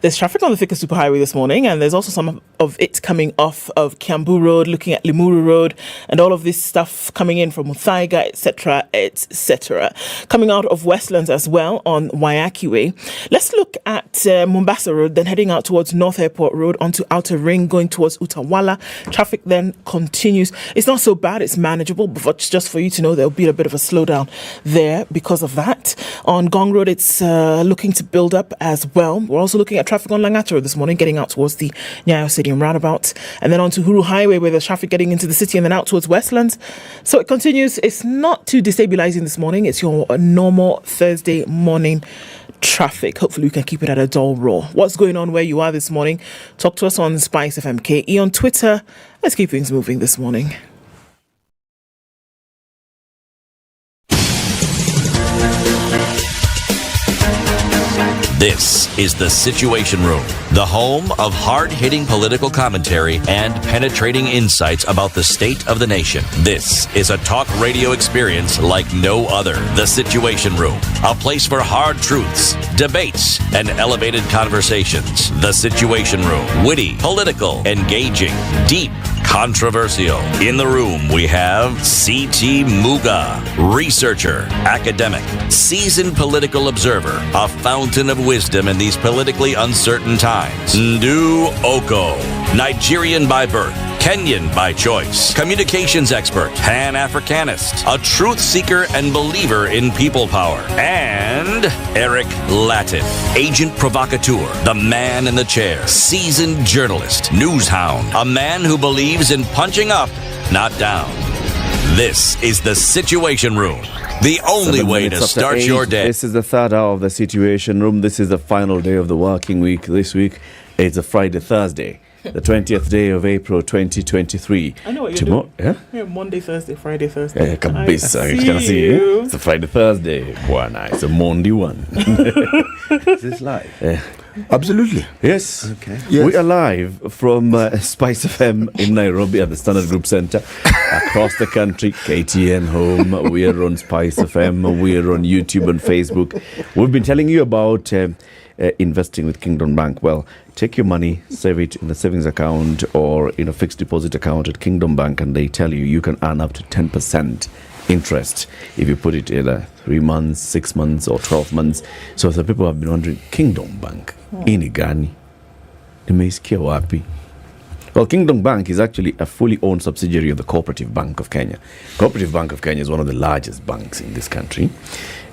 There's traffic on the Thika Superhighway this morning, and there's also some of it coming off of Kiambu Road, looking at Limuru Road, and all of this stuff coming in from Muthaiga, etc., etc. Coming out of Westlands as well on Waiyaki Way. Let's look at Mombasa Road, then heading out towards North Airport Road onto Outer Ring, going towards Utawala. Traffic then continues. It's not so bad, it's manageable, but just for you to know, there'll be a bit of a slowdown there because of that. On Gong Road, it's looking to build up as well. We're also looking at traffic on Langata Road this morning, getting out towards the Nyayo Stadium roundabout, and then on to Huru Highway, where there's traffic getting into the city, and then out towards Westlands. So it continues. It's not too destabilizing this morning. It's your normal Thursday morning traffic. Hopefully we can keep it at a dull roar. What's going on where you are this morning? Talk to us on Spice FM KE on Twitter. Let's keep things moving this morning. This is the Situation Room, the home of hard-hitting political commentary and penetrating insights about the state of the nation. This is a talk radio experience like no other. The Situation Room, a place for hard truths, debates, and elevated conversations. The Situation Room, witty, political, engaging, deep, controversial. In the room, we have C.T. Muga, researcher, academic, seasoned political observer, a fountain of wisdom in these politically uncertain times. Ndu Oko, Nigerian by birth, Kenyan by choice, communications expert, Pan-Africanist, a truth seeker and believer in people power, and Eric Latif, agent provocateur, the man in the chair, seasoned journalist, news hound, a man who believes in punching up, not down. This is the Situation Room, the only way to start your day. This is the third hour of the Situation Room. This is the final day of the working week. This week, it's a Friday, Thursday, the 20th day of April 2023. I know what you're doing. Yeah? Monday, Thursday, Friday, Thursday. Kabisa. I can see you. It's a Friday, Thursday. Bwana, it's a Monday one. Is this live? Absolutely. Yes. Okay. Yes. We are live from Spice FM in Nairobi at the Standard Group Center. Across the country, KTN Home. We are on Spice FM. We are on YouTube and Facebook. We've been telling you about investing with Kingdom Bank. Well, take your money, save it in a savings account or in a fixed deposit account at Kingdom Bank, and they tell you can earn up to 10% interest if you put it in 3 months, 6 months, or 12 months. So some people have been wondering, Kingdom Bank, ini gani? Nimeisikia wapi? Well, Kingdom Bank is actually a fully owned subsidiary of the Cooperative Bank of Kenya. Cooperative Bank of Kenya is one of the largest banks in this country.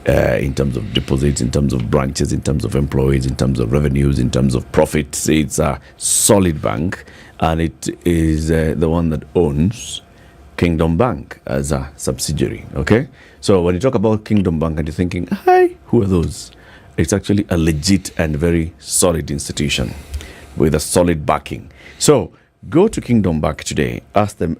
In terms of deposits, in terms of branches, in terms of employees, in terms of revenues, in terms of profits. It's a solid bank, and it is the one that owns Kingdom Bank as a subsidiary. Okay, so when you talk about Kingdom Bank and you're thinking, hi, who are those? It's actually a legit and very solid institution with a solid backing. So go to Kingdom Bank today, ask them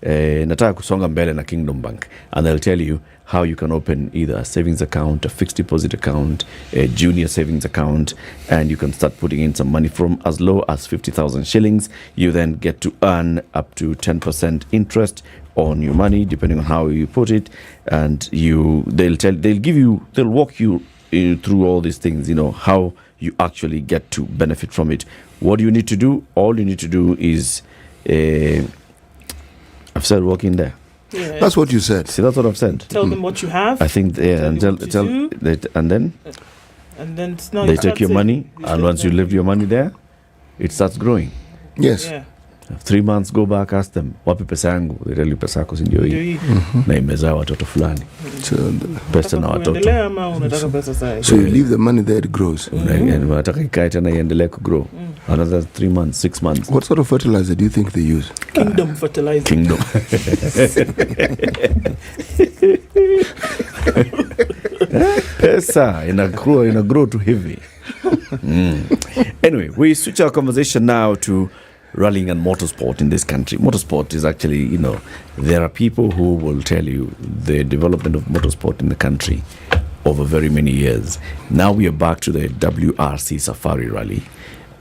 nataka kusonga mbele na Kingdom Bank, and they'll tell you how you can open either a savings account, a fixed deposit account, a junior savings account, and you can start putting in some money from as low as 50,000 shillings. You then get to earn up to 10% interest on your money, depending on how you put it, and they'll walk you through all these things, how you actually get to benefit from it. What do you need to do? All you need to do is I've started working there. Yeah. That's what you said. See, that's what I've said. Tell them what you have. I think, and then And then they take your money, and once you leave your money there, it starts growing. Yes. Yeah. 3 months, go back, ask them, wapi pesa yangu? They tell you pesa yako si ndio hii. Na imezaa watoto fulani. Pesa na watoto. So you leave the money there, it grows. And wataka ikae tena iendelee to grow. Another 3 months, 6 months. What sort of fertilizer do you think they use? Kingdom fertilizer. Kingdom. Pesa ina grow too heavy. Anyway, we switch our conversation now to rallying and motorsport in this country. Motorsport is actually, there are people who will tell you the development of motorsport in the country over very many years. Now we are back to the WRC Safari Rally.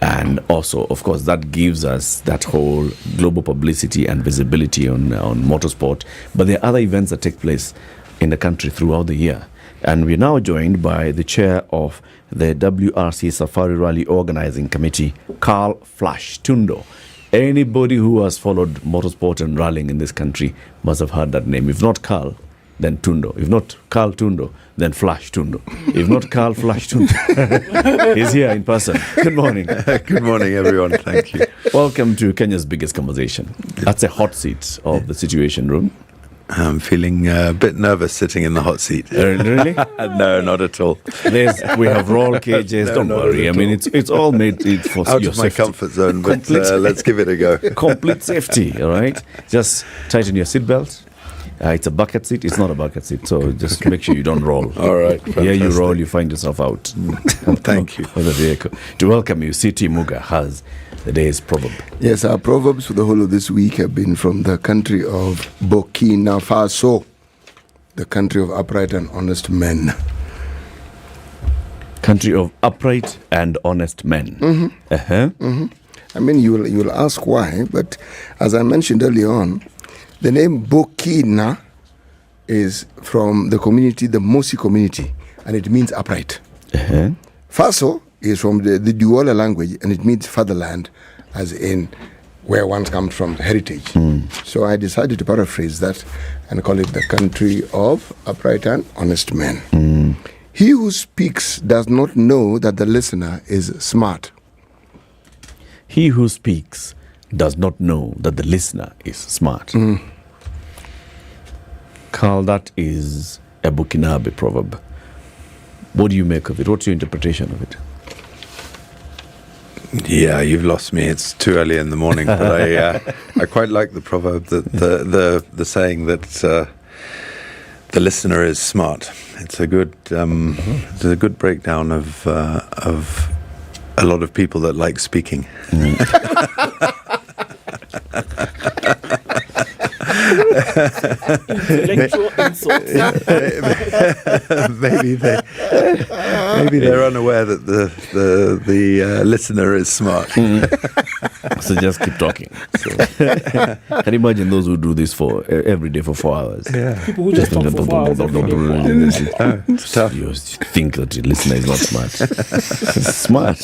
And also, of course, that gives us that whole global publicity and visibility on motorsport. But there are other events that take place in the country throughout the year. And we're now joined by the chair of the WRC Safari Rally Organizing Committee, Carl Flash Tundo. Anybody who has followed motorsport and rallying in this country must have heard that name. If not Carl, then Tundo. If not Carl Tundo, then Flash Tundo. If not Carl Flash Tundo, he's here in person. Good morning. Good morning, everyone. Thank you. Welcome to Kenya's biggest conversation. That's a hot seat of the Situation Room. I'm feeling a bit nervous sitting in the hot seat. Really? No, not at all. We have roll cages. Don't worry. I mean, it's all made for out your of my safety. comfort zone, but let's give it a go. Complete safety, all right? Just tighten your seatbelt. It's a bucket seat. It's not a bucket seat, so just make sure you don't roll. All right. Here you roll, you find yourself out. Thank you. For the vehicle. To welcome you, CT Muga has the day's proverb. Yes, our proverbs for the whole of this week have been from the country of Burkina Faso, the country of upright and honest men. Country of upright and honest men. Mm-hmm. Uh-huh. Mm-hmm. I mean, you will ask why, but as I mentioned earlier on, the name Burkina is from the community, the Mosi community, and it means upright. Uh-huh. Faso is from the Duola language, and it means fatherland, as in where one comes from, heritage. So I decided to paraphrase that and call it the country of upright and honest men. He who speaks does not know that the listener is smart. He who speaks does not know that the listener is smart. Carl, that is a Burkinabe proverb. What do you make of it? What's your interpretation of it? Yeah, you've lost me. It's too early in the morning, but I quite like the proverb, that the saying that the listener is smart. It's a good it's a good breakdown of a lot of people that like speaking. Intellectual insults. maybe they're unaware that the listener is smart. So just keep talking. So, can you imagine those who do this for every day for 4 hours? Yeah. People who just talk for 4 hours. It's tough. You think that the listener is not smart. Smart.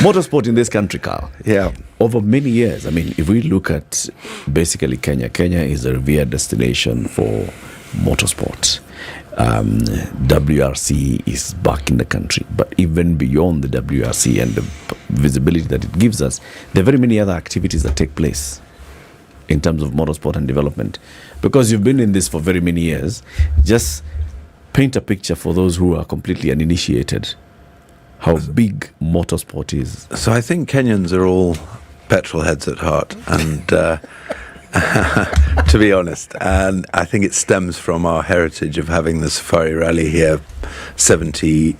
Motorsport in this country, Carl. Yeah. Over many years, I mean, if we look at basically Kenya is a revered destination for motorsport. WRC is back in the country, but even beyond the WRC and the visibility that it gives us, there are very many other activities that take place in terms of motorsport and development. Because you've been in this for very many years, just paint a picture for those who are completely uninitiated how big motorsport is. So I think Kenyans are all petrol heads at heart, and to be honest, and I think it stems from our heritage of having the Safari Rally here 70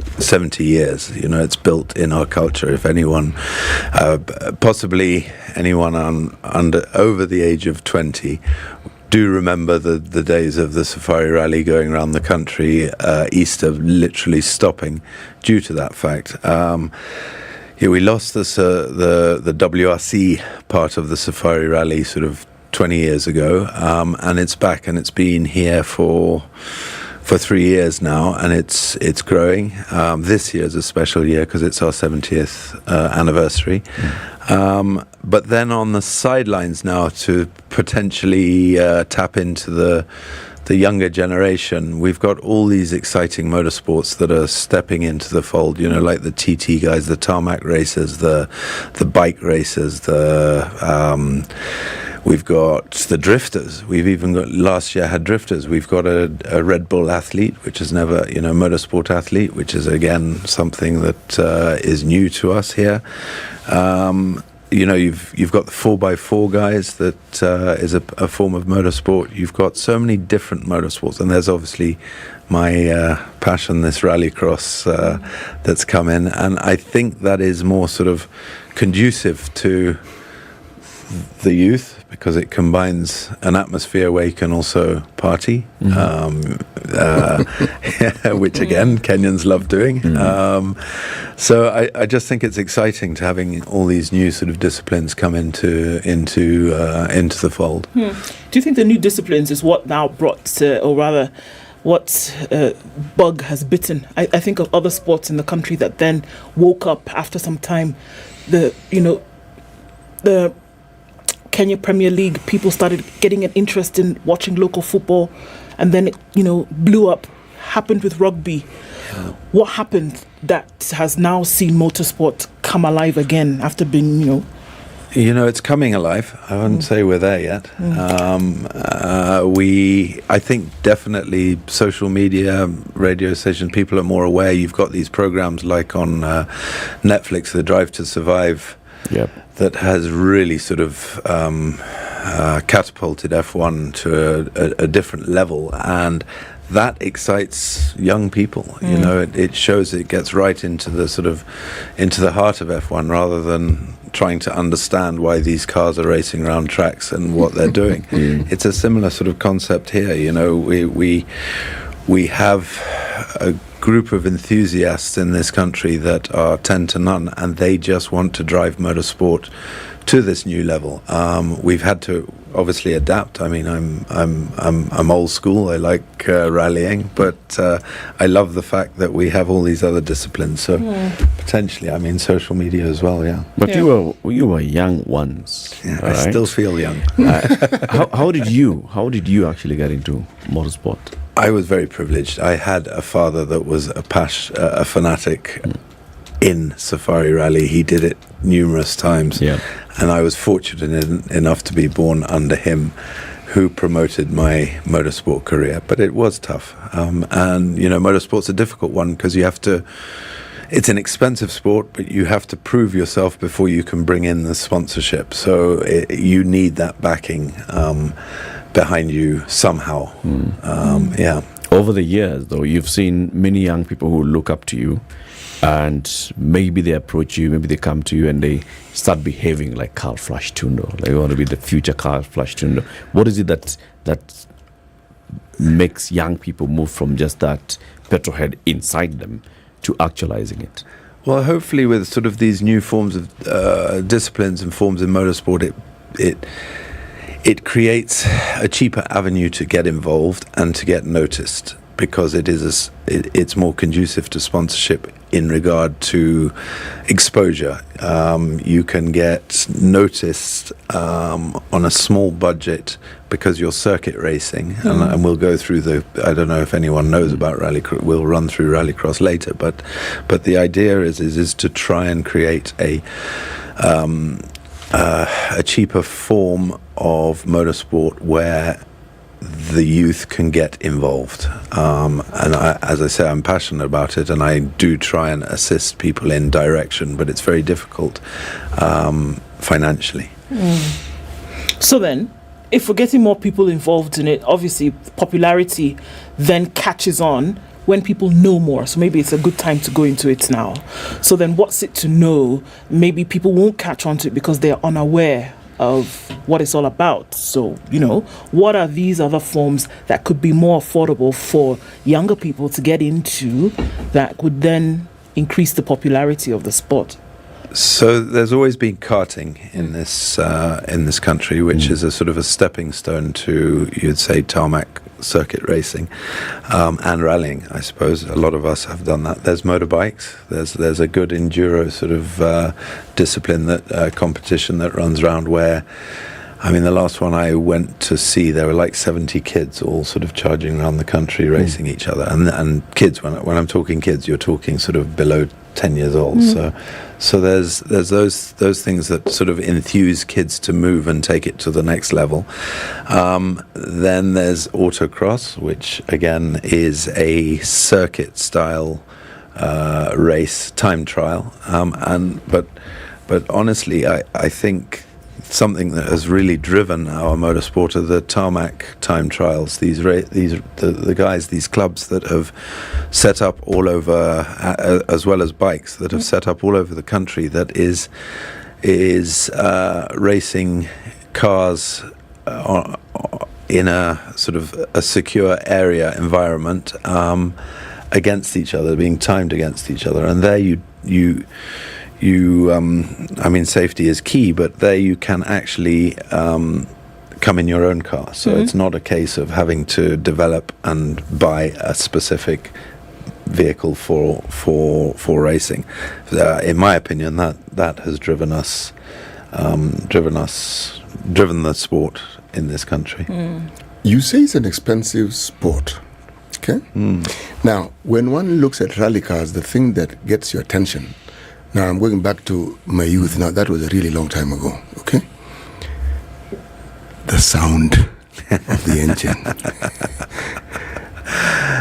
years. You know, it's built in our culture. If anyone, possibly anyone over the age of 20, do remember the days of the Safari Rally going around the country, Easter literally stopping due to that fact. Yeah, we lost the WRC part of the Safari Rally sort of 20 years ago, and it's back, and it's been here for for 3 years now, and it's growing. This year is a special year because it's our 70th anniversary. But then on the sidelines now to potentially tap into the younger generation, we've got all these exciting motorsports that are stepping into the fold, you know, like the TT guys, the tarmac racers, the bike racers, we've got the drifters. We've even got, last year had drifters. We've got a Red Bull athlete, which is never, you know, motorsport athlete, which is again something that is new to us here. You know, you've got the 4x4 guys that is a form of motorsport. You've got so many different motorsports, and there's obviously my passion, this Rallycross that's come in, and I think that is more sort of conducive to the youth because it combines an atmosphere where you can also party, which again Kenyans love doing. So I just think it's exciting to having all these new sort of disciplines come into the fold. Do you think the new disciplines is what now brought, or rather, what bug has bitten? I think of other sports in the country that then woke up after some time. The Kenya Premier League, people started getting an interest in watching local football, and then it, blew up. Happened with rugby. What happened that has now seen motorsport come alive again after being, it's coming alive. I wouldn't say we're there yet. I think definitely social media, radio stations, people are more aware. You've got these programs like on Netflix, The Drive to Survive, that has really sort of catapulted F1 to a different level, and that excites young people. It shows it gets right into the heart of F1 rather than trying to understand why these cars are racing around tracks and what they're doing. It's a similar sort of concept here. We have a group of enthusiasts in this country that are 10 to none, and they just want to drive motorsport to this new level. We've had to obviously adapt. I mean, I'm old school. I like rallying, but I love the fact that we have all these other disciplines. So potentially, I mean, social media as well. Yeah. But you were young once. Yeah, I still feel young. How did you actually get into motorsport? I was very privileged. I had a father that was a fanatic in Safari Rally. He did it numerous times, and I was fortunate enough to be born under him, who promoted my motorsport career. But it was tough, and motorsport's a difficult one because you have to. It's an expensive sport, but you have to prove yourself before you can bring in the sponsorship. So you need that backing behind you somehow. Over the years, though, you've seen many young people who look up to you, and maybe they approach you, maybe they come to you and they start behaving like Carl Flash Tundo. They want to be the future Carl Flash Tundo. What is it that makes young people move from just that petrolhead inside them to actualizing it? Well, hopefully with sort of these new forms of disciplines and forms in motorsport, it creates a cheaper avenue to get involved and to get noticed, because it's more conducive to sponsorship in regard to exposure. You can get noticed on a small budget because you're circuit racing, and we'll go through I don't know if anyone knows about Rallycross. We'll run through Rallycross later, but the idea is to try and create a cheaper form of motorsport where the youth can get involved, and as I say, I'm passionate about it, and I do try and assist people in direction, but it's very difficult financially. So then, if we're getting more people involved in it, obviously popularity then catches on when people know more. So maybe it's a good time to go into it now. So then what's it to know? Maybe people won't catch on to it because they're unaware of what it's all about. So, what are these other forms that could be more affordable for younger people to get into that would then increase the popularity of the sport? So there's always been karting in this country, which is a sort of a stepping stone to, you'd say, tarmac circuit racing and rallying. I suppose a lot of us have done that. There's motorbikes. There's a good enduro sort of discipline that competition that runs around where. I mean, the last one I went to see, there were like 70 kids all sort of charging around the country, racing each other. And kids, when I'm talking kids, you're talking sort of below 10 years old. So there's those things that sort of enthuse kids to move and take it to the next level. Then there's autocross, which again is a circuit style race time trial. But honestly, I think something that has really driven our motorsport are the tarmac time trials. The guys, these clubs that have set up all over, as well as bikes that have set up all over the country. That is racing cars in a sort of a secure area environment against each other, being timed against each other, and there I mean, safety is key, but there you can actually come in your own car. So it's not a case of having to develop and buy a specific vehicle for racing. In my opinion, that has driven the sport in this country. You say it's an expensive sport. Okay. Now, when one looks at rally cars, the thing that gets your attention. Now, I'm going back to my youth. Now, that was a really long time ago, okay? The sound of the engine.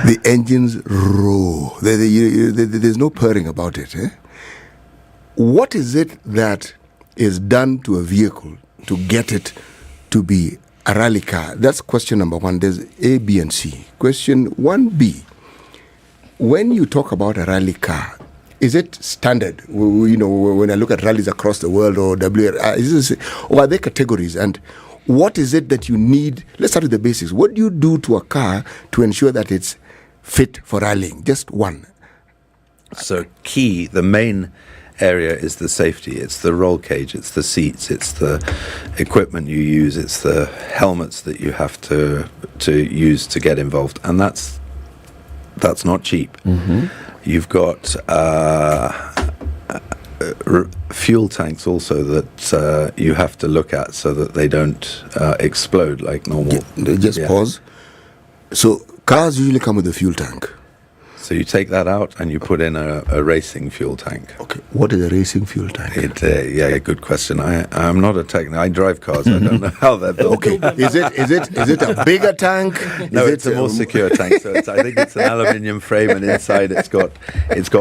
The engines roar. There's no purring about it. Eh? What is it that is done to a vehicle to get it to be a rally car? That's question number one. There's A, B, and C. Question 1B. When you talk about a rally car, is it standard? You know, when I look at rallies across the world or or are there categories? And what is it that you need? Let's start with the basics. What do you do to a car to ensure that it's fit for rallying? Just one. So the main area is the safety. It's the roll cage, it's the seats, it's the equipment you use, it's the helmets that you have to use to get involved. And that's not cheap. You've got fuel tanks also that you have to look at so that they don't explode like normal. Pause. So cars usually come with a fuel tank. So you take that out and you put in a racing fuel tank. Okay. What is a racing fuel tank? Good question. I'm not a technician. I drive cars. I don't know how they're built. Okay. Is it a bigger tank? No, it's a more secure tank. So I think it's an aluminium frame, and inside it's got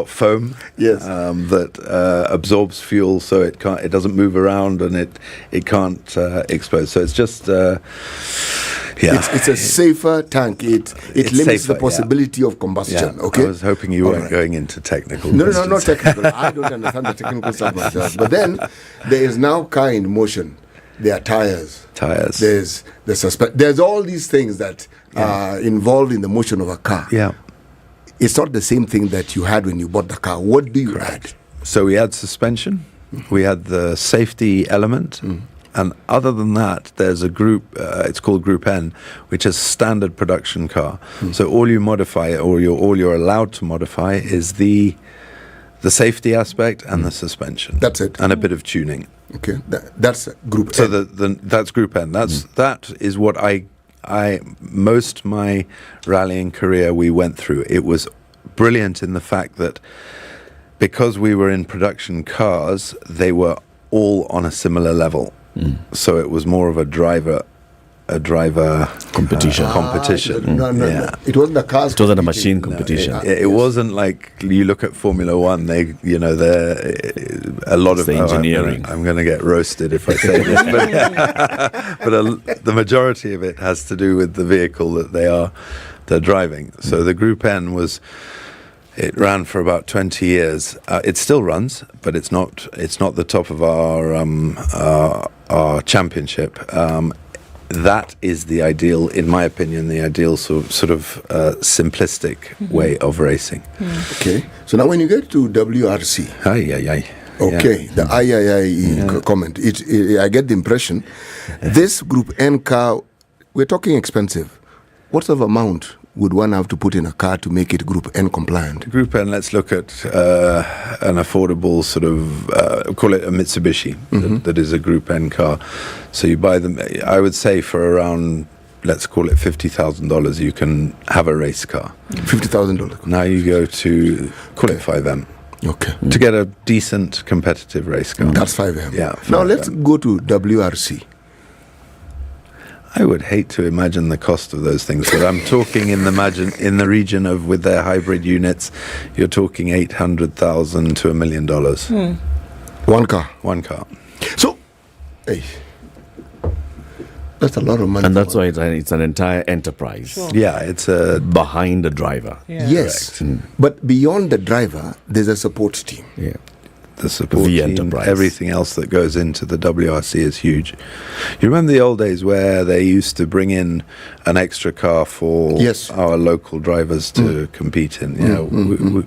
foam. Yes. That absorbs fuel, so it doesn't move around, and it can't explode. So it's just. It's a safer tank. It limits the possibility of combustion. Okay. I was hoping you weren't going into technical. No, not technical. I don't understand the technical stuff myself. But then there is now car in motion. There are tires. There's the There's all these things that are involved in the motion of a car. Yeah. It's not the same thing that you had when you bought the car. What do you add? So we had suspension. We had the safety element. And other than that, there's a group, it's called Group N, which is standard production car. So all you modify, or all you're allowed to modify, is the safety aspect and the suspension. That's it. And a bit of tuning. Okay, that's Group N. So that's Group N. That is what most my rallying career we went through. It was brilliant in the fact that because we were in production cars, they were all on a similar level. So it was more of a driver competition. No. It wasn't a cars. It wasn't a machine competition. It wasn't like you look at Formula One. They're a lot of the engineering. I'm going to get roasted if I say this, but the majority of it has to do with the vehicle that they're driving. So the Group N it ran for about 20 years. It still runs, but it's not the top of our championship. That is the ideal, in my opinion, sort of simplistic way of racing. Okay. So now when you get to WRC. Okay, the IIIE comment. I get the impression this Group N car, we're talking expensive. what sort of amount would one have to put in a car to make it Group N compliant? Group N, let's look at an affordable sort of, call it a Mitsubishi, that is a Group N car. So you buy them, I would say for around, let's call it $50,000, you can have a race car. $50,000? Now you go to, call it 5M. Okay. To get a decent competitive race car. That's 5M. Yeah. 5M. Now let's go to WRC. I would hate to imagine the cost of those things, but I'm talking in the region of, with their hybrid units, you're talking $800,000 to $1 million. One car. One car. So, hey, that's a lot of money. And that's why it's an entire enterprise. Sure. Yeah, it's a behind the driver. Yeah. Yes, but beyond the driver, there's a support team. Yeah. The support the team, enterprise. everything else that goes into the WRC is huge. You remember the old days where they used to bring in an extra car for our local drivers to compete in? You know,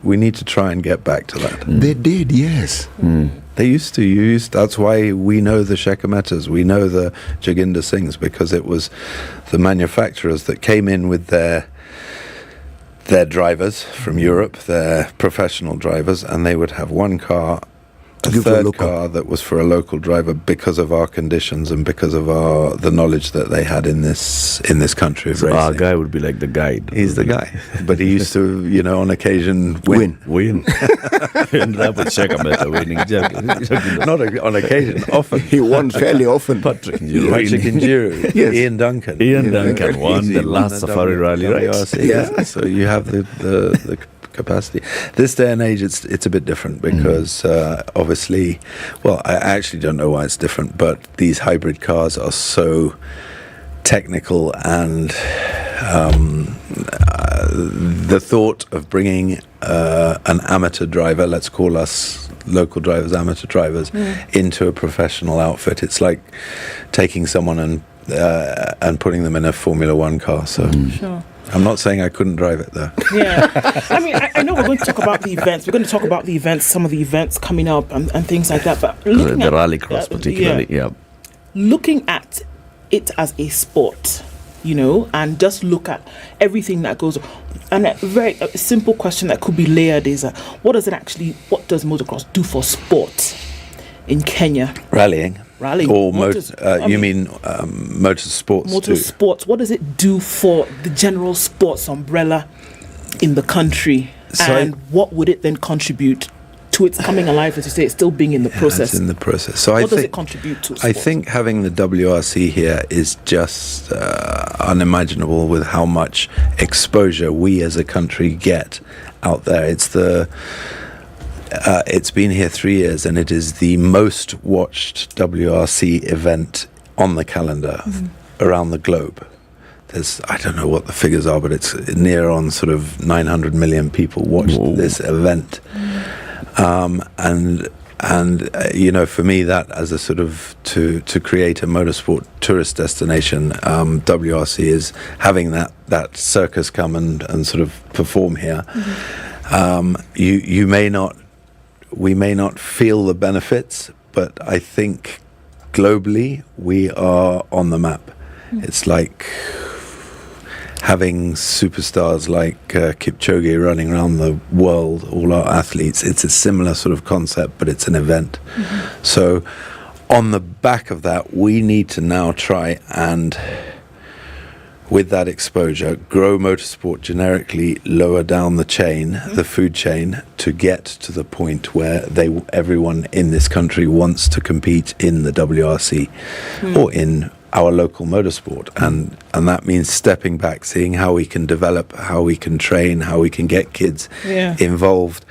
we need to try and get back to that. They did, yes. They used to use. That's why we know the Shekametas, we know the Jaginder Singhs, because it was the manufacturers that came in with their drivers from Europe, their professional drivers, and they would have one car, a third car that was for a local driver because of our conditions and because of the knowledge that they had in this country of So racing. our guy would be like the guide. He's the guy, but he used to, you know, on occasion win. Ended up with Shekameta winning. Not on occasion, often. He won fairly often. Patrick Njiru, Yes. Ian Duncan. Ian Duncan won the last Safari Rally, right? Yeah, so you have the capacity. This day and age, it's a bit different because obviously, well, I actually don't know why it's different, but these hybrid cars are so technical, and the thought of bringing an amateur driver, let's call us local drivers amateur drivers, into a professional outfit, it's like taking someone and putting them in a Formula One car. So Sure. I'm not saying I couldn't drive it though. Yeah. I mean, I know we're going to talk about the events. We're going to talk about the events, some of the events coming up and things like that. But The Rallycross particularly, yeah. Looking at it as a sport, you know, and just look at everything that goes on. And a very simple question that could be layered is, what does motocross do for sport in Kenya? Rallying. Or you mean motorsports? Motorsports. What does it do for the general sports umbrella in the country? And what would it then contribute to its coming alive, as you say, it's still being in the process? It's in the process. So what does it contribute to? I think having the WRC here is just unimaginable with how much exposure we as a country get out there. It's been here 3 years, and it is the most watched WRC event on the calendar around the globe. I don't know what the figures are, but it's near on sort of 900 million people watched this event. And you know, for me, that as a sort of to create a motorsport tourist destination, WRC is having that circus come and sort of perform here. We may not feel the benefits, but I think globally we are on the map. It's like having superstars like Kipchoge running around the world, all our athletes. It's a similar sort of concept, but it's an event. So on the back of that, we need to now try and, with that exposure, grow motorsport generically lower down the chain, the food chain, to get to the point where everyone in this country wants to compete in the WRC or in our local motorsport. And that means stepping back, seeing how we can develop, how we can train, how we can get kids involved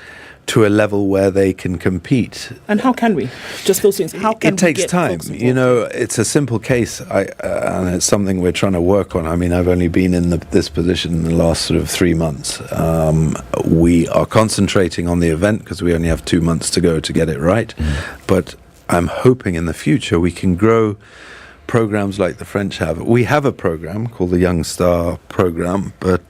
to a level where they can compete. And how can we? Just those things. How can it takes time. You know, it's a simple case, and it's something we're trying to work on. I mean, I've only been in this position in the last sort of 3 months. We are concentrating on the event because we only have 2 months to go to get it right. But I'm hoping in the future we can grow programs like the French have. We have a program called the Young Star program, but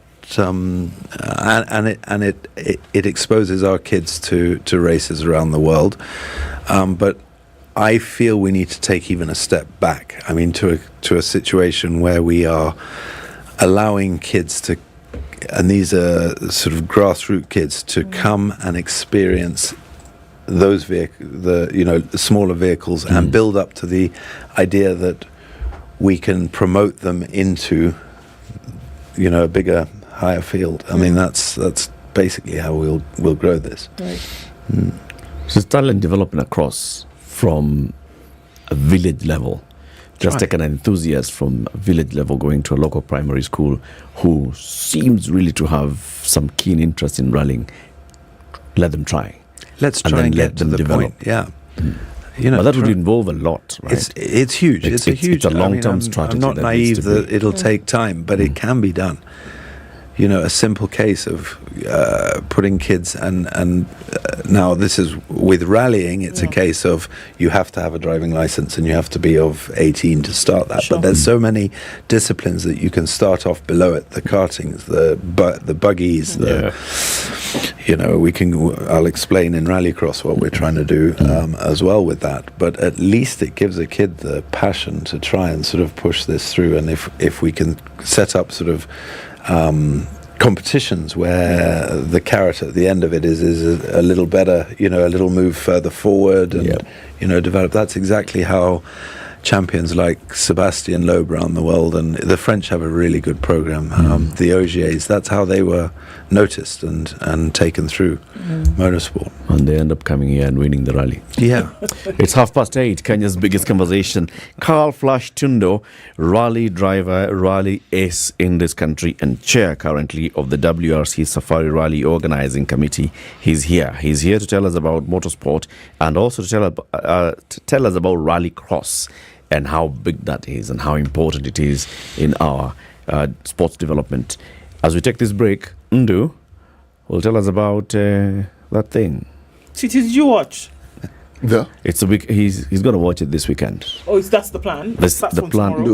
it exposes our kids to races around the world, but I feel we need to take even a step back. I mean, to a situation where we are allowing kids to, and these are sort of grassroots kids, to come and experience those the smaller vehicles and build up to the idea that we can promote them into a bigger, higher field. I mean, that's basically how we'll grow this. Right. So talent developing across from a village level. Just take an enthusiast from a village level going to a local primary school who seems really to have some keen interest in rallying. Let them try. Let's try and get to the point. Yeah. But that would involve a lot, right? It's huge. It's a long-term strategy. I'm not naive that it'll take time, but it can be done. A simple case of putting kids and now this is with rallying, it's a case of you have to have a driving license and you have to be of 18 to start that. Sure. But there's so many disciplines that you can start off below it: the kartings, the buggies, I'll explain in Rallycross what we're trying to do as well with that. But at least it gives a kid the passion to try and sort of push this through. And if we can set up sort of competitions where the carrot at the end of it is a little better, a little move further forward and, develop. That's exactly how champions like Sebastian Loeb around the world, and the French have a really good program, the Ogiers, that's how they were noticed and taken through motorsport. And they end up coming here and winning the rally. Yeah. It's 8:30, Kenya's biggest conversation. Carl Flash Tundo, rally driver, rally ace in this country and chair currently of the WRC Safari Rally Organizing Committee. He's here. He's here to tell us about motorsport and also to tell us about Rallycross and how big that is and how important it is in our sports development. As we take this break, Ndu will tell us about that thing. Did you watch? It's a week. He's going to watch it this weekend. Oh, that's the plan? The plan.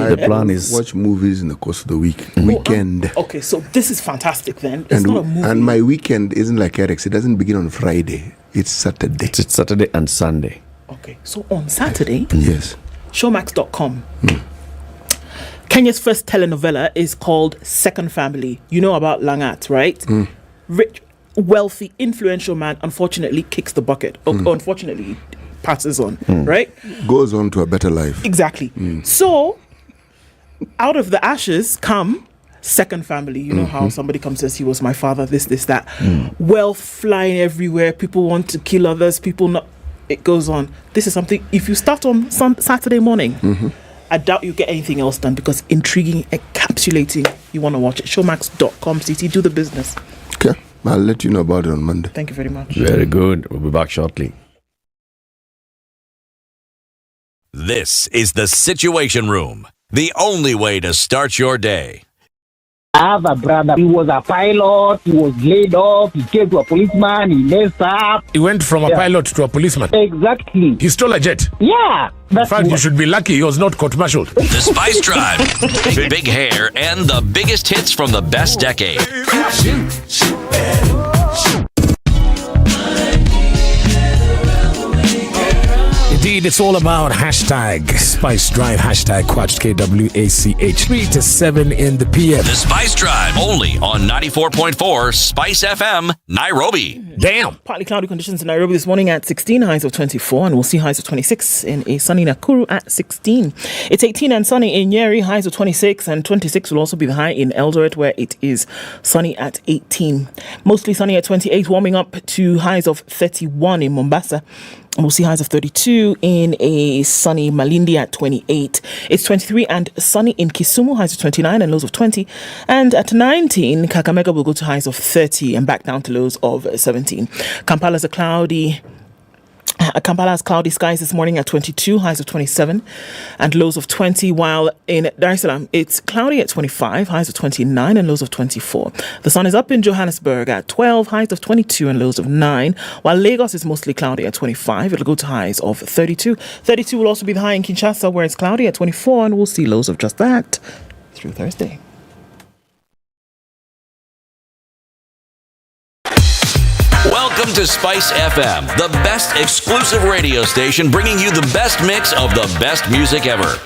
The plan is watch movies in the course of the weekend. Okay, so this is fantastic then. It's not a movie. And my weekend isn't like Eric's. It doesn't begin on Friday. It's Saturday. It's Saturday and Sunday. Okay, so on Saturday, yes, showmax.com. Kenya's first telenovela is called Second Family. You know about Langat, right? Rich, wealthy, influential man, unfortunately, kicks the bucket. Unfortunately, passes on, right? Goes on to a better life. Exactly. So, out of the ashes come Second Family. You know how somebody comes and says, he was my father, this, that. Wealth flying everywhere. People want to kill others. People not... It goes on. This is something, if you start on Saturday morning, I doubt you get anything else done because intriguing, encapsulating. You want to watch it. Showmax.com. CT, do the business. Okay. I'll let you know about it on Monday. Thank you very much. Very good. We'll be back shortly. This is the Situation Room, the only way to start your day. I have a brother. He was a pilot. He was laid off. He came to a policeman. He messed up. He went from a pilot to a policeman. Exactly. He stole a jet. Yeah. In fact, you should be lucky he was not court-martialed. The Spice Drive. Big hair and the biggest hits from the best decade. Indeed, it's all about hashtag Spice Drive, hashtag Quatch, KWACH, 3 to 7 in the PM. The Spice Drive, only on 94.4 Spice FM, Nairobi. Damn. Partly cloudy conditions in Nairobi this morning at 16, highs of 24, and we'll see highs of 26 in a sunny Nakuru at 16. It's 18 and sunny in Nyeri, highs of 26, and 26 will also be the high in Eldoret, where it is sunny at 18. Mostly sunny at 28, warming up to highs of 31 in Mombasa. And we'll see highs of 32 in a sunny Malindi at 28. It's 23 and sunny in Kisumu, highs of 29 and lows of 20. And at 19, Kakamega will go to highs of 30 and back down to lows of 17. Kampala has cloudy skies this morning at 22, highs of 27 and lows of 20, while in Dar es Salaam it's cloudy at 25, highs of 29 and lows of 24. The sun is up in Johannesburg at 12, highs of 22 and lows of 9, while Lagos is mostly cloudy at 25. It'll go to highs of 32. 32 will also be the high in Kinshasa, where it's cloudy at 24, and we'll see lows of just that through Thursday. Welcome to Spice FM, the best exclusive radio station bringing you the best mix of the best music ever.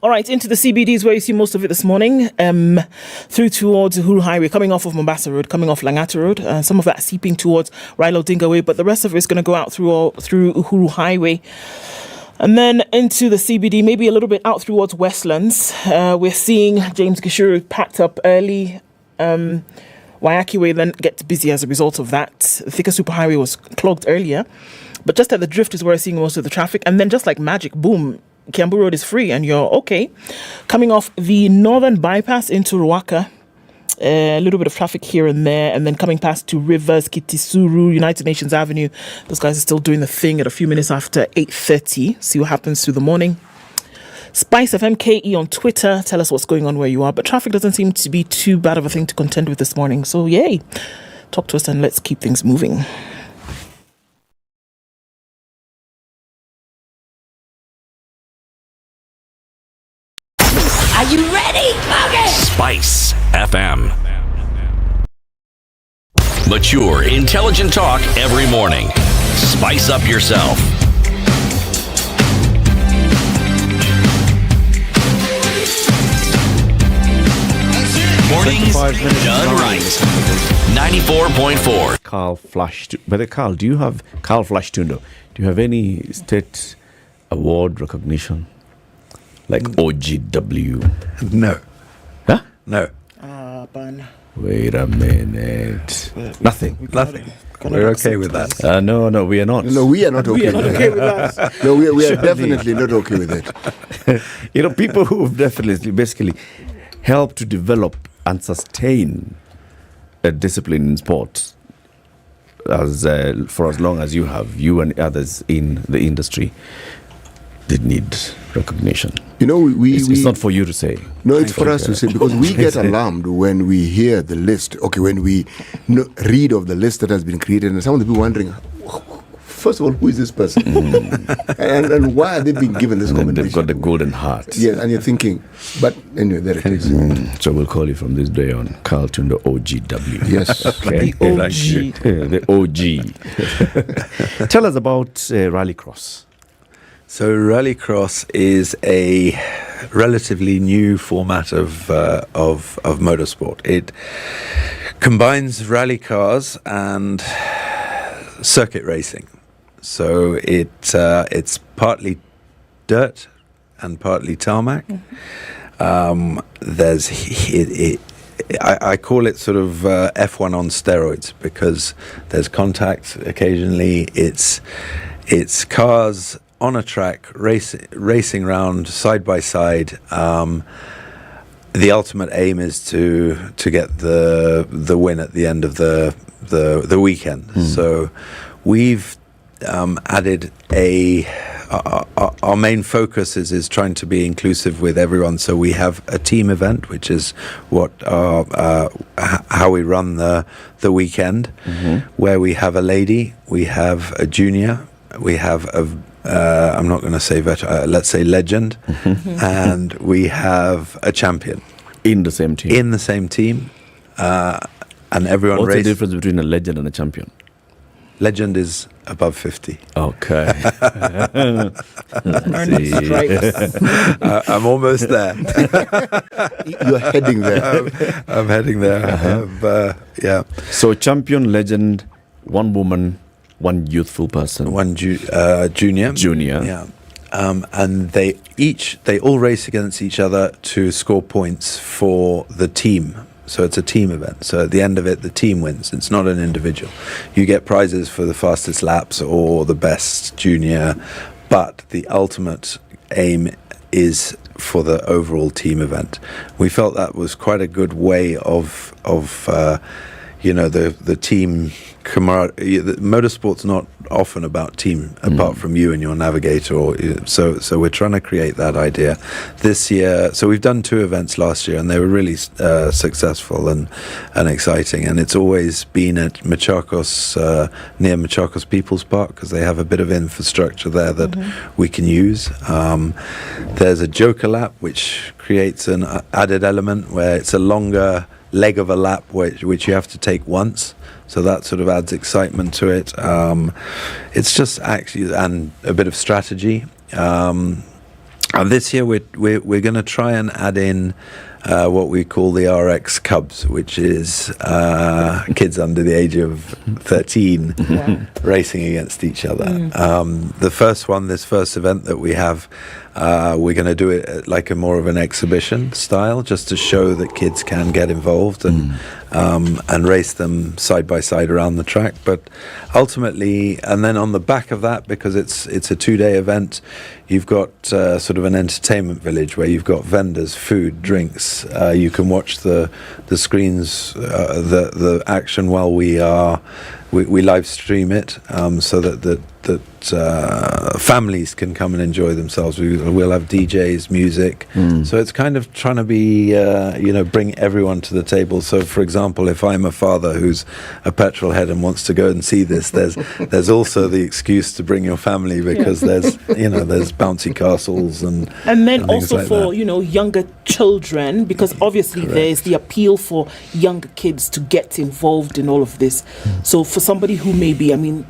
All right, into the CBDs where you see most of it this morning, through towards Uhuru Highway, coming off of Mombasa Road, coming off Langata Road, some of that seeping towards Raila Odinga Way, but the rest of it is going to go out through Uhuru Highway. And then into the CBD, maybe a little bit out towards Westlands. We're seeing James Gishuru packed up early. Waiaki Way then gets busy as a result of that. The Thika Superhighway was clogged earlier, but just at the drift is where we're seeing most of the traffic. And then just like magic, boom, Kiambu Road is free and you're okay. Coming off the northern bypass into Ruaka, a little bit of traffic here and there, and then coming past to Rivers, Kitisuru, United Nations Avenue. Those guys are still doing the thing at a few minutes after 8:30. See what happens through the morning. Spice FMKE on Twitter. Tell us what's going on where you are. But traffic doesn't seem to be too bad of a thing to contend with this morning. So yay. Talk to us and let's keep things moving. Are you ready? Okay. Spice FM. Mature, intelligent talk every morning. Spice up yourself. Mornings done right. 94.4. Carl do you have Carl Flashtundo? Do you have any state award recognition? Like OGW? No. Huh? No. Wait a minute. Nothing. Nothing. We're okay with that. No, we are not. No, we are not okay with that. No, we are definitely not okay with it. People who have definitely basically helped to develop and sustain a discipline in sport for as long as you and others in the industry did need recognition. It's not for you to say. No, it's for us to say, because we get alarmed when we hear the list. Okay, when we read of the list that has been created, and some of the people wondering, first of all, who is this person? and why are they being given this competition? They've got the golden heart. Yeah, and you're thinking, but anyway, there it is. So we'll call you from this day on Carl Tundo OGW. Yes. Okay. The OG. Tell us about Rallycross. So Rallycross is a relatively new format of motorsport. It combines rally cars and circuit racing. So it's partly dirt and partly tarmac. I call it sort of F1 on steroids, because there's contact occasionally. It's cars on a track racing round side by side. The ultimate aim is to get the win at the end of the weekend. So we've added our main focus is trying to be inclusive with everyone. So we have a team event, which is how we run the weekend, where we have a lady, we have a junior, we have I'm not going to say veteran, let's say legend, and we have a champion. In the same team? In the same team. And everyone What's the difference between a legend and a champion? Legend is above 50. Okay. I'm almost there. You're heading there. I'm heading there. Yeah. So champion, legend, one woman, one youthful person, one junior. Yeah. And they all race against each other to score points for the team. So it's a team event. So at the end of it, the team wins. It's not an individual. You get prizes for the fastest laps or the best junior, but the ultimate aim is for the overall team event. We felt that was quite a good way of the team camaraderie. Motorsport's not often about team, apart from you and your navigator. So we're trying to create that idea this year. So we've done 2 events last year, and they were really successful and exciting. And it's always been at Machakos, near Machakos People's Park, because they have a bit of infrastructure there that we can use. There's a Joker lap, which creates an added element where it's a longer leg of a lap which you have to take once, so that sort of adds excitement to it. It's just actually, and a bit of strategy. And this year we're going to try and add in what we call the RX Cubs, which is kids under the age of 13 racing against each other. The first one, this first event that we have, we're going to do it like a more of an exhibition style, just to show that kids can get involved and race them side by side around the track. But ultimately, and then on the back of that, because it's a 2-day event, you've got sort of an entertainment village where you've got vendors, food, drinks. You can watch the screens, the action while we live stream it, so that families can come and enjoy themselves. We'll have DJs, music. So it's kind of trying to be, bring everyone to the table. So, for example, if I'm a father who's a petrol head and wants to go and see this, there's also the excuse to bring your family, because there's bouncy castles and then also like for that. Younger children, because obviously there's the appeal for younger kids to get involved in all of this. So for somebody who may be,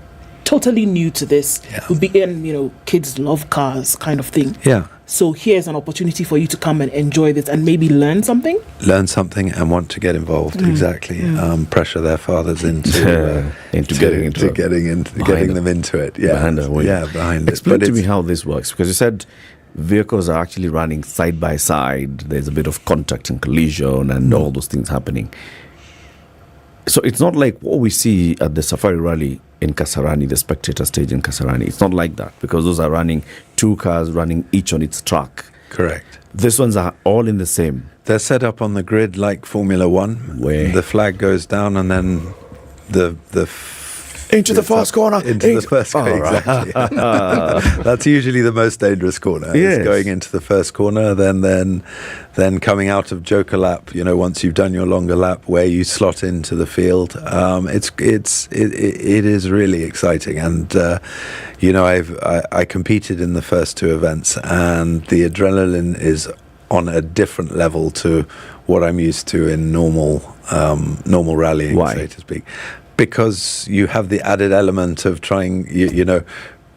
totally new to this, would be in, kids love cars kind of thing. Yeah. So here's an opportunity for you to come and enjoy this and maybe learn something and want to get involved. Exactly. Pressure their fathers into getting them into it. Behind it. Explain to me how this works, because you said vehicles are actually running side by side. There's a bit of contact and collision and all those things happening. So it's not like what we see at the Safari Rally in Kasarani, the spectator stage in Kasarani. It's not like that, because those are running 2 cars running each on its track. Correct. These ones are all in the same. They're set up on the grid like Formula One. Where the flag goes down and then the into the first corner. Into the first corner, exactly. That's usually the most dangerous corner. Yes. It's going into the first corner, then coming out of Joker lap. Once you've done your longer lap, where you slot into the field. It is really exciting, and I competed in the first 2 events, and the adrenaline is on a different level to what I'm used to in normal rallying, so to speak. Because you have the added element of trying,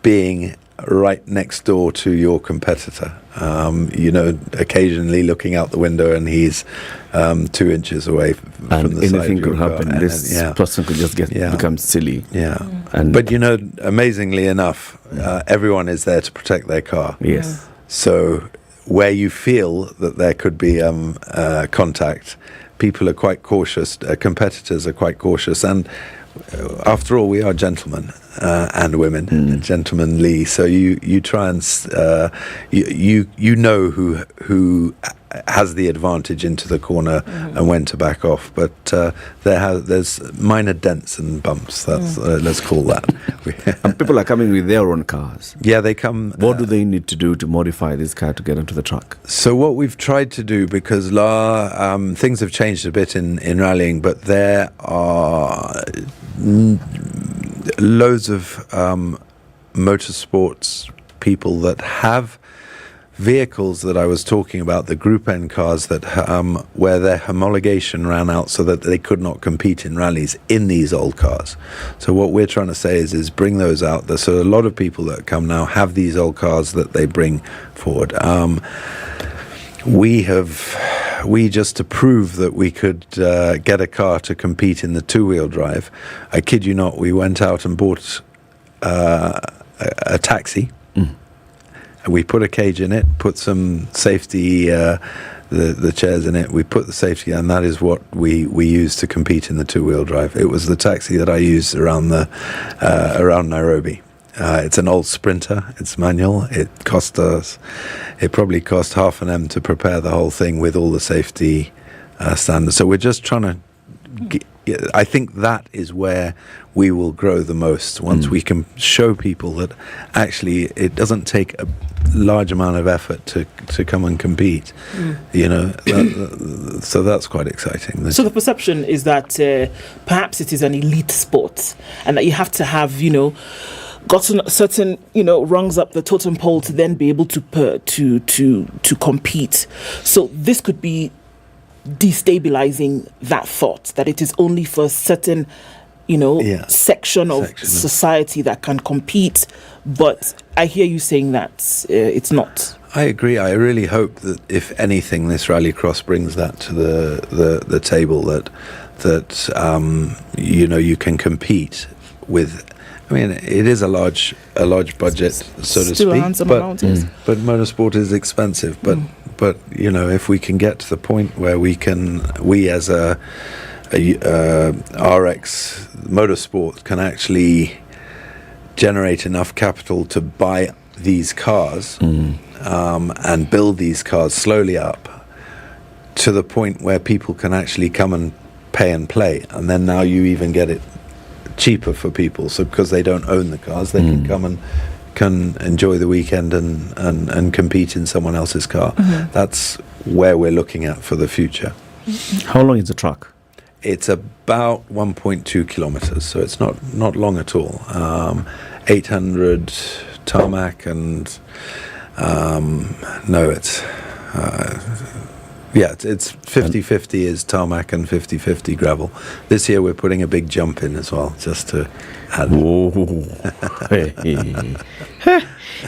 being right next door to your competitor. Occasionally looking out the window and he's 2 inches away from the side. Anything could happen. This person could just become silly. Yeah. But amazingly enough, everyone is there to protect their car. Yes. So where you feel that there could be contact, people are quite cautious, competitors are quite cautious, and after all, we are gentlemen and women, gentlemanly. So you try and you know who has the advantage into the corner and when to back off. But there's minor dents and bumps. That's let's call that. And people are coming with their own cars. Yeah, they come. What do they need to do to modify this car to get onto the track? So what we've tried to do, because things have changed a bit in rallying, but there are loads of motorsports people that have vehicles that I was talking about, the Group N cars that where their homologation ran out so that they could not compete in rallies in these old cars. So what we're trying to say is bring those out. So a lot of people that come now have these old cars that they bring forward. We just to prove that we could get a car to compete in the 2-wheel drive, I kid you not, we went out and bought a taxi. We put a cage in it, put some safety, the chairs in it. We put the safety, and that is what we used to compete in the 2-wheel drive. It was the taxi that I used around Nairobi. It's an old Sprinter. It's manual. It probably cost half an M to prepare the whole thing with all the safety standards. So we're just trying to. I think that is where we will grow the most, once we can show people that actually it doesn't take a large amount of effort to come and compete. So that's quite exciting. So the perception is that perhaps it is an elite sport, and that you have to have gotten certain rungs up the totem pole to then be able to compete. So this could be destabilizing that thought that it is only for a certain section of society that can compete. But I hear you saying that it's not. I agree. I really hope that, if anything, this Rallycross brings that to the table. That you can compete with. I mean, it is a large budget, so to Still speak. But motorsport is expensive. But if we can get to the point where we as a RX Motorsport can actually generate enough capital to buy these cars and build these cars slowly up to the point where people can actually come and pay and play, and then now you even get it cheaper for people, so because they don't own the cars, they can come and can enjoy the weekend and compete in someone else's car. That's where we're looking at for the future. How long is the track? It's about 1.2 kilometers, so it's not long at all. 800 tarmac and it's 50-50 is tarmac and 50-50 gravel. This year we're putting a big jump in as well, just to add.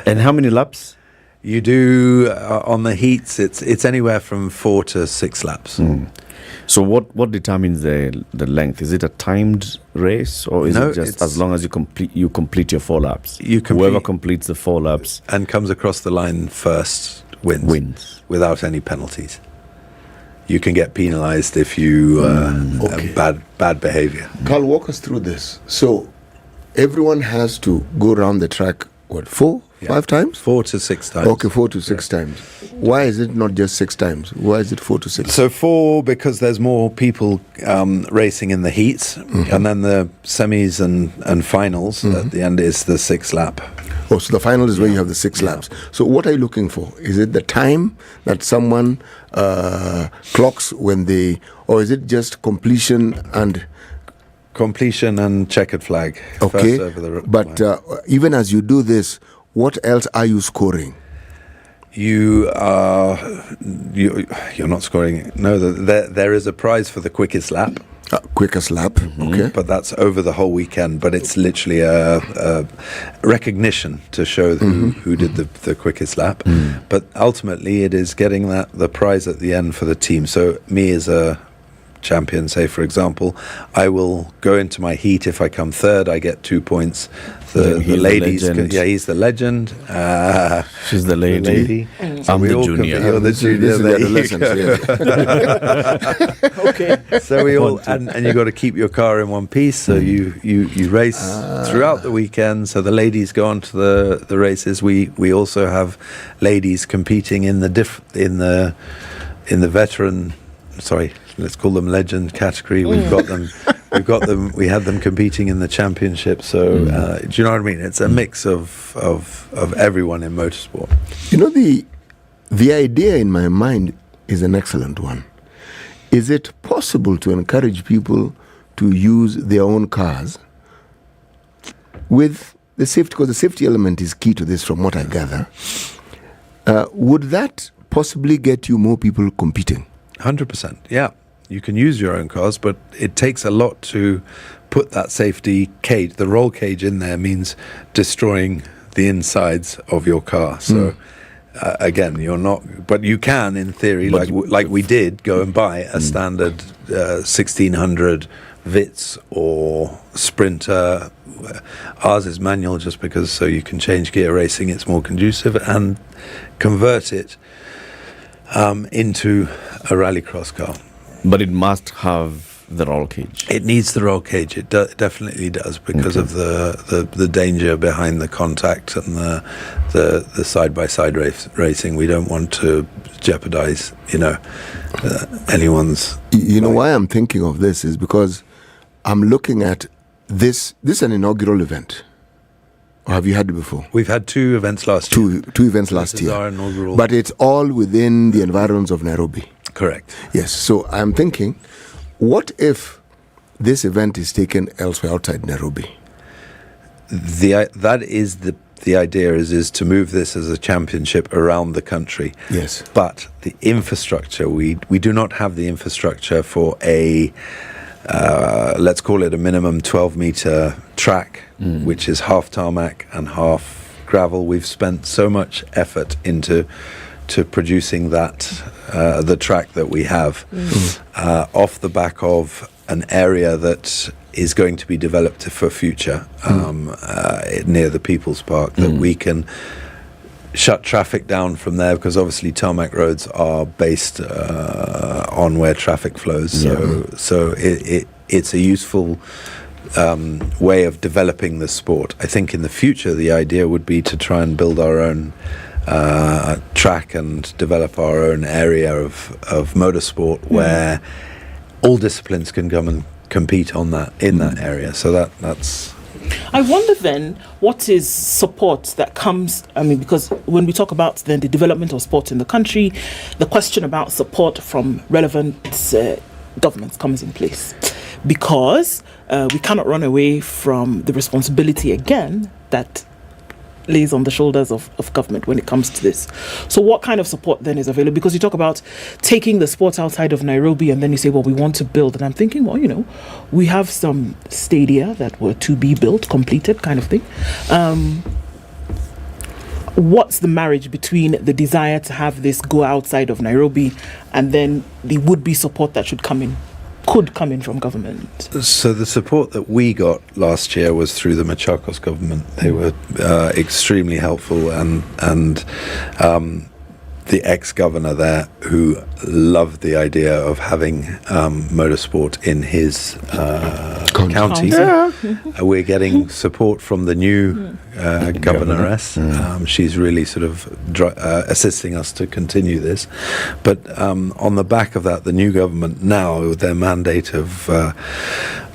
And how many laps? You do on the heats. It's anywhere from 4 to 6 laps. So what determines the length? Is it a timed race, or is it just as long as you complete your 4 laps? Whoever completes the 4 laps and comes across the line first wins without any penalties. You can get penalised if you have bad behaviour. Carl, walk us through this. So everyone has to go around the track, 5 times? 4 to 6 times. Okay, 4 to 6 times. Why is it not just 6 times? Why is it 4 to 6? So 4, because there's more people racing in the heats, and then the semis and finals at the end is the 6 lap. Oh, so the final is where you have the 6 laps. So what are you looking for? Is it the time that someone clocks when or is it just completion and checkered flag? Okay, first over the but even as you do this, what else are you scoring? You're not scoring. No, there is a prize for the quickest lap. Quickest lap, okay. But that's over the whole weekend. But it's literally a recognition to show who did the quickest lap. But ultimately, it is getting the prize at the end for the team. So me as a champion, say for example, I will go into my heat. If I come third, I get 2 points. The ladies, he's the legend. She's the lady. So I'm the junior. You're the junior. Okay. So we all and you got to keep your car in one piece. So you race throughout the weekend. So the ladies go on to the races. We also have ladies competing in the veteran. Sorry, let's call them legend category. We've got them. We had them competing in the championship. So do you know what I mean? It's a mix of everyone in motorsport. You know, the idea in my mind is an excellent one. Is it possible to encourage people to use their own cars with the safety? Because the safety element is key to this, from what I gather. Would that possibly get you more people competing? 100%, yeah. You can use your own cars, but it takes a lot to put that safety cage. The roll cage in there means destroying the insides of your car. So again, you're not, but you can, in theory, like we did, go and buy a standard 1600 Vitz or Sprinter. Ours is manual, just because so you can change gear racing. It's more conducive, and convert it into a rallycross car. But it must have the roll cage. It needs the roll cage. It definitely does, because of the danger behind the contact and the side-by-side racing. We don't want to jeopardize, anyone's. You know why I'm thinking of this is because I'm looking at this. This is an inaugural event. Or have you had it before? We've had 2 events last year. Two events last year. Our inaugural. But it's all within the environs of Nairobi. Correct. Yes. So I'm thinking, what if this event is taken elsewhere outside Nairobi? That is the idea is to move this as a championship around the country. Yes. But the infrastructure, we do not have the infrastructure for a let's call it a minimum 12-meter track, which is half tarmac and half gravel. We've spent so much effort into producing that the track that we have off the back of an area that is going to be developed for future near the People's Park, that we can shut traffic down from there, because obviously tarmac roads are based on where traffic flows. So it's a useful way of developing the sport. I think in the future the idea would be to try and build our own track and develop our own area of motorsport where all disciplines can come and compete on that in that area. So that's. I wonder then, what is support that comes, because when we talk about then the development of sport in the country, the question about support from relevant governments comes in place, because we cannot run away from the responsibility again that lays on the shoulders of government when it comes to this. So what kind of support then is available? Because you talk about taking the sport outside of Nairobi, and then you say, well, we want to build. And I'm thinking, well, we have some stadia that were to be built, completed kind of thing. What's the marriage between the desire to have this go outside of Nairobi and then the would-be support that could come in from government? So the support that we got last year was through the Machakos government. They were extremely helpful, and the ex-governor there, who loved the idea of having motorsport in his county. We're getting support from the new governoress. She's really sort of assisting us to continue this. But on the back of that, the new government now, their mandate of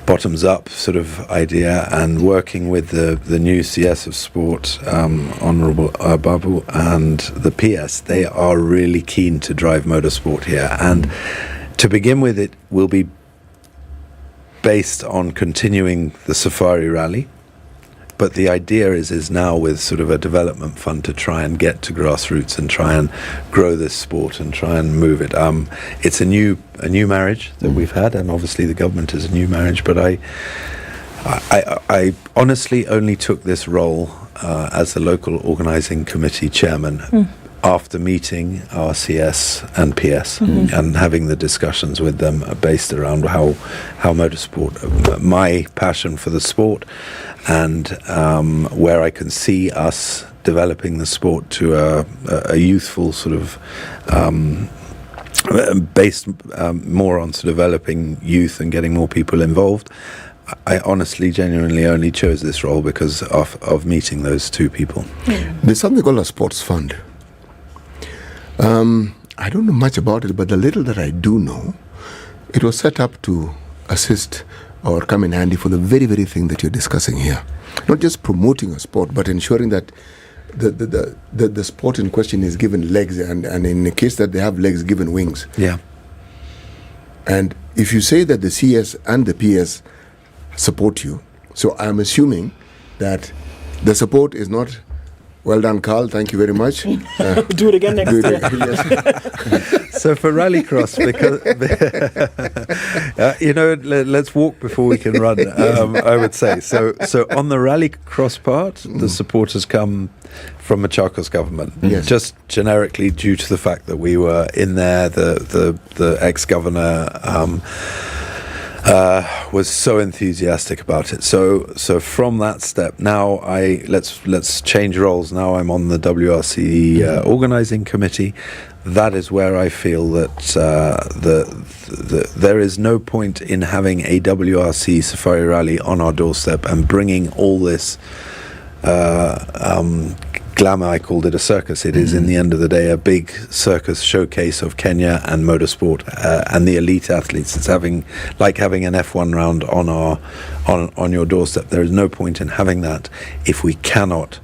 bottoms-up sort of idea, and working with the new CS of Sport, Honourable Babu, and the PS, they are really keen to drive motorsport here. And to begin with, it will be based on continuing the Safari Rally. But the idea is now with sort of a development fund to try and get to grassroots and try and grow this sport and try and move it. It's a new marriage that we've had, and obviously the government is a new marriage. But I honestly only took this role as the local organising committee chairman after meeting our CS and PS and having the discussions with them based around how motorsport, my passion for the sport, and where I can see us developing the sport to a youthful sort of based more on developing youth and getting more people involved. I honestly, genuinely only chose this role because of meeting those two people. There's something called a sports fund. I don't know much about it, but the little that I do know, it was set up to assist or come in handy for the very, very thing that you're discussing here. Not just promoting a sport, but ensuring that the sport in question is given legs, and in the case that they have legs, given wings. Yeah. And if you say that the CS and the PS support you, so I'm assuming that the support is not, well done, Carl, thank you very much. Do it again next year. So for Rallycross, because let's walk before we can run. I would say so. On the Rallycross part, the support has come from Machakos government, just generically due to the fact that we were in there. The ex-governor was so enthusiastic about it. So from that step, now let's change roles. Now I'm on the WRC organising committee. That is where I feel that there is no point in having a WRC Safari Rally on our doorstep and bringing all this glamour. I called it a circus. It is, in the end of the day, a big circus showcase of Kenya and motorsport and the elite athletes. It's having an F1 round on your doorstep. There is no point in having that if we cannot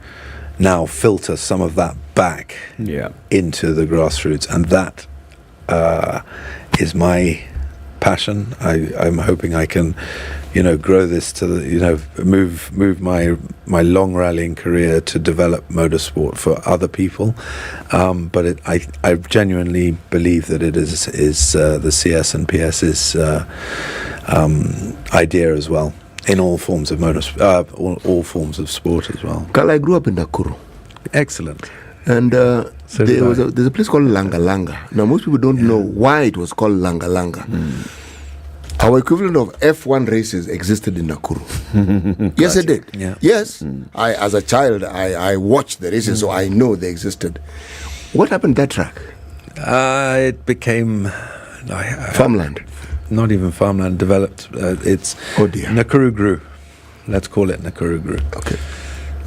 now filter some of that back into the grassroots, and that is my passion. I'm hoping I can, grow this to move my long rallying career to develop motorsport for other people. But I genuinely believe that it is the CS and PS's idea as well, in all forms of all forms of sport as well. Carl, I grew up in Nakuru. Excellent. And So there's a place called Langa Langa. Now, most people don't know why it was called Langa Langa. Our equivalent of F1 races existed in Nakuru. Yes, it did. Yeah. Yes. I, as a child, I watched the races, so I know they existed. What happened to that track? It became farmland. Not even farmland. Developed. It's Nakuru grew. Let's call it Nakuru grew. Okay.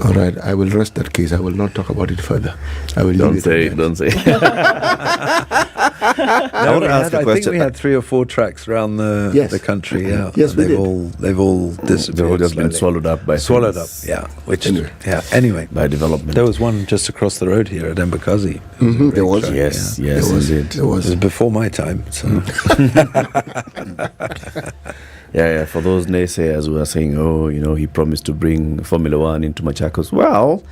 All right, I will rest that case. I will not talk about it further. I will Don't say. I want to ask a question. I think we had 3 or 4 tracks around the country. Yeah. Yes, we did. They've all disappeared. They've all just been swallowed up by Which anyway by development. There was one just across the road here at Embakazi. There was. Yes, There was. indeed. There was. It was before my time. So. Yeah. For those naysayers who are saying, "Oh, he promised to bring Formula One into Machakos," well,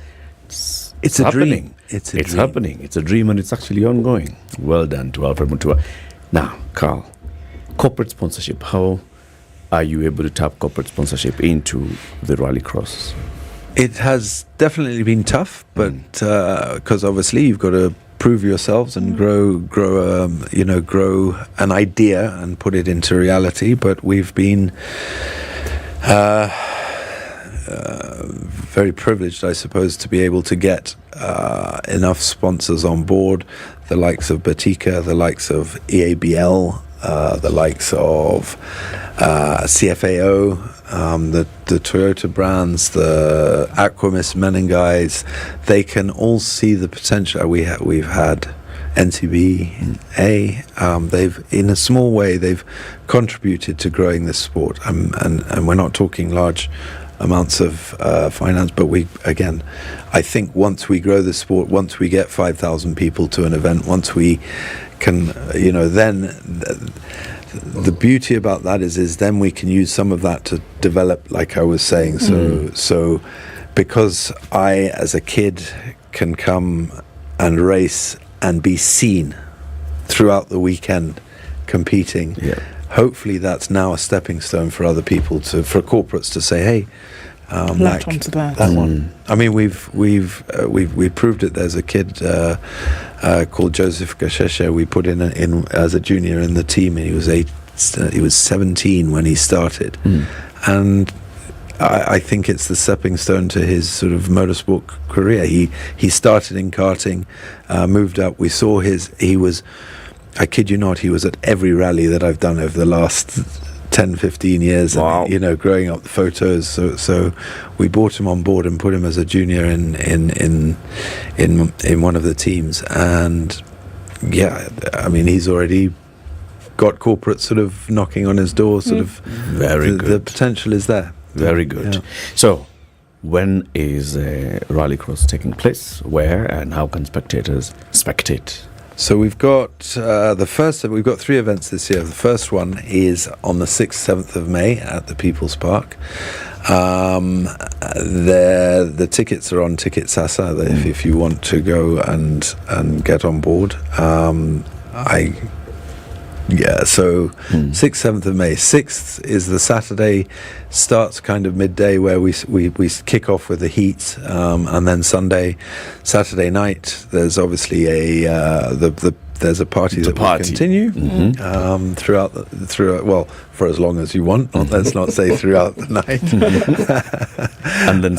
it's a happening. dream. It's dream. Happening. It's a dream, and it's actually ongoing. Well done to Alfred Mutua. Now, Carl, corporate sponsorship. How are you able to tap corporate sponsorship into the Rallycross? It has definitely been tough, but because obviously you've got to prove yourselves and grow an idea and put it into reality. But we've been very privileged, I suppose, to be able to get enough sponsors on board, the likes of Batika, the likes of EABL, the likes of CFAO, the Toyota brands, the Aquamis Menenguys. They can all see the potential. We've had NCBA. They've, in a small way, they've contributed to growing this sport, and we're not talking large amounts of finance, but I think once we grow the sport, once we get 5,000 people to an event, once we can, then the beauty about that is then we can use some of that to develop, like I was saying. So because I, as a kid, can come and race and be seen throughout the weekend competing. Yeah. Hopefully that's now a stepping stone for other people for corporates to say, hey, latch onto that one. I mean, we've proved it. There's a kid called Joseph Gashesha. We put in as a junior in the team, and he was 17 when he started, and I think it's the stepping stone to his sort of motorsport career. He started in karting, moved up. We saw he was, I kid you not, he was at every rally that I've done over the last 10, 15 years. Wow. And, growing up the photos. So we brought him on board and put him as a junior in one of the teams. And I mean, he's already got corporate sort of knocking on his door. Very good. The potential is there. Very good. Yeah. So, when is Rallycross taking place? Where and how can spectators spectate? So we've got we've got 3 events this year. The first one is on the 6th, 7th of May at the People's Park. The tickets are on Ticket Sasa if you want to go and get on board. So 6th, 7th of May. 6th is the Saturday, starts kind of midday, where we kick off with the heats, and then Saturday night, there's obviously there's a party that will continue throughout for as long as you want. Let's not say throughout the night. And then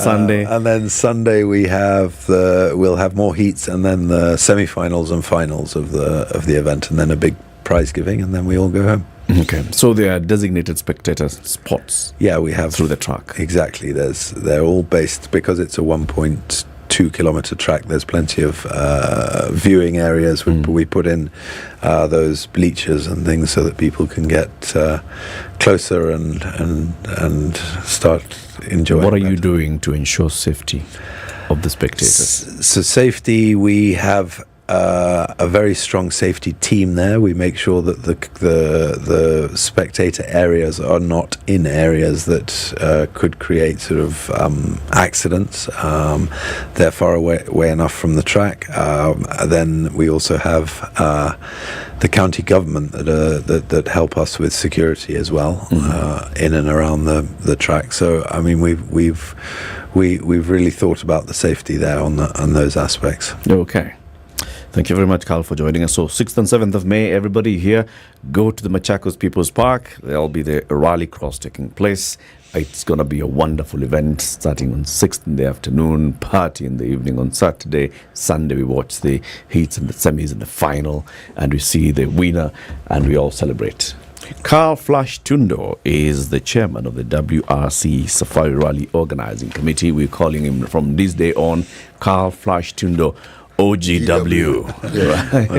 Sunday. We'll have more heats, and then the semi-finals and finals of the event, and then a big prize giving, and then we all go home. Okay, so there are designated spectator spots. Yeah, we have through the track. Exactly. They're all based, because it's a 1.2 kilometer track. There's plenty of viewing areas. We put in those bleachers and things so that people can get closer and start enjoying. What are you doing to ensure safety of the spectators? So safety, we have a very strong safety team there. We make sure that the spectator areas are not in areas that could create sort of accidents. They're far away enough from the track. Then we also have the county government that help us with security as well, in and around the track. So I mean, we've really thought about the safety there on those aspects. Okay. Thank you very much, Carl, for joining us. So 6th and 7th of May, everybody here, go to the Machakos People's Park. There'll be the Rallycross taking place. It's going to be a wonderful event starting on 6th in the afternoon, party in the evening on Saturday. Sunday, we watch the heats and the semis and the final, and we see the winner, and we all celebrate. Carl Flash Tundo is the chairman of the WRC Safari Rally Organizing Committee. We're calling him from this day on Carl Flash Tundo, OGW. Right. Well,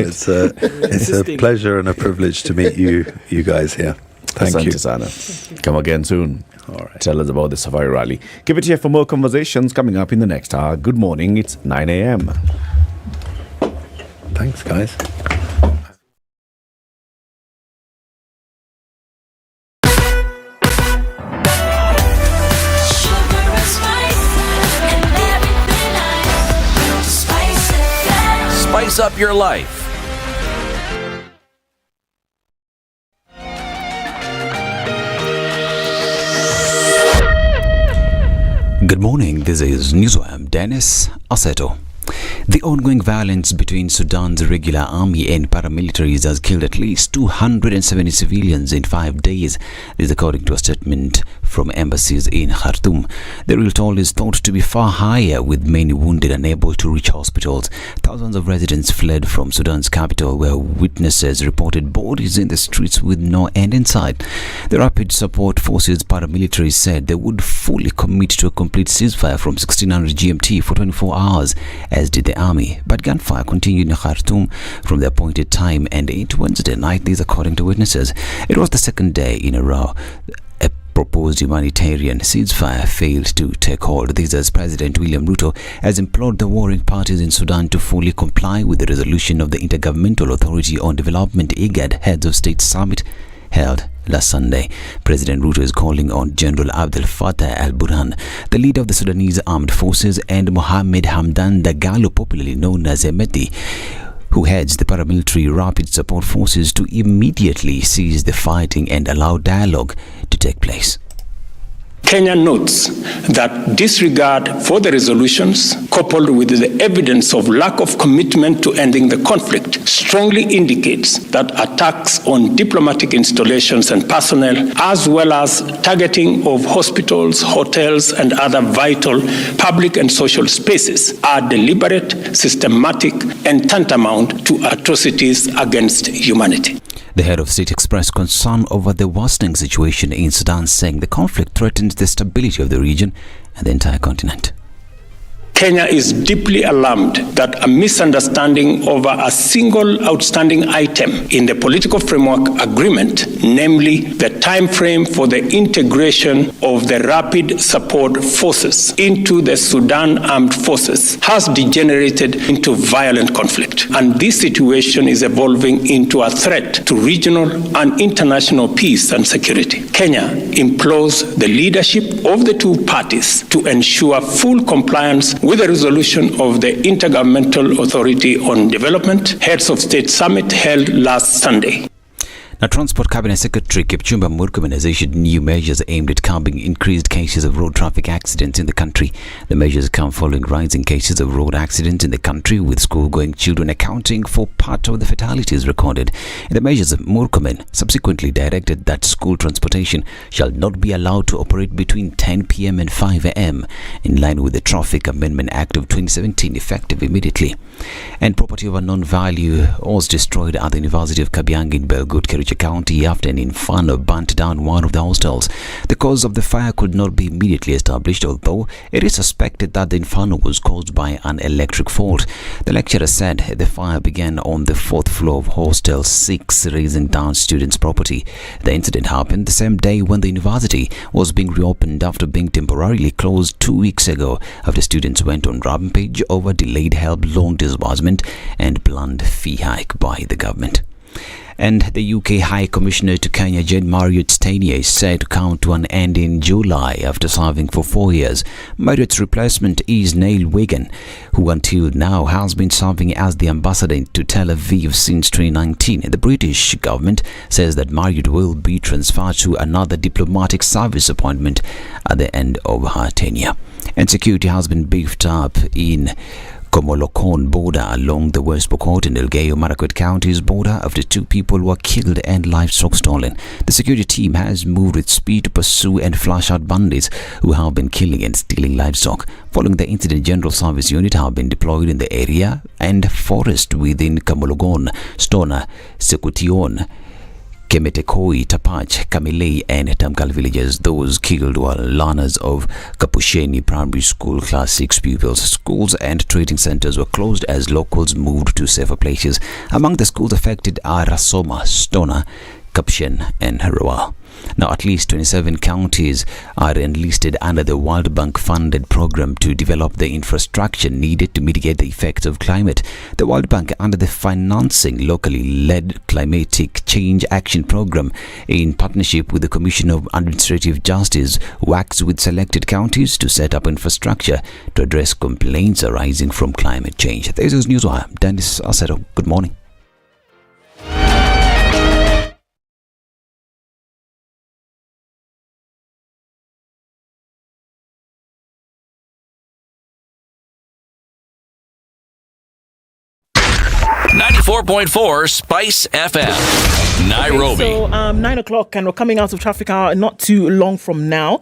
it's a pleasure and a privilege to meet you guys here. Thank you. Sana. Come again soon. All right. Tell us about the Safari Rally. Keep it here for more conversations coming up in the next hour. Good morning. It's 9 a.m. Thanks, guys. Spice up your life. Good morning, this is Newswire. Dennis Aseto. The ongoing violence between Sudan's regular army and paramilitaries has killed at least 270 civilians in 5 days. This is according to a statement from embassies in Khartoum. The real toll is thought to be far higher, with many wounded and unable to reach hospitals. Thousands of residents fled from Sudan's capital, where witnesses reported bodies in the streets with no end in sight. The Rapid Support Forces paramilitaries said they would fully commit to a complete ceasefire from 1600 GMT for 24 hours, as did the army. But gunfire continued in Khartoum from the appointed time and into Wednesday night, this according to witnesses. It was the second day in a row a proposed humanitarian ceasefire failed to take hold. This as President William Ruto has implored the warring parties in Sudan to fully comply with the resolution of the Intergovernmental Authority on Development IGAD Heads of State Summit held last Sunday. President Ruto is calling on General Abdel Fattah al-Burhan, the leader of the Sudanese Armed Forces, and Mohamed Hamdan Dagalo, popularly known as Hemeti, who heads the paramilitary Rapid Support Forces, to immediately cease the fighting and allow dialogue to take place. Kenya notes that disregard for the resolutions, coupled with the evidence of lack of commitment to ending the conflict, strongly indicates that attacks on diplomatic installations and personnel, as well as targeting of hospitals, hotels, and other vital public and social spaces, are deliberate, systematic, and tantamount to atrocities against humanity. The head of state expressed concern over the worsening situation in Sudan, saying the conflict threatens the stability of the region and the entire continent. Kenya is deeply alarmed that a misunderstanding over a single outstanding item in the political framework agreement, namely the time frame for the integration of the Rapid Support Forces into the Sudan Armed Forces, has degenerated into violent conflict. And this situation is evolving into a threat to regional and international peace and security. Kenya implores the leadership of the two parties to ensure full compliance with the resolution of the Intergovernmental Authority on Development Heads of State Summit held last Sunday. Now, Transport Cabinet Secretary Kipchumba Murkomen has issued new measures aimed at curbing increased cases of road traffic accidents in the country. The measures come following rising cases of road accidents in the country, with school-going children accounting for part of the fatalities recorded. In the measures, Murkomen subsequently directed that school transportation shall not be allowed to operate between 10 p.m. and 5 a.m. in line with the Traffic Amendment Act of 2017, effective immediately. And property of unknown value was destroyed at the University of Kabiang in Belgut, Kericho Mombasa County after an inferno burnt down one of the hostels. The cause of the fire could not be immediately established, although it is suspected that the inferno was caused by an electric fault. The lecturer said the fire began on the 4th floor of Hostel 6, raising down students' property. The incident happened the same day when the university was being reopened after being temporarily closed 2 weeks ago after students went on rampage over delayed help loan disbursement and planned fee hike by the government. And the UK High Commissioner to Kenya, Jane Marriott's tenure is set to come to an end in July after serving for 4 years. Marriott's replacement is Neil Wigan, who until now has been serving as the ambassador to Tel Aviv since 2019. The British government says that Marriott will be transferred to another diplomatic service appointment at the end of her tenure. And security has been beefed up in Komolokon border along the West Pokot and Elgeyo-Marakwet counties border after 2 people were killed and livestock stolen. The security team has moved with speed to pursue and flush out bandits who have been killing and stealing livestock. Following the incident, General Service Unit have been deployed in the area and forest within Komologon, Stona, Sekution, Kemetekoi, Tapach, Kamilei and Tamkal villages. Those killed were learners of Kapusheni Primary School Class 6 pupils. Schools and trading centers were closed as locals moved to safer places. Among the schools affected are Rasoma, Stona, Kapshen and Harawal. Now, at least 27 counties are enlisted under the World Bank funded program to develop the infrastructure needed to mitigate the effects of climate. The World Bank, under the financing locally led climatic change action program in partnership with the Commission of Administrative Justice, works with selected counties to set up infrastructure to address complaints arising from climate change. This is Newswire. Dennis Aseto, good morning. .4 Spice FM, Nairobi. Okay, so 9 o'clock and we're coming out of traffic hour not too long from now.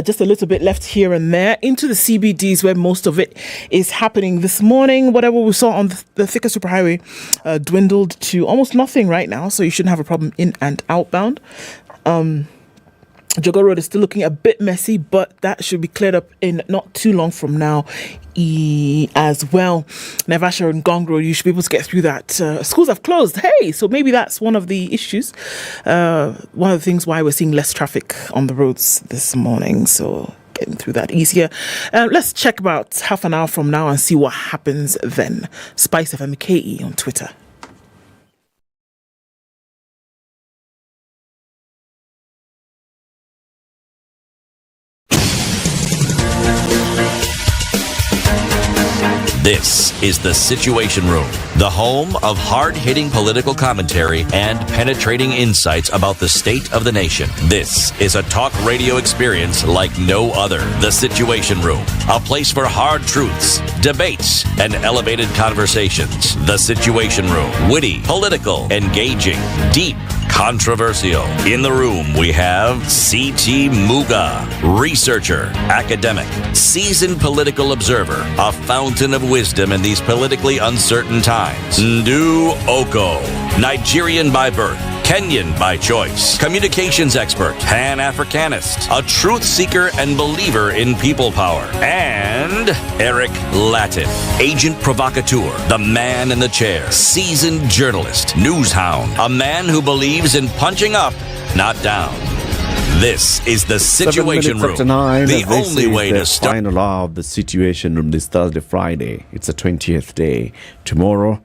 Just a little bit left here and there into the CBDs where most of it is happening this morning. Whatever we saw on the thicker superhighway dwindled to almost nothing right now, so you shouldn't have a problem in and outbound. Jogo Road is still looking a bit messy, but that should be cleared up in not too long from now as well. Naivasha and Gong Road, you should be able to get through that. Schools have closed. Hey, so maybe that's one of the issues. One of the things why we're seeing less traffic on the roads this morning. So getting through that easier. Let's check about half an hour from now and see what happens then. Spice FM KE on Twitter. This is the Situation Room, the home of hard-hitting political commentary and penetrating insights about the state of the nation. This is a talk radio experience like no other. The Situation Room, a place for hard truths, debates, and elevated conversations. The Situation Room, witty, political, engaging, deep, controversial. In the room, we have C.T. Muga, researcher, academic, seasoned political observer, a fountain of wisdom in these politically uncertain times. Ndu Oko, Nigerian by birth, Kenyan by choice, communications expert, Pan-Africanist, a truth seeker and believer in people power, and Eric Latif, agent provocateur, the man in the chair, seasoned journalist, news hound, a man who believes in punching up, not down. This is the Situation Room, 9, the only way to start. Final hour of the Situation Room this Thursday, Friday. It's the 20th day. Tomorrow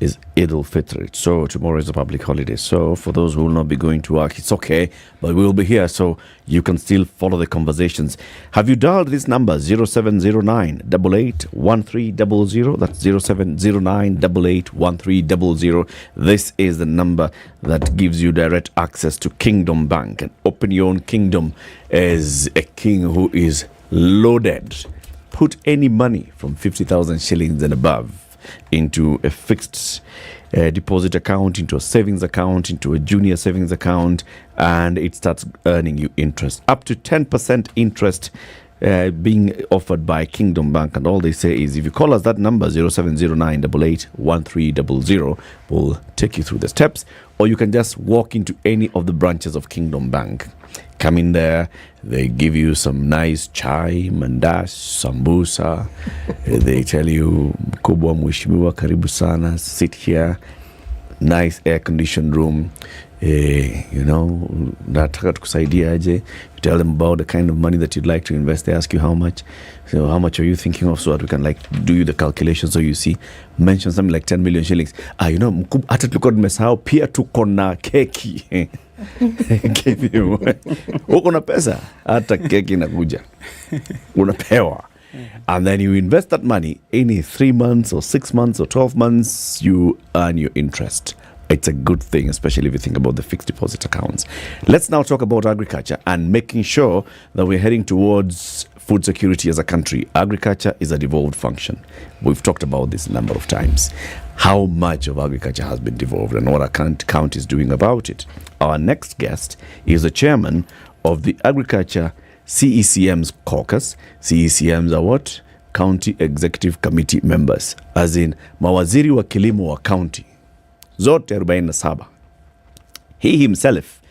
is Eid al-Fitr. So tomorrow is a public holiday. So for those who will not be going to work, it's okay. But we will be here so you can still follow the conversations. Have you dialed this number? 0709 88 1300. That's 0709 88 1300. This is the number that gives you direct access to Kingdom Bank. And open your own kingdom as a king who is loaded. Put any money from 50,000 shillings and above into a fixed deposit account, into a savings account, into a junior savings account, and it starts earning you interest. Up to 10% interest being offered by Kingdom Bank, and all they say is if you call us that number 0709 881300, we'll take you through the steps, or you can just walk into any of the branches of Kingdom Bank. Come in there, they give you some nice chai, mandash, sambusa. They tell you, kubwa mheshimiwa, karibu sana, sit here. Nice air-conditioned room. Nataka tukusaidia aje. You tell them about the kind of money that you'd like to invest. They ask you how much. So how much are you thinking of, so that we can do you the calculation, so you see, mention something like 10 million shillings. Hata tulikuwa tumesahau pia tuko na keki. Give you. Uko na pesa, hata keki inakuja. Unapewa. And then you invest that money in 3 months or 6 months or 12 months, you earn your interest. It's a good thing, especially if you think about the fixed deposit accounts. Let's now talk about agriculture and making sure that we're heading towards food security as a country. Agriculture is a devolved function. We've talked about this a number of times. How much of agriculture has been devolved and what our county is doing about it. Our next guest is the chairman of the Agriculture CECM's caucus. CECMs are what? County Executive Committee members. As in, mawaziri wa kilimo wa county. Zote 47. He himself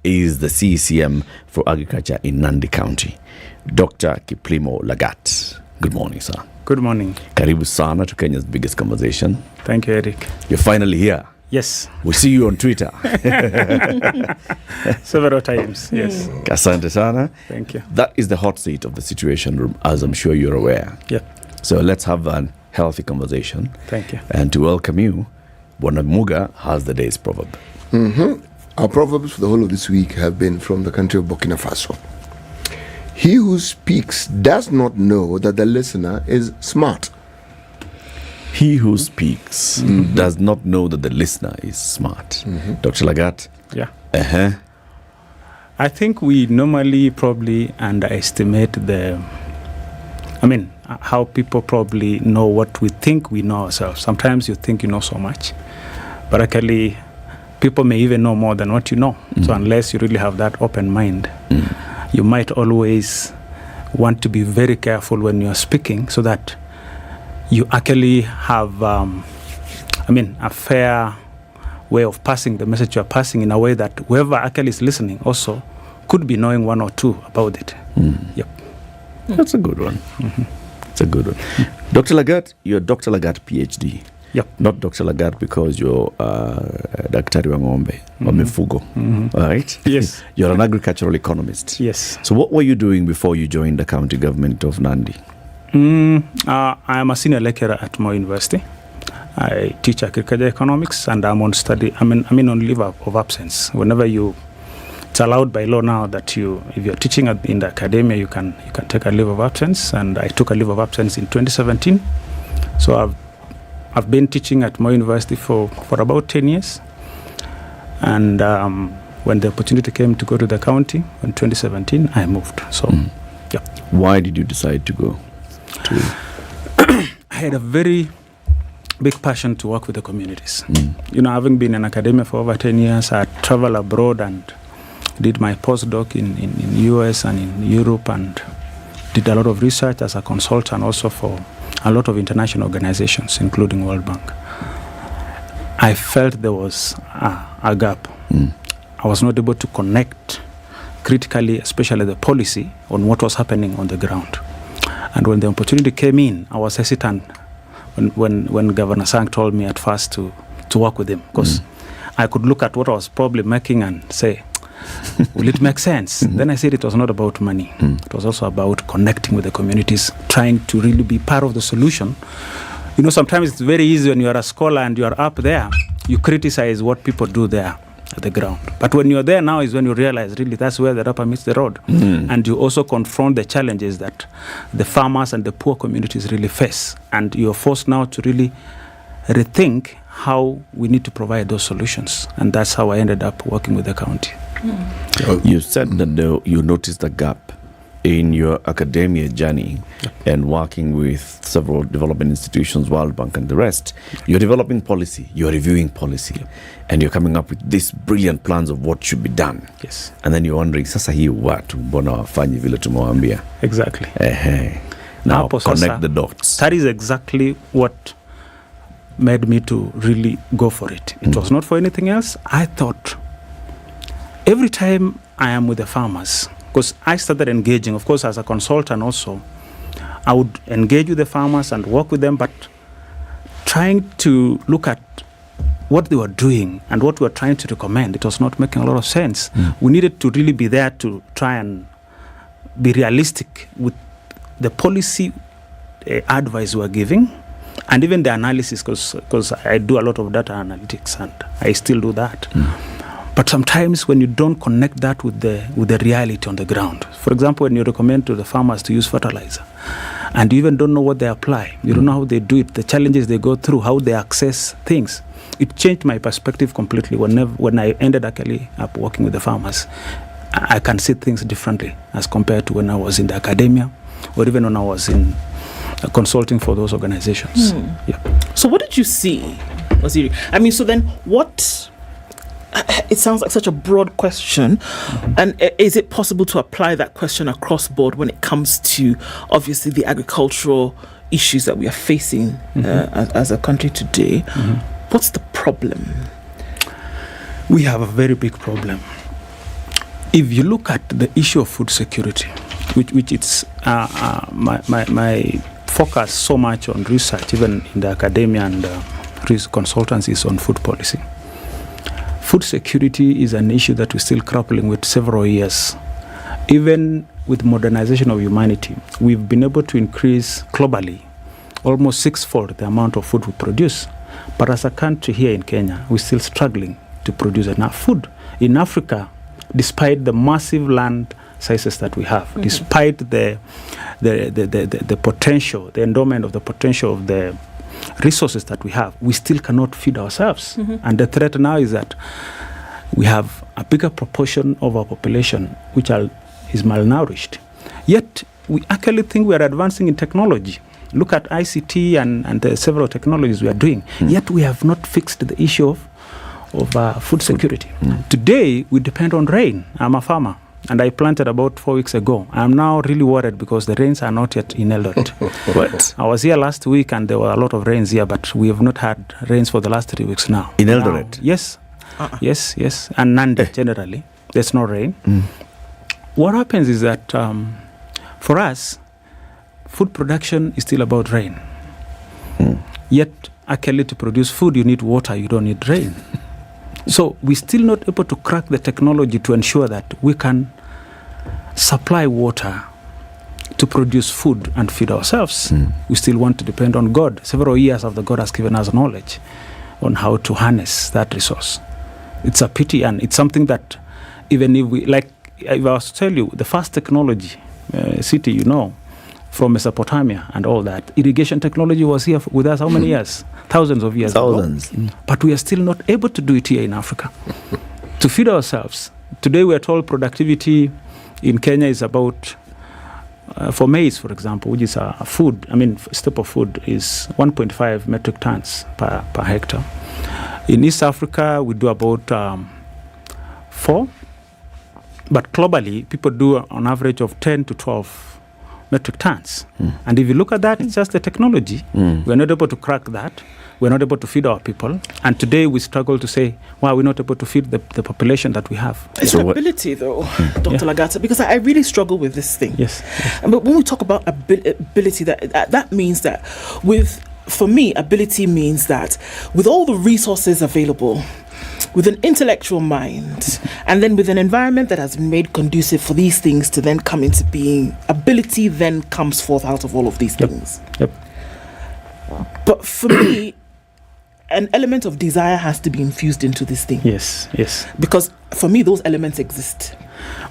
is the CECM for agriculture in Nandi County. Dr. Kiplimo Lagat. Good morning, sir. Good morning. Karibu sana to Kenya's biggest conversation. Thank you, Eric. You're finally here. Yes. We see you on Twitter. Several times, yes. Asante sana. Thank you. That is the hot seat of the Situation Room, as I'm sure you're aware. Yeah. So let's have a healthy conversation. Thank you. And to welcome you, Bwana Muga has the day's proverb. Our proverbs for the whole of this week have been from the country of Burkina Faso. He who speaks does not know that the listener is smart. He who speaks does not know that the listener is smart. Dr. Lagat? Yeah. I think we normally probably underestimate how people probably know what we think we know ourselves. Sometimes you think you know so much, but actually people may even know more than what you know. So unless you really have that open mind, you might always want to be very careful when you're speaking, so that you actually have a fair way of passing the message you're passing, in a way that whoever actually is listening also could be knowing one or two about it. Yep. That's a good one. It's a good one. Dr. Lagat, you're Dr. Lagat PhD. Yep. Not Dr. Lagat because you're daktari wa ng'ombe wa mifugo. All right? Yes. You're an agricultural economist. Yes. So what were you doing before you joined the county government of Nandi? I am a senior lecturer at Moi University. I teach agriculture economics, and I'm on on leave of absence. It's allowed by law now that if you're teaching in the academia, you can take a leave of absence, and I took a leave of absence in 2017. So I've been teaching at Moi University for about 10 years, and when the opportunity came to go to the county in 2017, I moved. So, yeah. Why did you decide to go? I had a very big passion to work with the communities. Having been in academia for over 10 years, I traveled abroad and did my postdoc in US and in Europe, and did a lot of research as a consultant also for a lot of international organizations, including World Bank. I felt there was a gap. I was not able to connect critically, especially the policy, on what was happening on the ground. And when the opportunity came in, I was hesitant when Governor Sang told me at first to work with him, because I could look at what I was probably making and say, will it make sense? Then I said it was not about money. It was also about connecting with the communities, trying to really be part of the solution. Sometimes it's very easy when you are a scholar and you are up there, you criticize what people do there at the ground. But when you're there now is when you realize really that's where the rubber meets the road. And you also confront the challenges that the farmers and the poor communities really face. And you're forced now to really rethink how we need to provide those solutions. And that's how I ended up working with the county. You said that you noticed a gap in your academia journey and working with several development institutions, World Bank and the rest, you're developing policy, you're reviewing policy, and you're coming up with these brilliant plans of what should be done. Yes. And then you're wondering, sasa hii watu mbona wafanyi vile tumewaambia? Exactly. Now Hapo connect sasa, the dots. That is exactly what made me to really go for it. It was not for anything else. I thought every time I am with the farmers, because I started engaging, of course, as a consultant also, I would engage with the farmers and work with them, but trying to look at what they were doing and what we were trying to recommend, it was not making a lot of sense. We needed to really be there to try and be realistic with the policy advice we were giving, and even the analysis, because I do a lot of data analytics and I still do that. But sometimes when you don't connect that with the reality on the ground, for example, when you recommend to the farmers to use fertilizer, and you even don't know what they apply, you don't know how they do it, the challenges they go through, how they access things, it changed my perspective completely. When I ended actually up working with the farmers, I can see things differently as compared to when I was in the academia, or even when I was in consulting for those organizations. Yeah. So what did you see, Waziri? I mean, so then what... It sounds like such a broad question, and is it possible to apply that question across board when it comes to obviously the agricultural issues that we are facing as a country today? What's the problem? We have a very big problem. If you look at the issue of food security, which it's my focus so much on research, even in the academia and consultancy, is on food policy. Food security is an issue that we're still grappling with several years. Even with modernization of humanity, we've been able to increase globally almost sixfold the amount of food we produce. But as a country here in Kenya, we're still struggling to produce enough food. In Africa, despite the massive land sizes that we have, despite the potential, the endowment of the potential of the resources that we have, we still cannot feed ourselves. And the threat now is that we have a bigger proportion of our population which is malnourished. Yet we actually think we are advancing in technology. Look at ICT and the several technologies we are doing. Yet we have not fixed the issue of food security. Today we depend on rain. I'm a farmer, and I planted about 4 weeks ago. I'm now really worried because the rains are not yet in Eldoret. What? I was here last week and there were a lot of rains here, but we have not had rains for the last 3 weeks now. In Eldoret? Yes. Yes. And Nandi, generally, there's no rain. What happens is that for us, food production is still about rain. Yet, actually, to produce food, you need water, you don't need rain. So we're still not able to crack the technology to ensure that we can supply water to produce food and feed ourselves. We still want to depend on God. Several years after God has given us knowledge on how to harness that resource. It's a pity, and it's something that even if we, like, if I was to tell you, the first technology, city, from Mesopotamia and all that, irrigation technology was here with us how many years? Thousands of years ago. But we are still not able to do it here in Africa. To feed ourselves. Today we are told productivity in Kenya is about, for maize, for example, which is a food, staple food, is 1.5 metric tons per hectare. In East Africa, we do about 4. But globally, people do on average of 10 to 12 metric tons. And if you look at that, it's just the technology. We're not able to crack that. We're not able to feed our people. And today we struggle to say, why we're not able to feed the population that we have. It's ability, though, Dr. Lagata, because I really struggle with this thing. Yes. But when we talk about ability, that means that for me, ability means that with all the resources available, with an intellectual mind, and then with an environment that has been made conducive for these things to then come into being, ability then comes forth out of all of these things. But for me, an element of desire has to be infused into this thing. Yes. Because for me, those elements exist.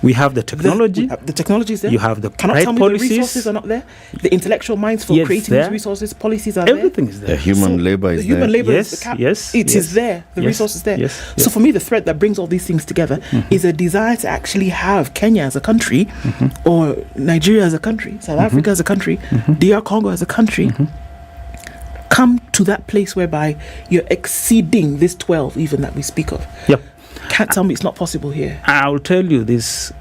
We have the technology. The technology is there. You have the Cannot right tell me policies. the resources are not there. The intellectual minds for Yes, creating there. these resources, policies are Everything is there. The human labor is the human there. labor Yes, is the cap. yes, It yes. is there. The Yes, resource is there. yes, So yes. for me, the thread that brings all these things together is a desire to actually have Kenya as a country, or Nigeria as a country, South Africa as a country, DR Congo as a country, come to that place whereby you're exceeding this 12 even that we speak of. Yep. Can't tell me it's not possible here. I will tell you this,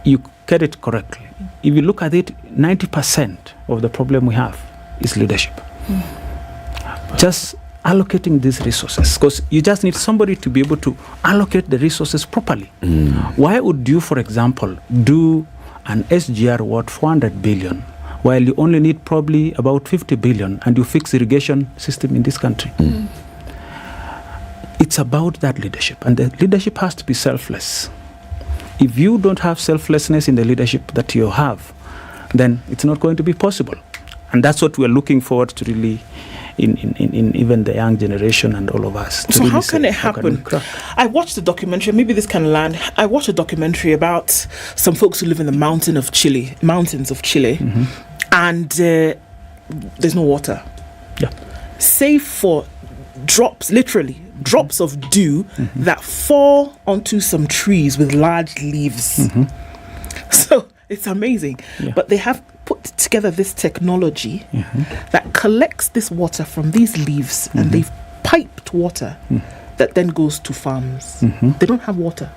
you get it correctly. If you look at it, 90% of the problem we have is leadership. Just allocating these resources, because you just need somebody to be able to allocate the resources properly. Why would you, for example, do an SGR worth 400 billion while you only need probably about 50 billion and you fix irrigation system in this country? It's about that leadership, and the leadership has to be selfless. If you don't have selflessness in the leadership that you have, then it's not going to be possible. And that's what we're looking forward to really in even the young generation and all of us. So really how say, can it how can happen? we crack? I watched a documentary, maybe this can land. I watched a documentary about some folks who live in the mountains of Chile, and there's no water. Yeah. Save for drops, literally drops of dew that fall onto some trees with large leaves. So it's amazing. But they have put together this technology that collects this water from these leaves, and they've piped water that then goes to farms. They don't have water.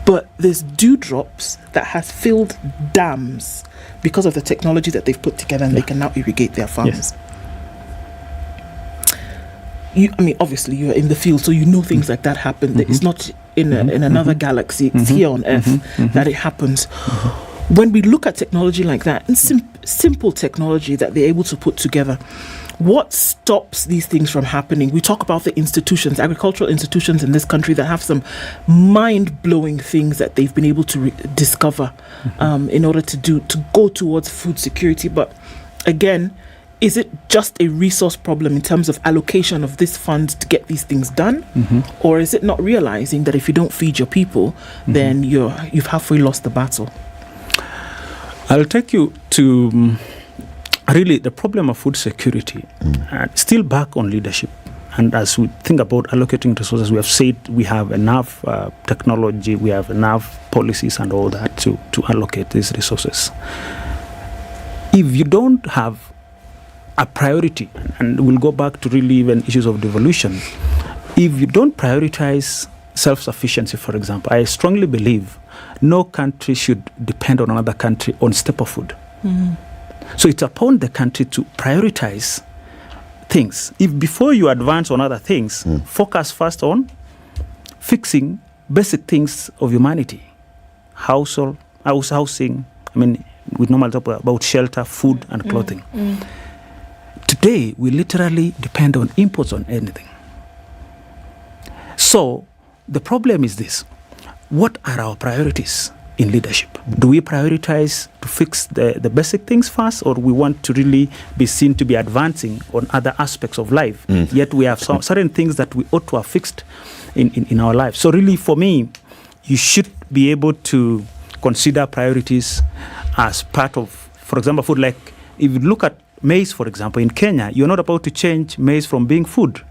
But there's dewdrops that has filled dams because of the technology that they've put together, and they can now irrigate their farms. Obviously you're in the field, so you know things like that happen. It's not in another galaxy, it's here on Earth that it happens. When we look at technology like that, and simple technology that they're able to put together, what stops these things from happening? We talk about the institutions, agricultural institutions in this country that have some mind-blowing things that they've been able to discover in order to go towards food security. But again, is it just a resource problem in terms of allocation of this fund to get these things done? Or is it not realizing that if you don't feed your people, then you've halfway lost the battle? I'll take you to really the problem of food security. Still back on leadership. And as we think about allocating resources, we have said we have enough technology, we have enough policies and all that to allocate these resources. If you don't have a priority, and we'll go back to really even issues of devolution, if you don't prioritize self-sufficiency, for example, I strongly believe no country should depend on another country on staple food. So it's upon the country to prioritize things. If before you advance on other things, focus first on fixing basic things of humanity. Housing, we normally talk about shelter, food, and clothing. Today, we literally depend on imports on anything. So the problem is this. What are our priorities in leadership? Do we prioritize to fix the basic things first, or we want to really be seen to be advancing on other aspects of life, yet we have some certain things that we ought to have fixed in our life? So really, for me, you should be able to consider priorities as part of, for example, food. Like if you look at maize, for example, in Kenya, you're not about to change maize from being food,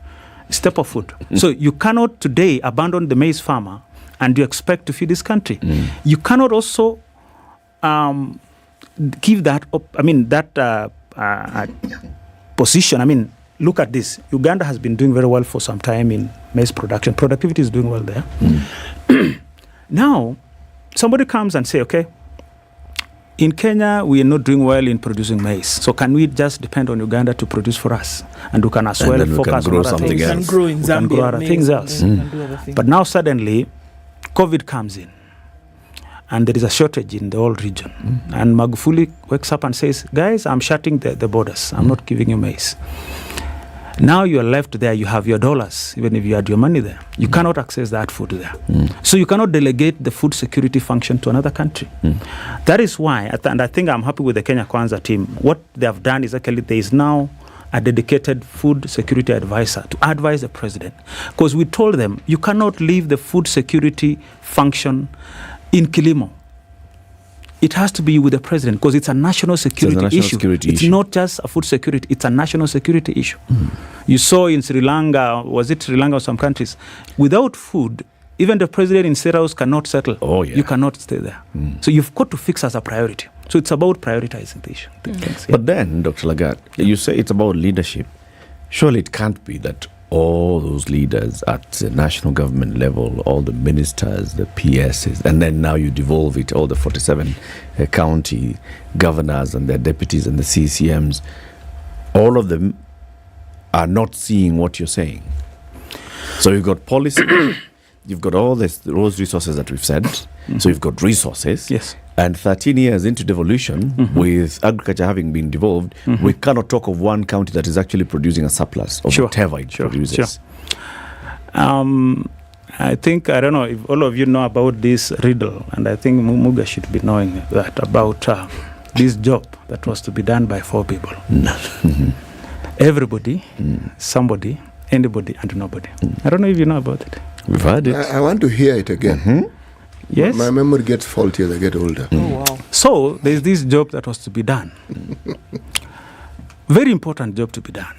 staple food. So you cannot today abandon the maize farmer and you expect to feed this country. You cannot also give that up, that position. Look at this. Uganda has been doing very well for some time in maize production. Productivity is doing well there. Now, somebody comes and say, okay, in Kenya, we are not doing well in producing maize. So can we just depend on Uganda to produce for us? And we can as well focus on other things. We can grow in Zambia. We can grow other things else. But now suddenly, COVID comes in. And there is a shortage in the whole region. And Magufuli wakes up and says, guys, I'm shutting the borders. I'm not giving you maize. Now you are left there, you have your dollars, even if you had your money there. You cannot access that food there. So you cannot delegate the food security function to another country. That is why, and I think I'm happy with the Kenya Kwanza team, what they have done is actually there is now a dedicated food security advisor to advise the president. Because we told them, you cannot leave the food security function in Kilimo, it has to be with the president because it's a national security issue. It's not just a food security, it's a national security issue. You saw in Sri Lanka, was it Sri Lanka or some countries, without food, even the president in State House cannot settle. You cannot stay there. So you've got to fix as a priority. So it's about prioritizing the issue. But then, Dr. Lagat, you say it's about leadership. Surely it can't be that all those leaders at the national government level, all the ministers, the PSs, and then now you devolve it, all the 47 county governors and their deputies and the CCMs, all of them are not seeing what you're saying. So you've got policy, you've got all those resources that we've said, so you've got resources. Yes. And 13 years into devolution, with agriculture having been devolved, we cannot talk of one county that is actually producing a surplus of whatever it produces. I think, I don't know if all of you know about this riddle, and I think Muga should be knowing that about this job that was to be done by 4 people. Everybody, somebody, anybody, and nobody. I don't know if you know about it. We've heard it. I want to hear it again. Yes. My memory gets faulty as I get older. So there's this job that was to be done. Very important job to be done.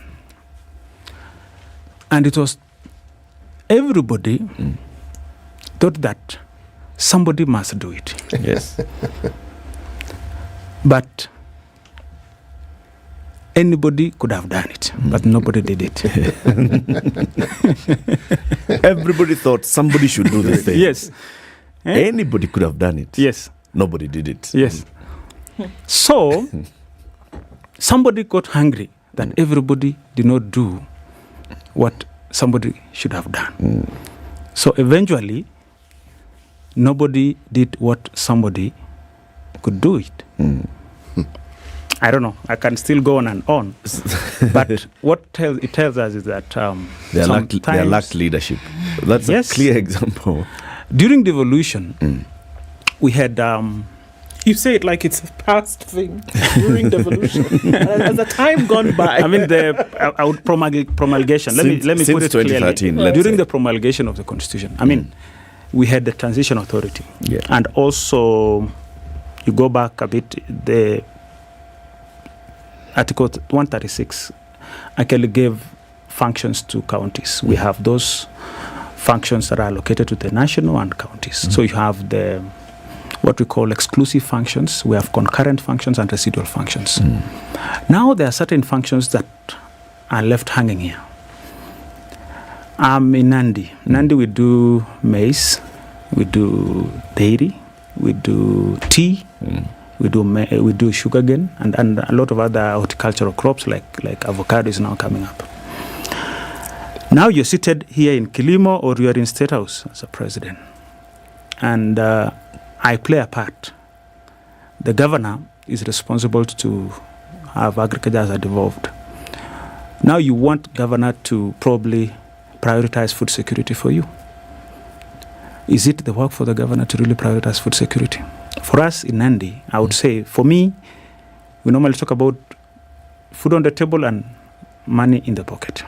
And it was, everybody thought that somebody must do it. Yes. But anybody could have done it, but nobody did it. Everybody thought somebody should do this thing. Yes. Anybody could have done it. Yes. Nobody did it. Yes. So, somebody got hungry that everybody did not do what somebody should have done. So, eventually, nobody did what somebody could do it. I don't know. I can still go on and on. But what it tells us is that they lacked leadership. That's a clear example. During devolution, we had... you say it like it's a past thing. During devolution. As the time gone by. I mean, the promulgation. Let me put it clearly. During the promulgation of the Constitution, I mean, we had the Transition Authority. Yeah. And also, you go back a bit, the Article 136 actually gave functions to counties. We have those functions that are allocated to the national and counties. So you have the what we call exclusive functions. We have concurrent functions and residual functions. Now there are certain functions that are left hanging here. In Nandi. Nandi, we do maize, we do dairy, we do tea, we do sugarcane, and a lot of other horticultural crops like avocado is now coming up. Now you're seated here in Kilimo or you're in State House as a president. And I play a part. The governor is responsible to have agriculture as a devolved. Now you want governor to probably prioritize food security for you. Is it the work for the governor to really prioritize food security? For us in Nandi, I would say, for me, we normally talk about food on the table and money in the pocket.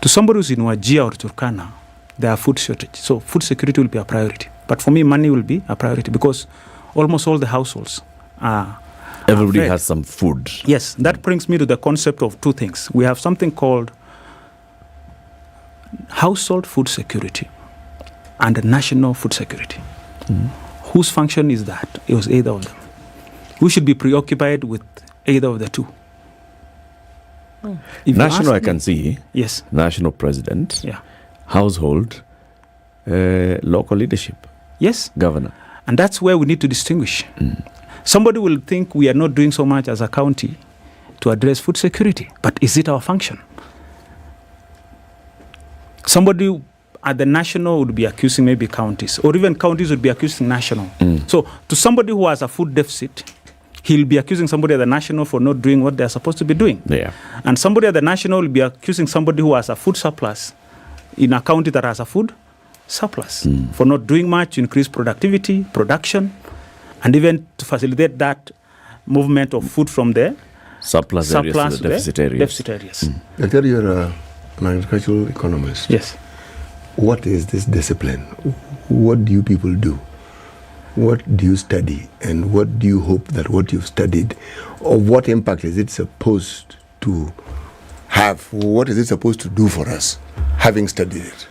To somebody who's in Wajir or Turkana, there are food shortage. So food security will be a priority. But for me, money will be a priority because almost all the households are everybody has some food. Yes, that brings me to the concept of two things. We have something called household food security and national food security. Whose function is that? It was either of them. We should be preoccupied with either of the two. National, I can see. Yes. National president. Yeah. Household. Local leadership. Yes. Governor. And that's where we need to distinguish. Somebody will think we are not doing so much as a county to address food security. But is it our function? Somebody at the national would be accusing maybe counties, or even counties would be accusing national. So to somebody who has a food deficit, he'll be accusing somebody at the national for not doing what they're supposed to be doing. Yeah. And somebody at the national will be accusing somebody who has a food surplus in a county that has a food surplus for not doing much to increase productivity, production, and even to facilitate that movement of food from the surplus areas to the deficit areas. Deficit areas. Doctor, you're an agricultural economist. Yes. What is this discipline? What do you people do? what do you study, and what do you hope that what you've studied, or what impact is it supposed to have? What is it supposed to do for us, having studied it?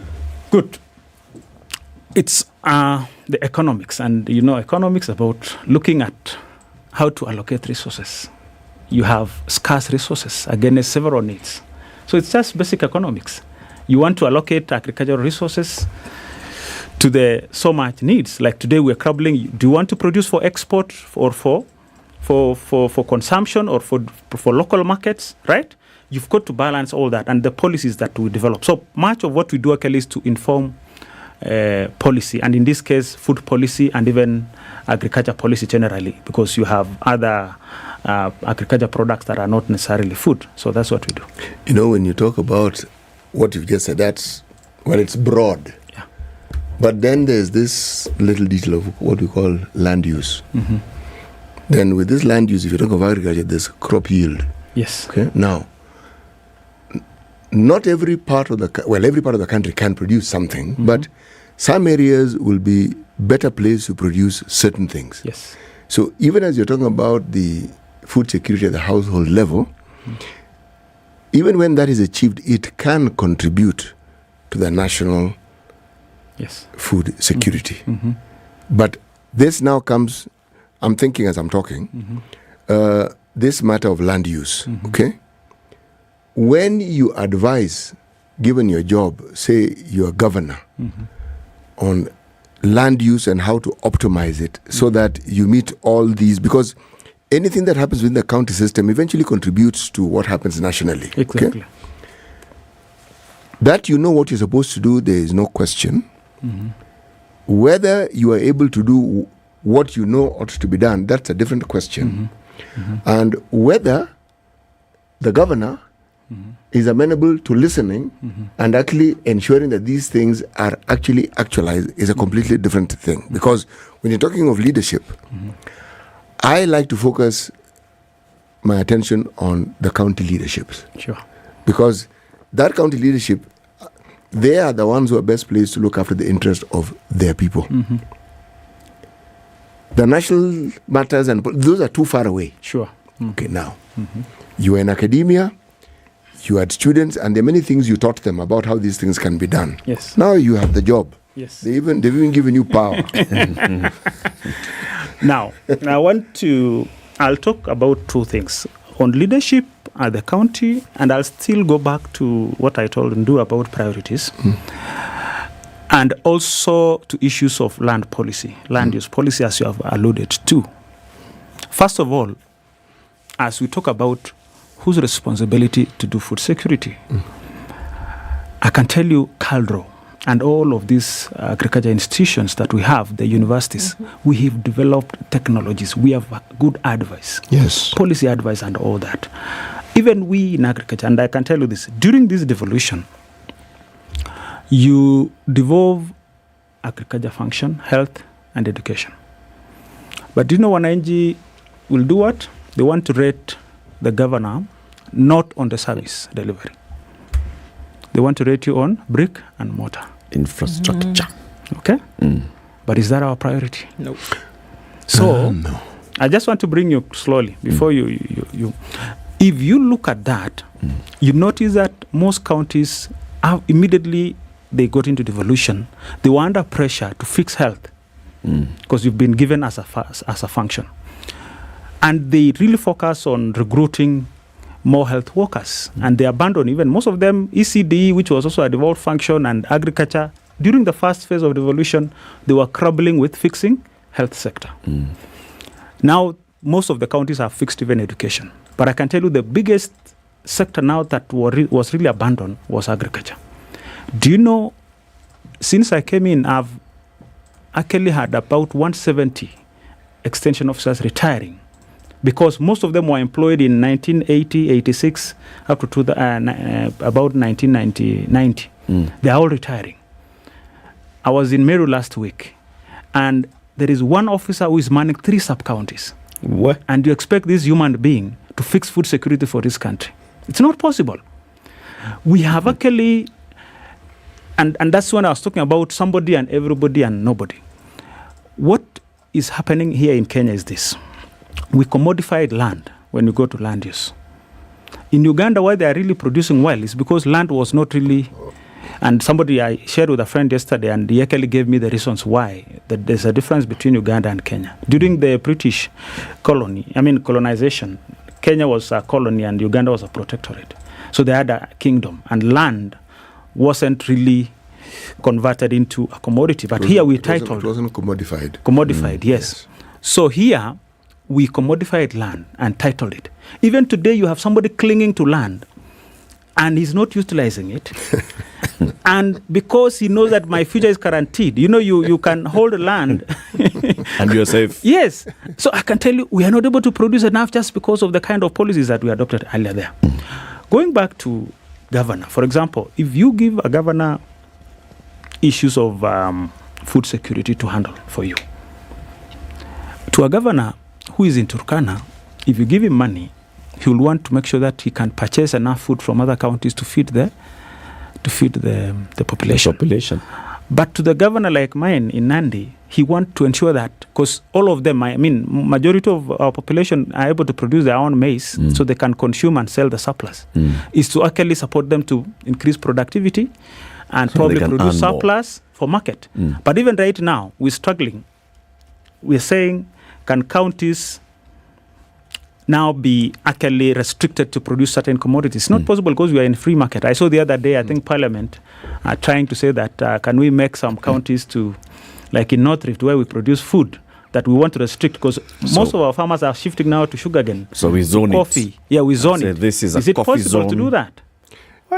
Good. It's the economics, and economics about looking at how to allocate resources. You have scarce resources against several needs. So it's just basic economics. You want to allocate agricultural resources to the so much needs. Like today we're troubling, do you want to produce for export or for consumption or for local markets, right? You've got to balance all that and the policies that we develop. So much of what we do actually is to inform policy, and in this case, food policy and even agriculture policy generally, because you have other agriculture products that are not necessarily food. So that's what we do. When you talk about what you've just said, it's broad. Yeah. But then there's this little detail of what we call land use. Mm-hmm. Then with this land use, if you talk of agriculture, there's crop yield. Yes. Okay. Now, not every part of every part of the country can produce something, but some areas will be better placed to produce certain things. Yes. So even as you're talking about the food security at the household level, even when that is achieved, it can contribute to the national food security. Mm-hmm. But this now comes, I'm thinking as I'm talking, this matter of land use, okay? When you advise, given your job, say you're a governor, on land use and how to optimize it so that you meet all these, because anything that happens within the county system eventually contributes to what happens nationally. Exactly. Okay? That you know what you're supposed to do, there is no question. Whether you are able to do what you know ought to be done, that's a different question. And whether the governor is amenable to listening and actually ensuring that these things are actually actualized is a completely different thing. Because when you're talking of leadership, I like to focus my attention on the county leaderships. Sure. Because that county leadership, they are the ones who are best placed to look after the interest of their people. The national matters, and those are too far away. Sure. Okay, now, you are in academia, you had students, and there are many things you taught them about how these things can be done. Yes. Now you have the job. Yes. They've even given you power. Now, I'll talk about two things. On leadership at the county, and I'll still go back to what I told and do about priorities. And also to issues of land policy, land use policy, as you have alluded to. First of all, as we talk about whose responsibility to do food security, I can tell you CALDRO and all of these agriculture institutions that we have, the universities, we have developed technologies. We have good advice, policy advice and all that. Even we in agriculture, and I can tell you this, during this devolution, you devolve agriculture function, health and education. But do you know wananchi will do what? They want to rate the governor not on the service delivery. They want to rate you on brick and mortar. Infrastructure. Okay? But is that our priority? No. So, no. I just want to bring you slowly before you. If you look at that, you notice that most counties immediately they got into devolution. They were under pressure to fix health because you've been given as a function. And they really focus on recruiting more health workers. And they abandon even most of them ECD, which was also a devolved function, and agriculture. During the first phase of devolution, they were struggling with fixing health sector. Now, most of the counties have fixed even education. But I can tell you the biggest sector now that was really abandoned was agriculture. Do you know, since I came in, I've actually had about 170 extension officers retiring, because most of them were employed in 1980, 86, up to about 1990. They're all retiring. I was in Meru last week, and there is one officer who is manning 3 sub-counties. What? And you expect this human being to fix food security for this country. It's not possible. We have actually, and that's when I was talking about somebody and everybody and nobody. What is happening here in Kenya is this. We commodified land when you go to land use. In Uganda, why they are really producing well is because land was not really... And somebody I shared with a friend yesterday, and he actually gave me the reasons why that there's a difference between Uganda and Kenya. During the British colonization, Kenya was a colony and Uganda was a protectorate. So they had a kingdom, and land wasn't really converted into a commodity. But here we titled... It wasn't commodified. Commodified, yes. So here we commodified land and titled it. Even today you have somebody clinging to land and he's not utilizing it. And because he knows that my future is guaranteed, you can hold land. And you're safe. Yes. So I can tell you, we are not able to produce enough just because of the kind of policies that we adopted earlier there. Going back to governor, for example, if you give a governor issues of food security to handle for you, to a governor who is in Turkana, if you give him money, he will want to make sure that he can purchase enough food from other counties to feed the population. But to the governor like mine in Nandi, he wants to ensure that, because all of them, majority of our population are able to produce their own maize, so they can consume and sell the surplus, is to actually support them to increase productivity and so probably produce surplus for market. But even right now, we're struggling. We're saying, can counties now be actually restricted to produce certain commodities? It's not possible because we are in free market. I saw the other day, I think Parliament trying to say that can we make some counties to, like in North Rift where we produce food, that we want to restrict because most of our farmers are shifting now to sugarcane. So we zone coffee. it. Yeah, we zone it. This is it possible zone to do that?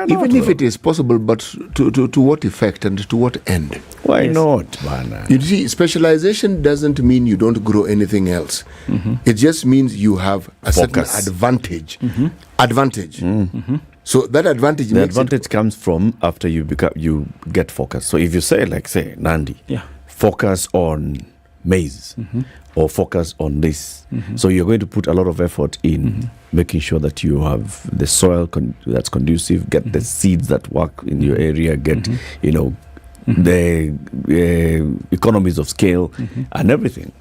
Even if it is possible, but to what effect and to what end? Why not, man? You see, specialization doesn't mean you don't grow anything else. It just means you have a certain advantage. So that advantage comes from after you get focused. So if you say, like, say, Nandi, focus on maize or focus on this. So you're going to put a lot of effort in making sure that you have the soil that's conducive, get the seeds that work in your area, get, the economies of scale and everything.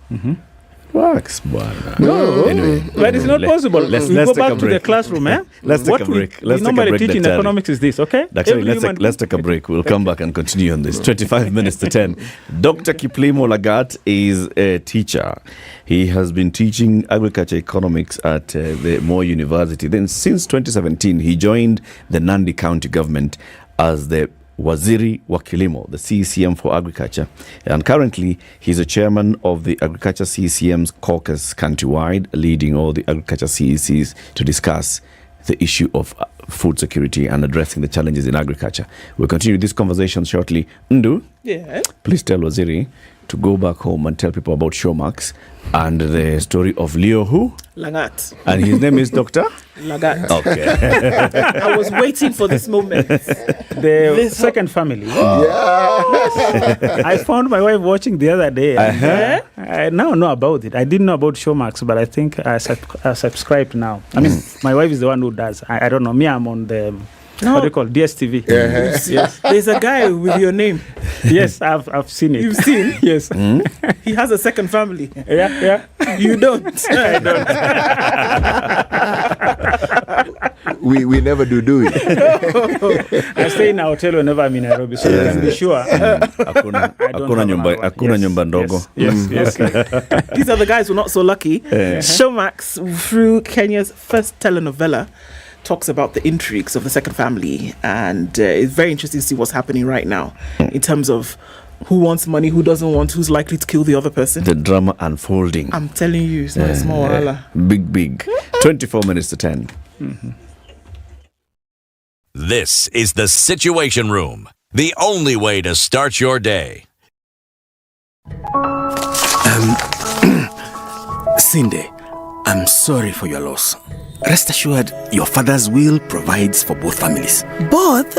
Works, but anyway, but it's not possible. Let's go back to the classroom, eh? Let's take a break. Let's normally teach in economics is this, okay? Actually, let's take a break. We'll come back and continue on this. 25 minutes to 10. Dr. Kiplimo Lagat is a teacher. He has been teaching agriculture economics at the Moi University. Then since 2017, he joined the Nandi County government as the Waziri wa Kilimo, the CECM for agriculture, and currently he's a chairman of the Agriculture CECM's caucus countrywide, leading all the agriculture CECs to discuss the issue of food security and addressing the challenges in agriculture. We'll continue this conversation shortly. Ndu, please tell Waziri to go back home and tell people about Showmax and the story of Leo who? Lagat. And his name is Dr. Lagat. Okay. I was waiting for this moment. The second family. I found my wife watching the other day. I now know about it. I didn't know about Showmax, but I think I subscribed now. I mean, my wife is the one who does. I don't know. Me, I'm on the... What do you call DSTV? Yes. There's a guy with your name. Yes, I've seen it. You've seen? Yes. He has a second family. Yeah. You don't. I don't. We never do it. I stay in a hotel whenever I'm in Nairobi, so you can be sure. Hakuna nyumba ndogo. Yes. These are the guys who are not so lucky. Showmax, through Kenya's first telenovela, talks about the intrigues of the second family, and it's very interesting to see what's happening right now in terms of who wants money, who doesn't want, who's likely to kill the other person. The drama unfolding. I'm telling you, it's not a small wala. Big. 24 minutes to 10. This is the Situation Room, the only way to start your day. Cindy, I'm sorry for your loss. Rest assured, your father's will provides for both families. Both?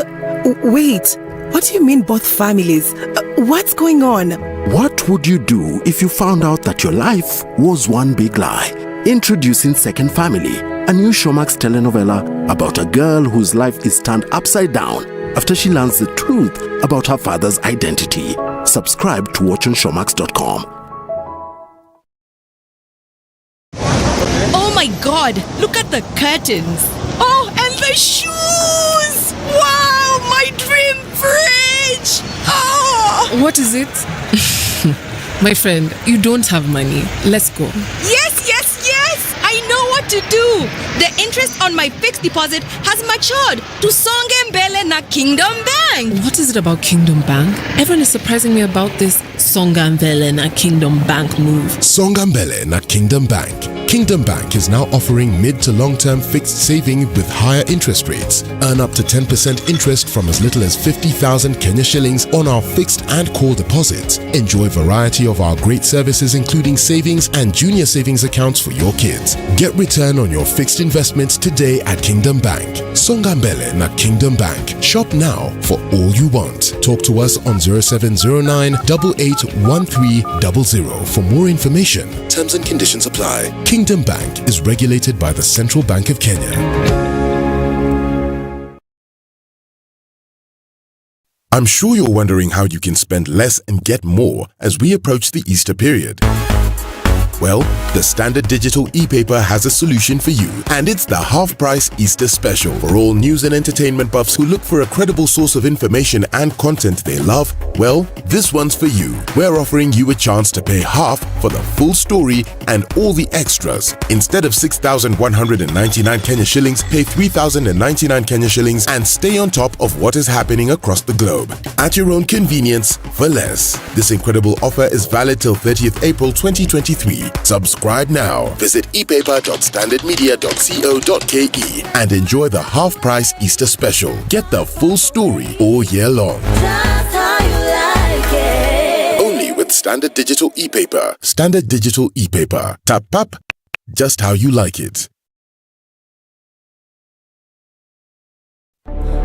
Wait, what do you mean both families? What's going on? What would you do if you found out that your life was one big lie? Introducing Second Family, a new Showmax telenovela about a girl whose life is turned upside down after she learns the truth about her father's identity. Subscribe to watch on showmax.com. Oh my God, look at the curtains. Oh, and the shoes. Wow, my dream fridge. Oh. What is it? My friend, you don't have money. Let's go. Yes, yes, yes. I know what to do. The interest on my fixed deposit has matured to Songe Mbele na Kingdom Bank. What is it about Kingdom Bank? Everyone is surprising me about this Songa Mbele na Kingdom Bank move. Songa Mbele na Kingdom Bank. Kingdom Bank is now offering mid to long-term fixed saving with higher interest rates. Earn up to 10% interest from as little as 50,000 Kenya shillings on our fixed and core deposits. Enjoy variety of our great services including savings and junior savings accounts for your kids. Get return on your fixed investments today at Kingdom Bank. Songa Mbele na Kingdom Bank. Shop now for all you want. Talk to us on 0709 881300 for more information. Terms and conditions apply. Kingdom Bank is regulated by the Central Bank of Kenya. I'm sure you're wondering how you can spend less and get more as we approach the Easter period. Well, the Standard Digital e-paper has a solution for you, and it's the half-price Easter special. For all news and entertainment buffs who look for a credible source of information and content they love, well, this one's for you. We're offering you a chance to pay half for the full story and all the extras. Instead of 6,199 Kenya shillings, pay 3,099 Kenya shillings and stay on top of what is happening across the globe. At your own convenience, for less. This incredible offer is valid till 30th April 2023. Subscribe now. Visit epaper.standardmedia.co.ke and enjoy the half-price Easter special. Get the full story all year long. Only with Standard Digital e-paper. Standard Digital e-paper. Tap up, just how you like it.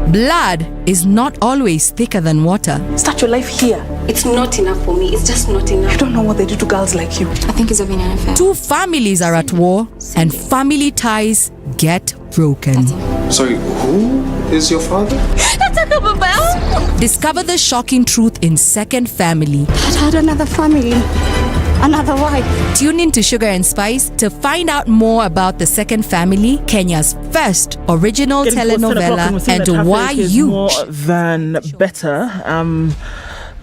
Blood is not always thicker than water. Start your life here. It's not enough for me. It's just not enough. I don't know what they do to girls like you. I think it's a bit unfair. Two families are at war and family ties get broken. Sorry, who is your father? Discover the shocking truth in Second Family. Dad had another family. Another wife. Tune in to Sugar and Spice to find out more about The Second Family, Kenya's first original telenovela, and why you more than better.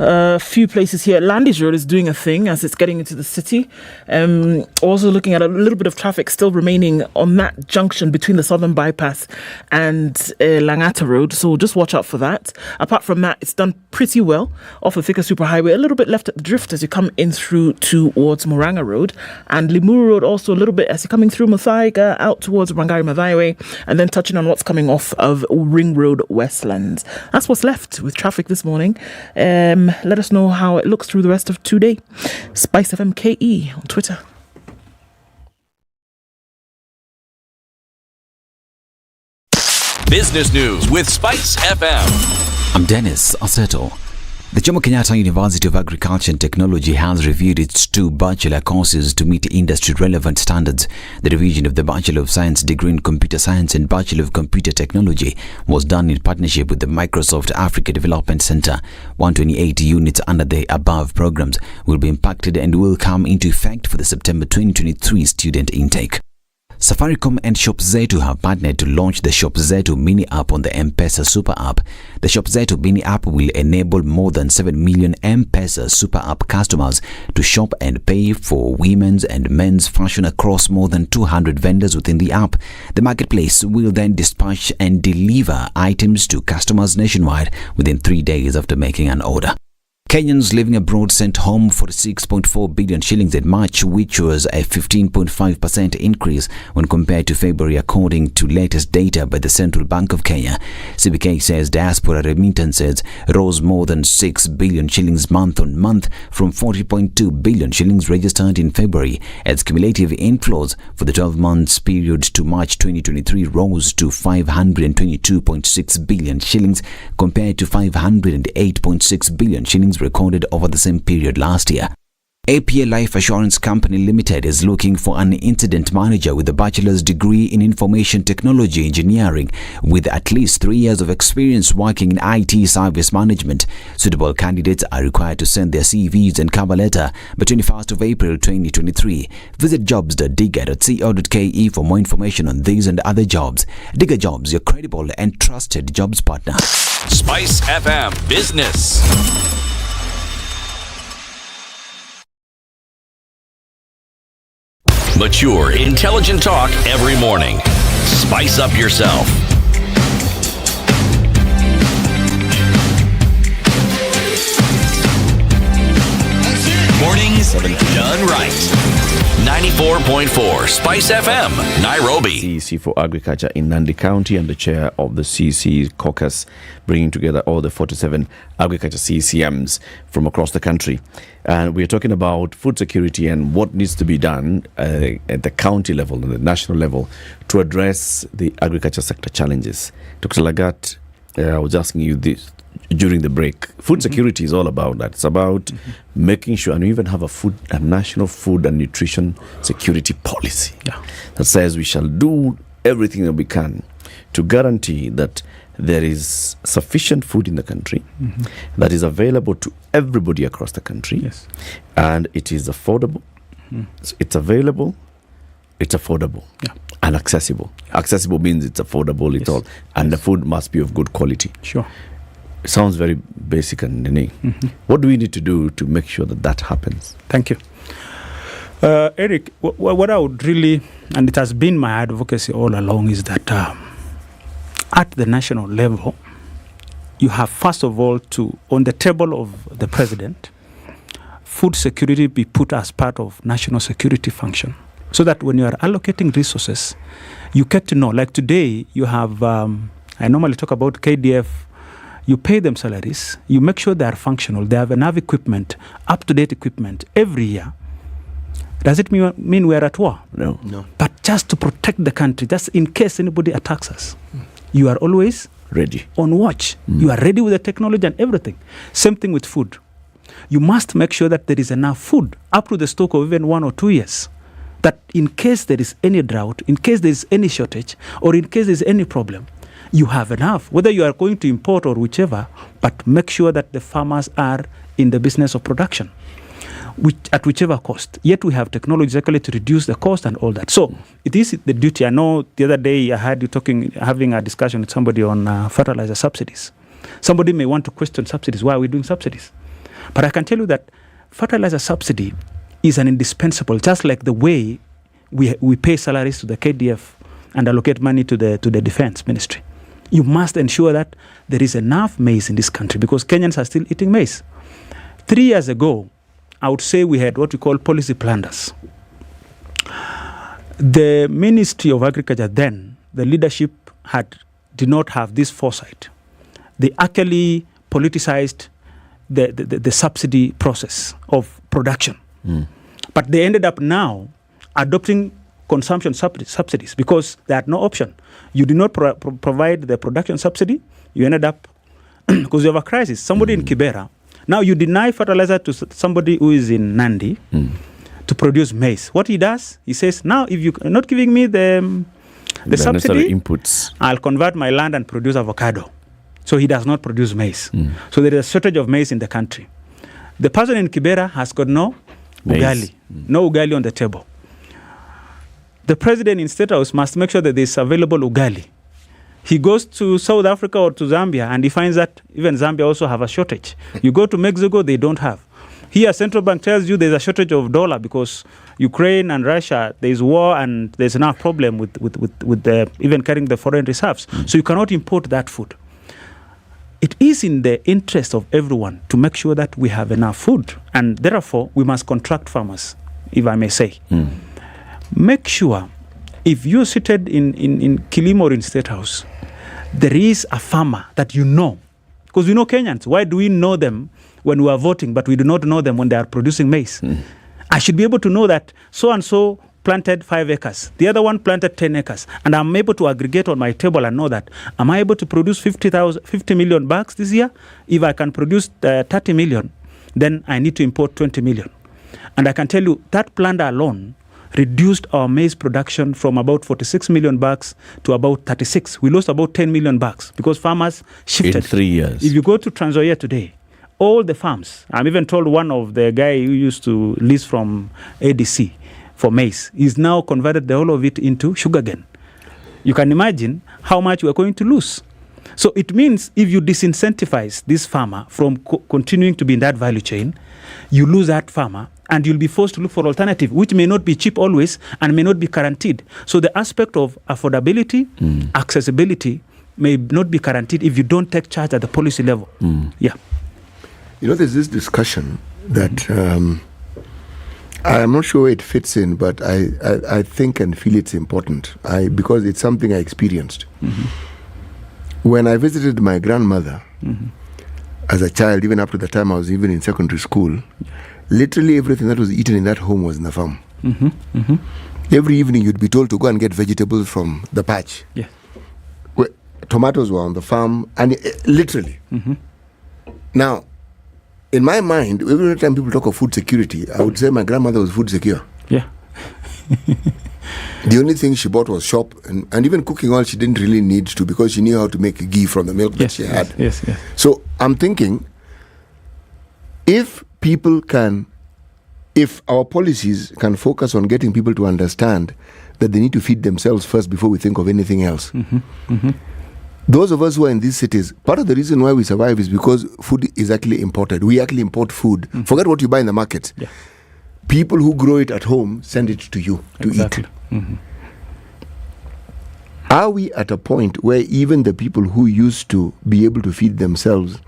A few places here. Landis Road is doing a thing as it's getting into the city. Also looking at a little bit of traffic still remaining on that junction between the Southern Bypass and Langata Road. So just watch out for that. Apart from that, it's done pretty well off the Thika Superhighway. A little bit left at the drift as you come in through towards Moranga Road. And Limuru Road also a little bit as you're coming through Muthaiga out towards Rangari Mathaiwe. And then touching on what's coming off of Ring Road Westlands. That's what's left with traffic this morning. Let us know how it looks through the rest of today. Spice FM KE on Twitter. Business News with Spice FM. I'm Dennis Aseto. The Jomo Kenyatta University of Agriculture and Technology has reviewed its 2 bachelor courses to meet industry-relevant standards. The revision of the Bachelor of Science degree in Computer Science and Bachelor of Computer Technology was done in partnership with the Microsoft Africa Development Center. 128 units under the above programs will be impacted and will come into effect for the September 2023 student intake. Safaricom and Shop Zetu have partnered to launch the Shop Zetu mini app on the M-Pesa Super App. The Shop Zetu mini app will enable more than 7 million M-Pesa Super App customers to shop and pay for women's and men's fashion across more than 200 vendors within the app. The marketplace will then dispatch and deliver items to customers nationwide within 3 days after making an order. Kenyans living abroad sent home 46.4 billion shillings in March, which was a 15.5% increase when compared to February, according to latest data by the Central Bank of Kenya. CBK says diaspora remittances rose more than 6 billion shillings month on month from 40.2 billion shillings registered in February, as cumulative inflows for the 12 months period to March 2023 rose to 522.6 billion shillings compared to 508.6 billion shillings recorded over the same period last year. APA Life Assurance Company Limited is looking for an incident manager with a bachelor's degree in information technology engineering with at least 3 years of experience working in IT service management. Suitable candidates are required to send their CVs and cover letter by 21st of April 2023. Visit jobs.digga.co.ke for more information on these and other jobs. Digga Jobs, your credible and trusted jobs partner. Spice FM Business. Mature, intelligent talk every morning. Spice up yourself. Mornings done right. 94.4 Spice FM, Nairobi. CEC for Agriculture in Nandi County and the chair of the CEC caucus, bringing together all the 47 agriculture CECMs from across the country. And we're talking about food security and what needs to be done at the county level and the national level to address the agriculture sector challenges. Dr. Lagat, I was asking you this during the break. Food security is all about that. It's about making sure, and we even have a national food and nutrition security policy that says we shall do everything that we can to guarantee that there is sufficient food in the country that is available to everybody across the country, and it is affordable. So it's available, it's affordable, and accessible. Accessible means it's affordable, it's all, and the food must be of good quality. Sure. It sounds very basic and unique. What do we need to do to make sure that that happens? Thank you. Eric, what I would really, and it has been my advocacy all along, is that at the national level, you have first of all to, on the table of the president, food security be put as part of national security function, so that when you are allocating resources, you get to know, like today, you have, I normally talk about KDF, you pay them salaries, you make sure they are functional, they have enough equipment, up-to-date equipment every year. Does it mean we're at war? No. But just to protect the country, just in case anybody attacks us, you are always ready, on watch. You are ready with the technology and everything. Same thing with food. You must make sure that there is enough food up to the stock of even 1 or 2 years, that in case there is any drought, in case there is any shortage, or in case there is any problem, you have enough, whether you are going to import or whichever, but make sure that the farmers are in the business of production, at whichever cost. Yet we have technology actually to reduce the cost and all that. So it is the duty. I know the other day I had you having a discussion with somebody on fertilizer subsidies. Somebody may want to question subsidies. Why are we doing subsidies? But I can tell you that fertilizer subsidy is an indispensable, just like the way we pay salaries to the KDF and allocate money to the defense ministry. You must ensure that there is enough maize in this country, because Kenyans are still eating maize. 3 years ago, I would say we had what we call policy plunders. The Ministry of Agriculture then, the leadership did not have this foresight. They actually politicized the subsidy process of production. But they ended up now adopting consumption subsidies because they had no option. You did not provide the production subsidy, you ended up, because you have a crisis. Somebody in Kibera, now you deny fertilizer to somebody who is in Nandi to produce maize. What he does, he says, now if you're not giving me the subsidy, inputs, I'll convert my land and produce avocado. So he does not produce maize. So there is a shortage of maize in the country. The person in Kibera has got no ugali, no ugali on the table. The president in State House must make sure that there is available ugali. He goes to South Africa or to Zambia and he finds that even Zambia also have a shortage. You go to Mexico, they don't have. Here, Central Bank tells you there's a shortage of dollar because Ukraine and Russia, there's war and there's enough problem with even carrying the foreign reserves. So you cannot import that food. It is in the interest of everyone to make sure that we have enough food, and therefore we must contract farmers, if I may say. Make sure, if you're seated in Kilimo or in State House, there is a farmer that you know. Because we know Kenyans. Why do we know them when we are voting, but we do not know them when they are producing maize? I should be able to know that so-and-so planted 5 acres. The other one planted 10 acres. And I'm able to aggregate on my table and know that, am I able to produce 50 million bags this year? If I can produce 30 million, then I need to import 20 million. And I can tell you that plant alone reduced our maize production from about 46 million bags to about 36. We lost about 10 million bags because farmers shifted. In 3 years. If you go to Trans Nzoia today, all the farms, I'm even told one of the guy who used to lease from ADC for maize, is now converted the whole of it into sugarcane. You can imagine how much we're going to lose. So it means if you disincentivize this farmer from continuing to be in that value chain, you lose that farmer and you'll be forced to look for alternative, which may not be cheap always and may not be guaranteed. So the aspect of affordability, accessibility may not be guaranteed if you don't take charge at the policy level. Yeah. You know, there's this discussion that I'm not sure where it fits in, but I think and feel it's important because it's something I experienced. When I visited my grandmother as a child, even up to the time I was even in secondary school, literally everything that was eaten in that home was in the farm. Every evening you'd be told to go and get vegetables from the patch. Yeah. Tomatoes were on the farm, and literally. Now, in my mind, every time people talk of food security, I would say my grandmother was food secure. Yeah. The only thing she bought was shop, and even cooking oil she didn't really need to because she knew how to make ghee from the milk that she had. Yes. So I'm thinking, if our policies can focus on getting people to understand that they need to feed themselves first before we think of anything else. Those of us who are in these cities, part of the reason why we survive is because food is actually imported. We actually import food. Forget what you buy in the market. Yeah. People who grow it at home send it to you to eat. Are we at a point where even the people who used to be able to feed themselves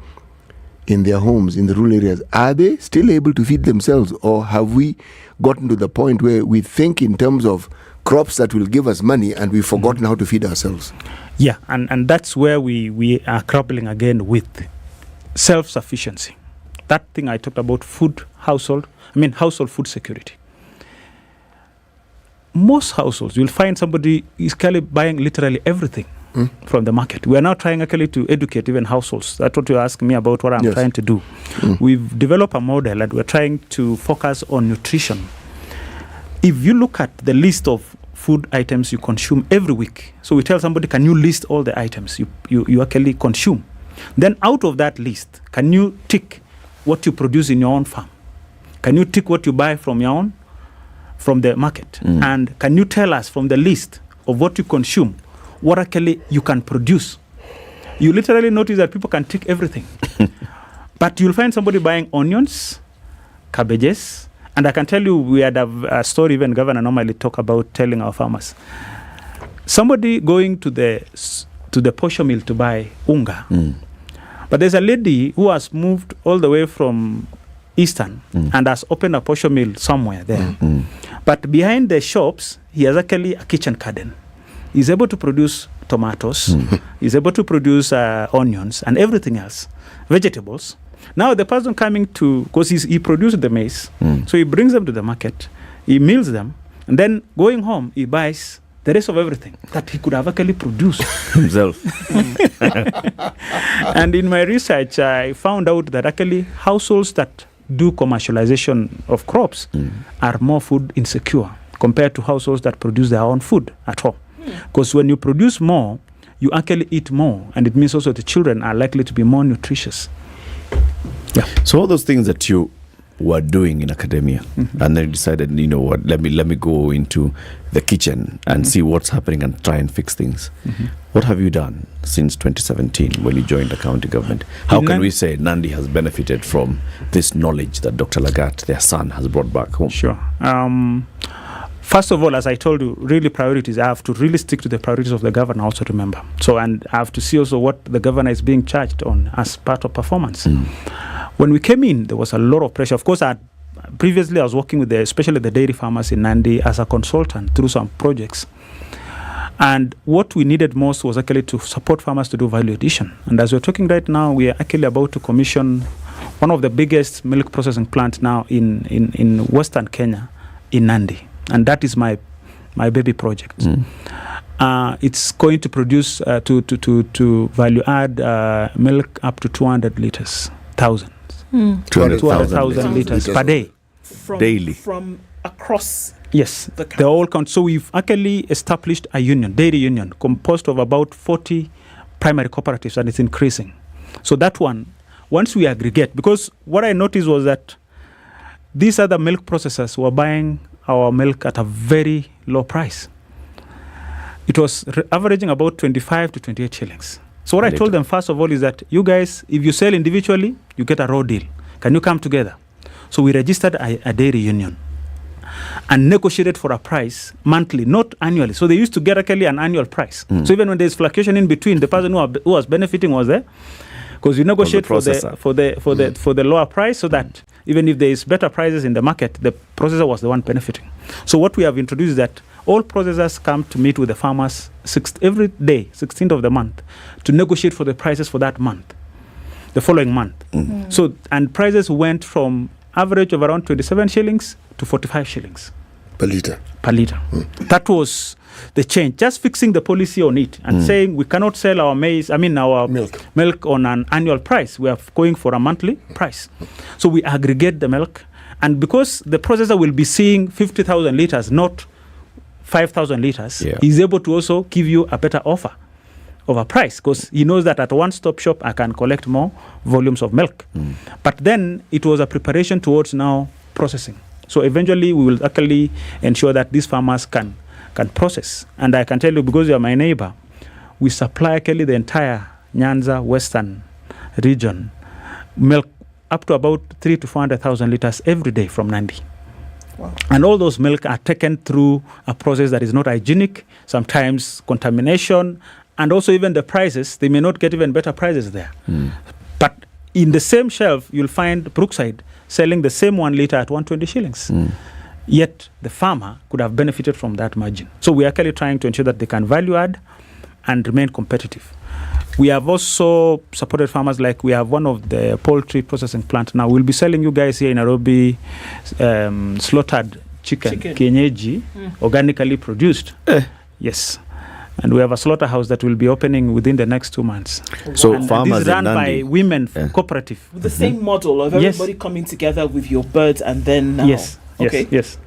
in their homes, in the rural areas, are they still able to feed themselves? Or have we gotten to the point where we think in terms of crops that will give us money and we've forgotten how to feed ourselves? Yeah, and that's where we are grappling again with self-sufficiency. That thing I talked about, household food security. Most households, you'll find somebody is buying literally everything from the market. We are now trying actually to educate even households. That's what you asked me about, what I'm trying to do. We've developed a model and we're trying to focus on nutrition. If you look at the list of food items you consume every week, so we tell somebody, can you list all the items you actually consume? Then out of that list, can you tick what you produce in your own farm? Can you tick what you buy from the market? And can you tell us from the list of what you consume, what actually you can produce? You literally notice that people can tick everything. But you'll find somebody buying onions, cabbages, and I can tell you, we had a story even Governor normally talk about telling our farmers. Somebody going to the posho mill to buy unga. But there's a lady who has moved all the way from Eastern and has opened a posho mill somewhere there. But behind the shops, he has actually a kitchen garden. He's able to produce tomatoes. He's able to produce onions and everything else, vegetables. Now the person coming to, because he produced the maize, so he brings them to the market, he mills them, and then going home, he buys the rest of everything that he could have actually produced himself. And in my research, I found out that actually households that do commercialization of crops are more food insecure compared to households that produce their own food at home. Because when you produce more, you actually eat more, and it means also the children are likely to be more nutritious. Yeah. So all those things that you were doing in academia, and then decided, you know what, let me go into the kitchen and see what's happening and try and fix things. What have you done since 2017 when you joined the county government? How can we say Nandi has benefited from this knowledge that Dr. Lagat, their son, has brought back home? Sure. First of all, as I told you, really priorities, I have to really stick to the priorities of the governor also, remember. So, and I have to see also what the governor is being charged on as part of performance. When we came in, there was a lot of pressure. Of course, previously I was working with especially the dairy farmers in Nandi as a consultant through some projects. And what we needed most was actually to support farmers to do value addition. And as we're talking right now, we are actually about to commission one of the biggest milk processing plants now in Western Kenya, in Nandi. And that is my baby project. It's going to produce to value add milk up to 200 liters, 200,000 liters per day. daily from across. Yes, they all count. So we've actually established a union, dairy union, composed of about 40 primary cooperatives, and it's increasing. So that one, once we aggregate, because what I noticed was that these other milk processors were buying our milk at a very low price. It was averaging about 25 to 28 shillings. So what I told them, first of all, is that you guys, if you sell individually, you get a raw deal. Can you come together? So we registered a dairy union and negotiated for a price monthly, not annually. So they used to get actually an annual price. So even when there's fluctuation in between, the person who was benefiting was there, because you negotiate for the lower price, so that even if there is better prices in the market, the processor was the one benefiting. So what we have introduced is that all processors come to meet with the farmers every day, 16th of the month, to negotiate for the prices for that month, the following month. So, and prices went from average of around 27 shillings to 45 shillings per litre. That was the change, just fixing the policy on it and saying we cannot sell our milk on an annual price. We are going for a monthly price. So we aggregate the milk, and because the processor will be seeing 50,000 litres, not 5,000 litres, he's able to also give you a better offer of a price, because he knows that at a one-stop shop I can collect more volumes of milk. But then it was a preparation towards now processing. So eventually we will actually ensure that these farmers can process. And I can tell you, because you are my neighbor, we supply actually the entire Nyanza Western region milk up to about 300,000 to 400,000 litres every day from Nandi. Wow. And all those milk are taken through a process that is not hygienic, sometimes contamination, and also even the prices, they may not get even better prices there. But in the same shelf, you'll find Brookside selling the same 1 litre at 120 shillings. Yet the farmer could have benefited from that margin. So we're actually trying to ensure that they can value add and remain competitive. We have also supported farmers, like we have one of the poultry processing plant. Now we'll be selling you guys here in Nairobi slaughtered chicken. Kienyeji, organically produced. Yes. And we have a slaughterhouse that will be opening within the next 2 months. So and farmers this is run by women cooperative. With the same model of everybody coming together with your birds and then now. Yes.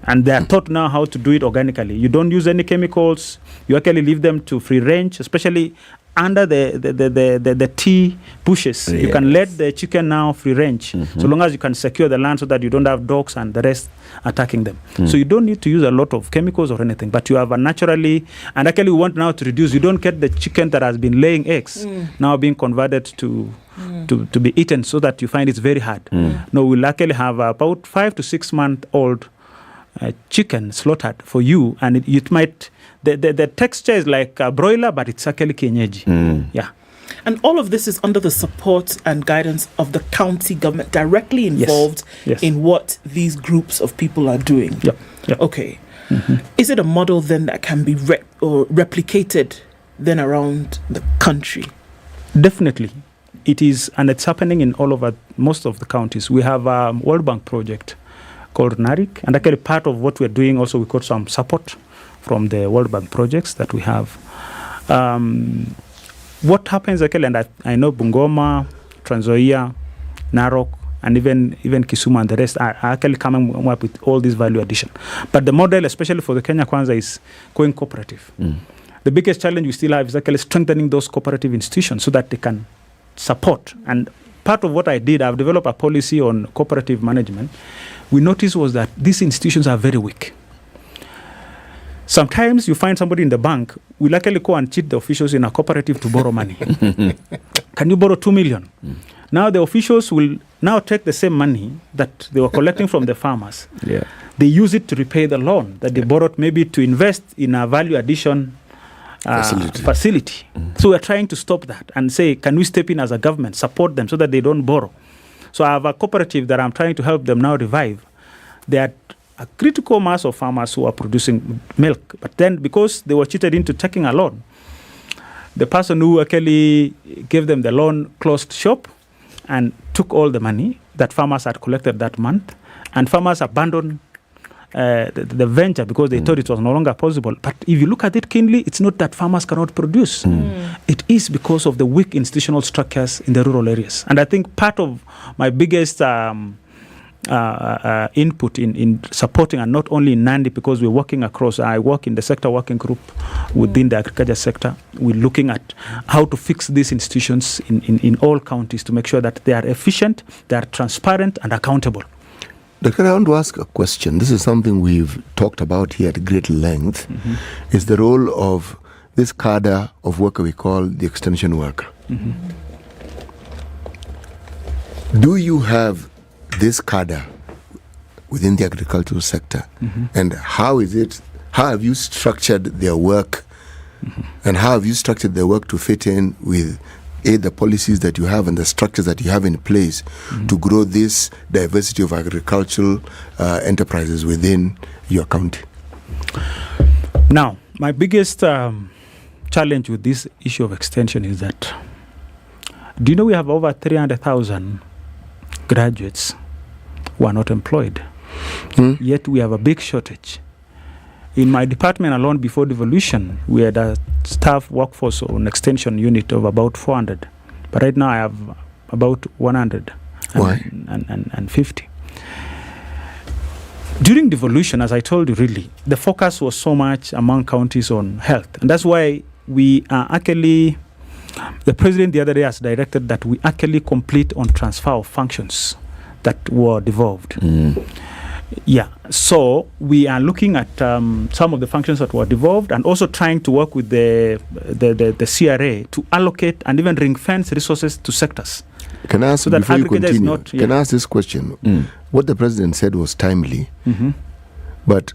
And they are taught now how to do it organically. You don't use any chemicals. You actually leave them to free range, especially under the tea bushes. You can let the chicken now free range, so long as you can secure the land so that you don't have dogs and the rest attacking them. So you don't need to use a lot of chemicals or anything, but you have a naturally, and actually we want now to reduce. You don't get the chicken that has been laying eggs now being converted to be eaten, so that you find it's very hard. No, we'll actually have about 5 to 6 month old chicken slaughtered for you, and it might the texture is like a broiler, but it's actually kienyeji. Yeah. And all of this is under the support and guidance of the county government, directly involved in what these groups of people are doing. Yep. Okay. Is it a model then that can be replicated then around the country? Definitely. It is, and it's happening in all over most of the counties. We have a World Bank project called NARIC, and actually part of what we're doing also, we got some support from the World Bank projects that we have. What happens actually, and I know Bungoma, Trans Nzoia, Narok, and even Kisumu and the rest are actually coming up with all this value addition. But the model, especially for the Kenya Kwanza, is going cooperative. The biggest challenge we still have is actually strengthening those cooperative institutions so that they can support. And part of what I did, I've developed a policy on cooperative management. We noticed was that these institutions are very weak. Sometimes you find somebody in the bank will actually go and cheat the officials in a cooperative to borrow money. Can you borrow 2 million? Now the officials will now take the same money that they were collecting from the farmers. They use it to repay the loan that they borrowed, maybe to invest in a value addition facility. So we're trying to stop that and say, can we step in as a government, support them so that they don't borrow? So I have a cooperative that I'm trying to help them now revive. They are a critical mass of farmers who are producing milk. But then because they were cheated into taking a loan, the person who actually gave them the loan closed shop and took all the money that farmers had collected that month. And farmers abandoned the venture because they thought it was no longer possible. But if you look at it keenly, it's not that farmers cannot produce. It is because of the weak institutional structures in the rural areas. And I think part of my biggest input in supporting, and not only in Nandi, because we're working across. I work in the sector working group within the agriculture sector. We're looking at how to fix these institutions in all counties to make sure that they are efficient, they are transparent and accountable. Doctor, I want to ask a question. This is something we've talked about here at great length. Is the role of this cadre of worker we call the extension worker. Do you have this cadre within the agricultural sector? And how have you structured their work? And how have you structured their work to fit in with the policies that you have and the structures that you have in place to grow this diversity of agricultural enterprises within your county? Now, my biggest challenge with this issue of extension is that, do you know we have over 300,000 graduates who are not employed? Yet we have a big shortage. In my department alone, before devolution, we had a staff workforce on extension unit of about 400. But right now I have about 150. During devolution, as I told you, really, the focus was so much among counties on health. And that's why we are actually, the president the other day has directed that we actually complete on transfer of functions that were devolved. Yeah, so we are looking at some of the functions that were devolved, and also trying to work with the CRA to allocate and even ring fence resources to sectors. Can I ask, so before you continue, can I ask this question? What the president said was timely, but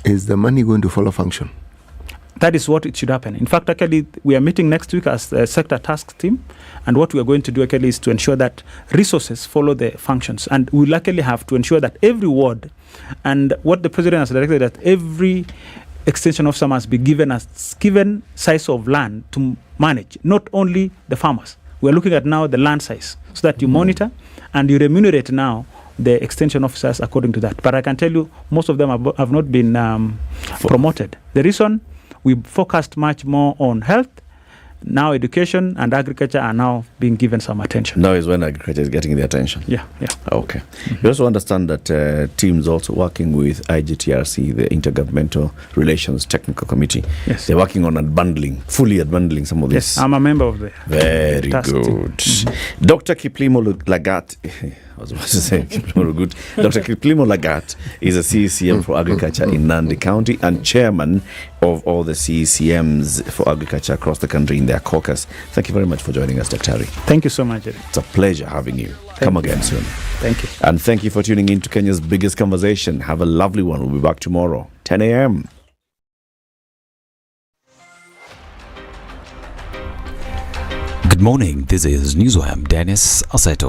is the money going to follow function? That is what it should happen. In fact, actually, we are meeting next week as a sector task team, and what we are going to do actually is to ensure that resources follow the functions, and we will actually have to ensure that every ward, and what the president has directed, that every extension officer must be given a given size of land to manage, not only the farmers. We are looking at now the land size, so that you monitor and you remunerate now the extension officers according to that. But I can tell you, most of them have not been promoted. The reason, we focused much more on health. Now education and agriculture are now being given some attention. Now is when agriculture is getting the attention. Yeah. Okay. You also understand that teams also working with IGTRC, the Intergovernmental Relations Technical Committee. Yes. They're working on fully unbundling some of this. Yes, I'm a member of the Very good. Dr. Kiplimo Lagat, I was about to say Kiplimo Lagut. Dr. Kiplimo Lagat is a CECM for Agriculture in Nandi County and chairman of all the CECMs for agriculture across the country in their caucus. Thank you very much for joining us, Dr. Harry. Thank you so much, Jerry. It's a pleasure having you. Come again soon. Thank you. And thank you for tuning in to Kenya's biggest conversation. Have a lovely one. We'll be back tomorrow, 10 a.m. Good morning. This is Newswire. I'm Dennis Aseto.